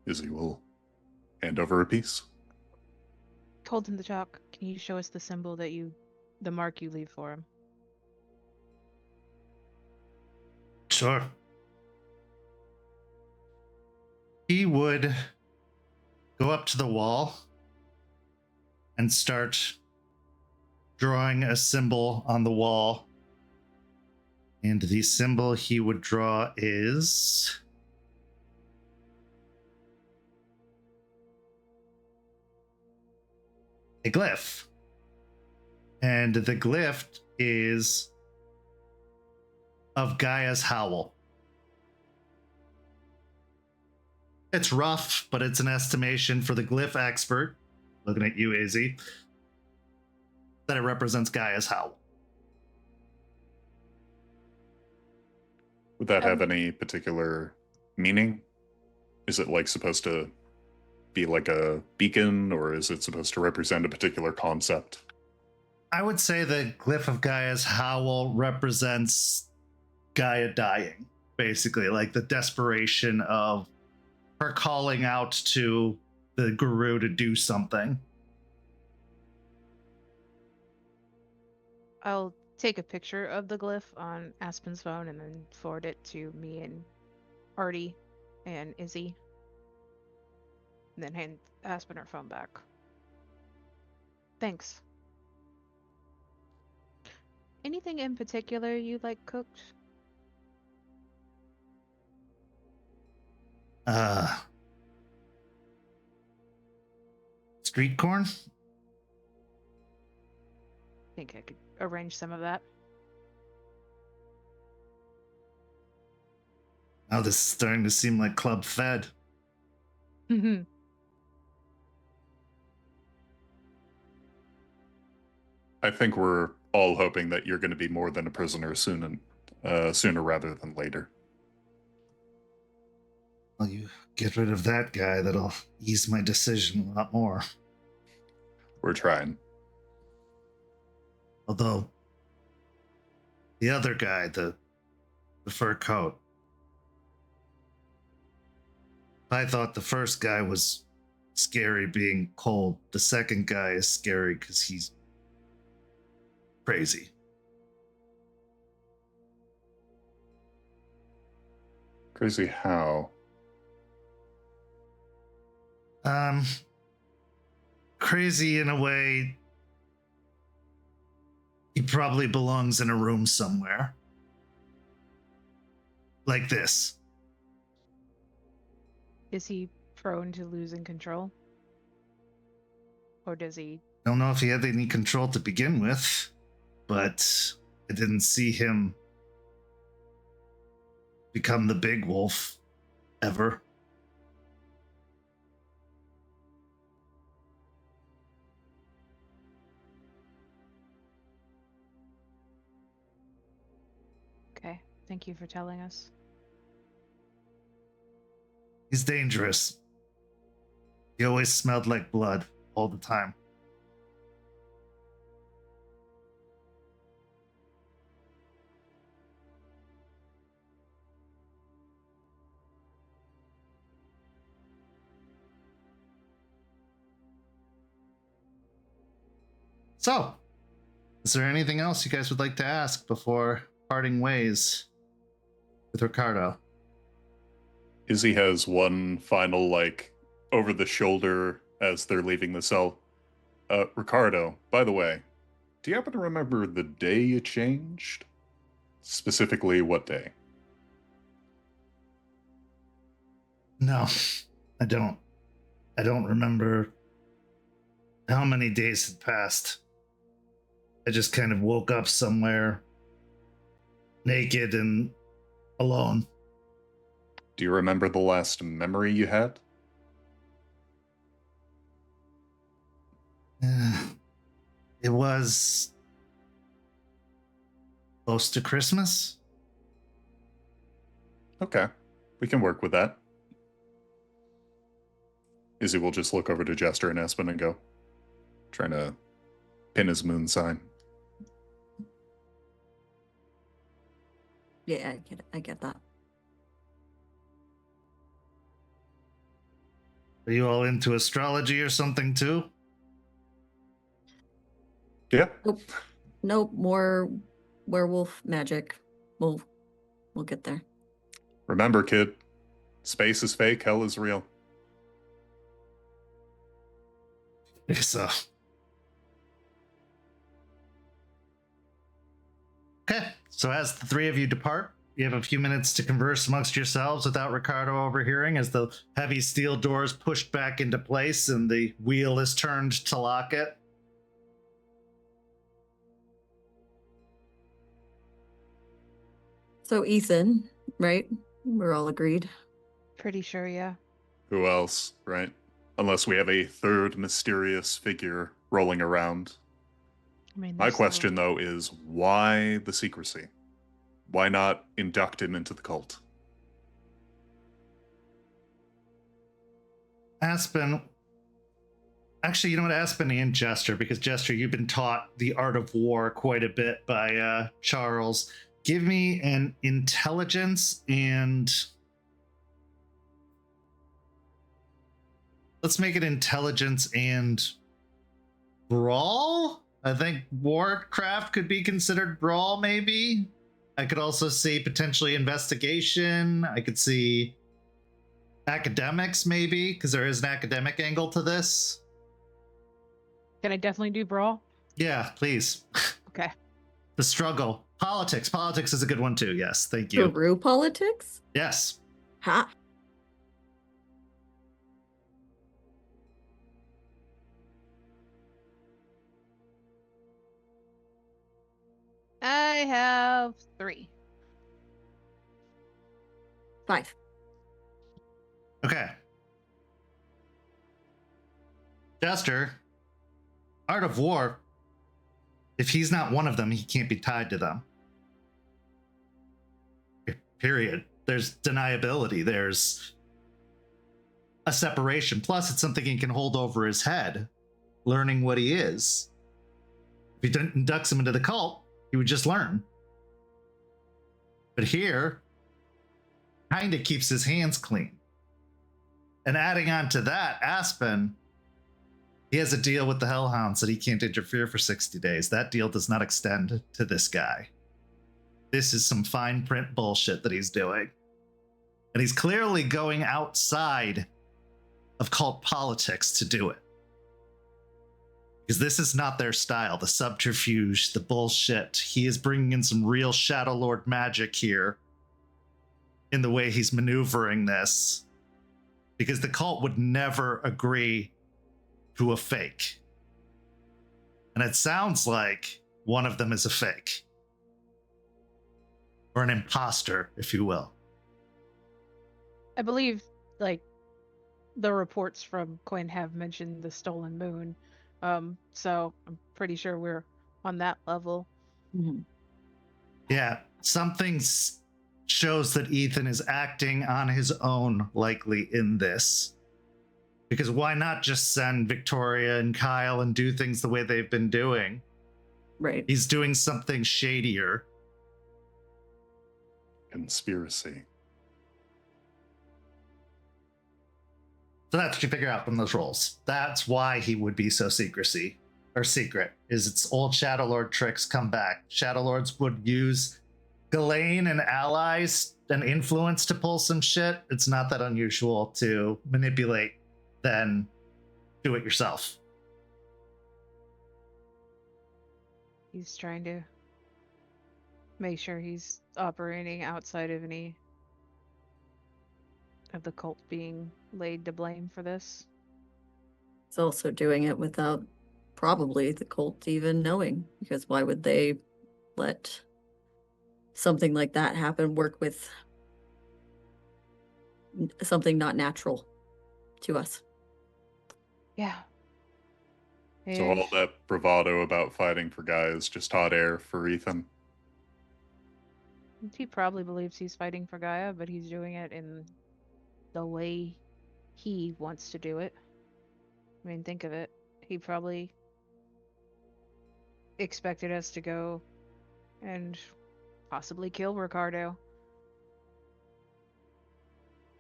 Izzy will hand over a piece. Hold him the chalk. Can you show us the symbol the mark you leave for him? Sure. He would go up to the wall and start drawing a symbol on the wall. And the symbol he would draw is a glyph. And the glyph is of Gaia's howl. It's rough, but it's an estimation for the glyph expert, looking at you, Izzy, that it represents Gaia's howl. Would that have any particular meaning? Is it like supposed to be like a beacon, or is it supposed to represent a particular concept? I would say the glyph of Gaia's howl represents Gaia dying, basically, like the desperation of her calling out to the guru to do something. I'll take a picture of the glyph on Aspen's phone and then forward it to me and Artie and Izzy. And then hand Aspen her phone back. Thanks. Anything in particular you like cooked? Street corn? Think I could arrange some of that. Now this is starting to seem like Club Fed. I think we're all hoping that you're going to be more than a prisoner sooner rather than later. Well, you get rid of that guy, that'll ease my decision a lot more. We're trying. Although, the other guy, the fur coat, I thought the first guy was scary being cold. The second guy is scary because he's crazy. Crazy how? Crazy in a way. He probably belongs in a room somewhere. Like this. Is he prone to losing control? Or does he? I don't know if he had any control to begin with, but I didn't see him become the big wolf ever. Okay, thank you for telling us. He's dangerous. He always smelled like blood all the time. So, is there anything else you guys would like to ask before parting ways with Ricardo? Izzy has one final, like, over the shoulder as they're leaving the cell. Ricardo, by the way, do you happen to remember the day you changed? Specifically, what day? No, I don't. I don't remember how many days had passed. I just kind of woke up somewhere naked and alone. Do you remember the last memory you had? It was close to Christmas. Okay, we can work with that. Izzy will just look over to Jester and Aspen and go, trying to pin his moon sign. Yeah, I get that. Are you all into astrology or something too? Yeah. Nope, more werewolf magic. We'll get there. Remember, kid, space is fake, hell is real. So. Okay, so as the three of you depart, you have a few minutes to converse amongst yourselves without Ricardo overhearing as the heavy steel door is pushed back into place and the wheel is turned to lock it. So Ethan, right? We're all agreed. Pretty sure, yeah. Who else, right? Unless we have a third mysterious figure rolling around. I mean, My there's question, still- though, is why the secrecy? Why not induct him into the cult? Aspen. Actually, you know what, Aspen and Jester, because Jester, you've been taught the art of war quite a bit by Charles. Give me an intelligence and let's make it intelligence and brawl. I think Warcraft could be considered brawl, maybe. I could also see potentially investigation. I could see academics, maybe, because there is an academic angle to this. Can I definitely do brawl? Yeah, please. Okay. The struggle. Politics. Politics is a good one too. Yes, thank you. Peru politics? Yes. Ha! I have 3. 5. Okay. Jester, art of war. If he's not one of them, he can't be tied to them. Period. There's deniability. There's a separation. Plus, it's something he can hold over his head, learning what he is. If he inducts him into the cult, he would just learn. But here, kind of keeps his hands clean. And adding on to that, Aspen, He has a deal with the Hellhounds that he can't interfere for 60 days. That deal does not extend to this guy. This is some fine print bullshit that he's doing. And he's clearly going outside of cult politics to do it. Because this is not their style, the subterfuge, the bullshit. He is bringing in some real Shadow Lord magic here in the way he's maneuvering this. Because the cult would never agree to a fake. And it sounds like one of them is a fake. Or an imposter, if you will. I believe, like, the reports from Quinn have mentioned the stolen moon. So I'm pretty sure we're on that level. Mm-hmm. Yeah, something shows that Ethan is acting on his own, likely, in this. Because why not just send Victoria and Kyle and do things the way they've been doing? Right. He's doing something shadier. Conspiracy. So that's what you figure out from those rolls. That's why he would be so secret, is its old Shadow Lord tricks come back. Shadow Lords would use Ghislaine and allies and influence to pull some shit. It's not that unusual to manipulate, then do it yourself. He's trying to make sure he's operating outside of any of the cult being laid to blame for this. He's also doing it without probably the cult even knowing, because why would they let something like that happen, work with something not natural to us? Yeah. So all that bravado about fighting for Gaia is just hot air for Ethan. He probably believes he's fighting for Gaia, but he's doing it in the way he wants to do it. I mean, think of it. He probably expected us to go and possibly kill Ricardo.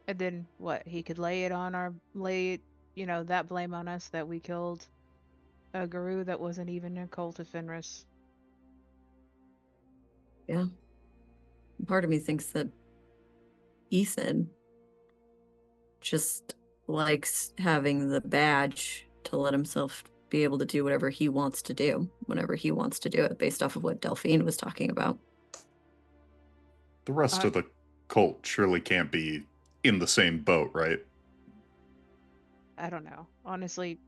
And then what? He could lay that blame on us that we killed a guru that wasn't even a cult of Fenris. Yeah. Part of me thinks that Ethan just likes having the badge to let himself be able to do whatever he wants to do whenever he wants to do it, based off of what Delphine was talking about. The rest of the cult surely can't be in the same boat, right? I don't know. Honestly,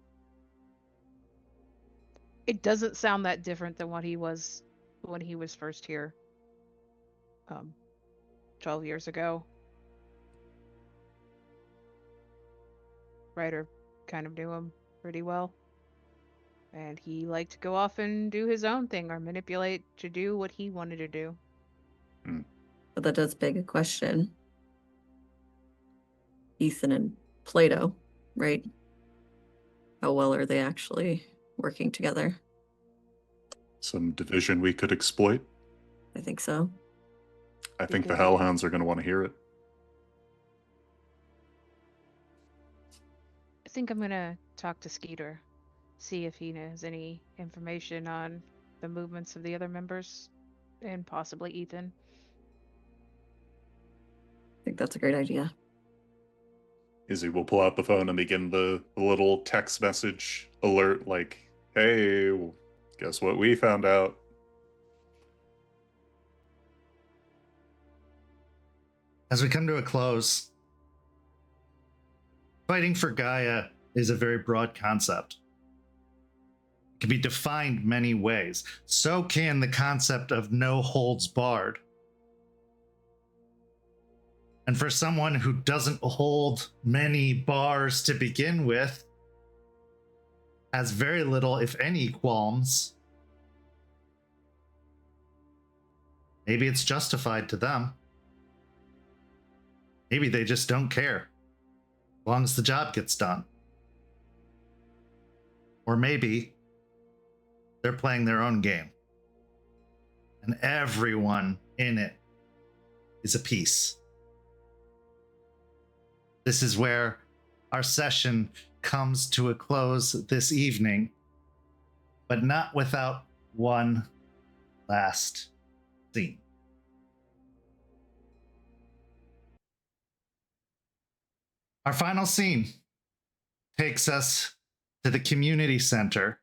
it doesn't sound that different than what he was when he was first here 12 years ago. Ryder kind of knew him pretty well. And he liked to go off and do his own thing or manipulate to do what he wanted to do. But that does beg a question. Ethan and Plato, right? How well are they actually working together? Some division we could exploit. I think so. I think the Hellhounds are going to want to hear it. I think I'm going to talk to Skeeter, see if he knows any information on the movements of the other members, and possibly Ethan. I think that's a great idea. Izzie will pull out the phone and begin the little text message alert like, hey, guess what we found out? As we come to a close, fighting for Gaia is a very broad concept. It can be defined many ways. So can the concept of no holds barred. And for someone who doesn't hold many bars to begin with, has very little, if any, qualms, maybe it's justified to them. Maybe they just don't care, as long as the job gets done. Or maybe they're playing their own game, and everyone in it is a piece. This is where our session comes to a close this evening, but not without one last scene. Our final scene takes us to the community center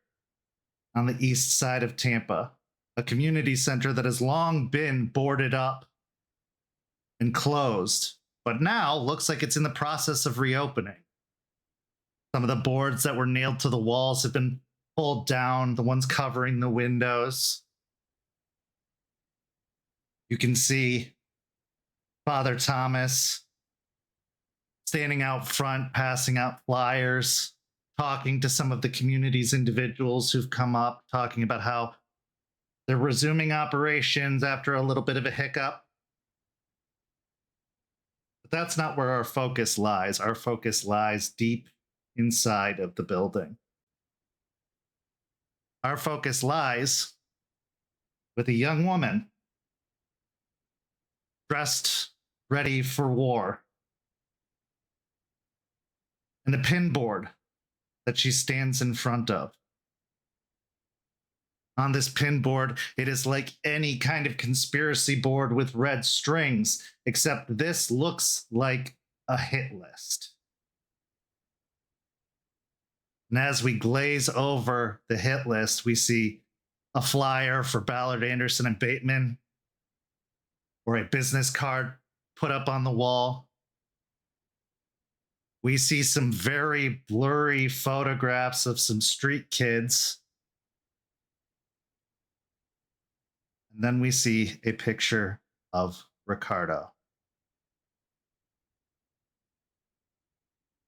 on the east side of Tampa, a community center that has long been boarded up and closed, but now looks like it's in the process of reopening. Some of the boards that were nailed to the walls have been pulled down, the ones covering the windows. You can see Father Thomas standing out front, passing out flyers, talking to some of the community's individuals who've come up, talking about how they're resuming operations after a little bit of a hiccup. But that's not where our focus lies. Our focus lies deep inside of the building. Our focus lies with a young woman dressed ready for war, and a pin board that she stands in front of. On this pin board, it is like any kind of conspiracy board with red strings, except this looks like a hit list. And as we glaze over the hit list, we see a flyer for Ballard, Anderson, and Bateman, or a business card put up on the wall. We see some very blurry photographs of some street kids. And then we see a picture of Ricardo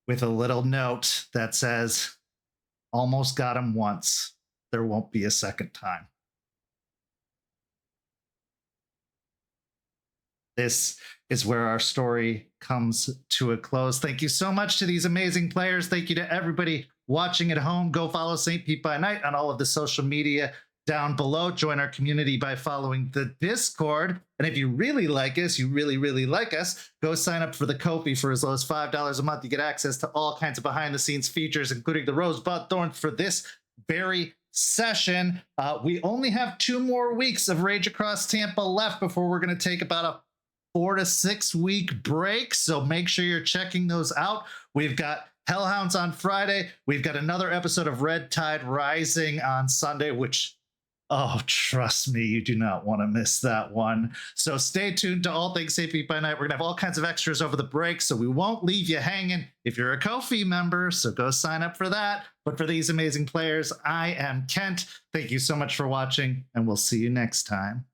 with a little note that says, "Almost got him once. There won't be a second time." This is where our story comes to a close. Thank you so much to these amazing players. Thank you to everybody watching at home. Go follow St. Pete by Night on all of the social media down below. Join our community by following the Discord. And if you really like us, you really, really like us, go sign up for the Ko-fi for as low as $5 a month. You get access to all kinds of behind-the-scenes features, including the Rosebud Thorns for this very session. We only have 2 more weeks of Rage Across Tampa left before we're going to take about a 4 to 6 week break. So make sure you're checking those out. We've got Hellhounds on Friday. We've got another episode of Red Tide Rising on Sunday, which, oh, trust me, you do not want to miss that one. So stay tuned to All Things St. Pete by Night. We're going to have all kinds of extras over the break, so we won't leave you hanging if you're a Ko-fi member, so go sign up for that. But for these amazing players, I am Kent. Thank you so much for watching, and we'll see you next time.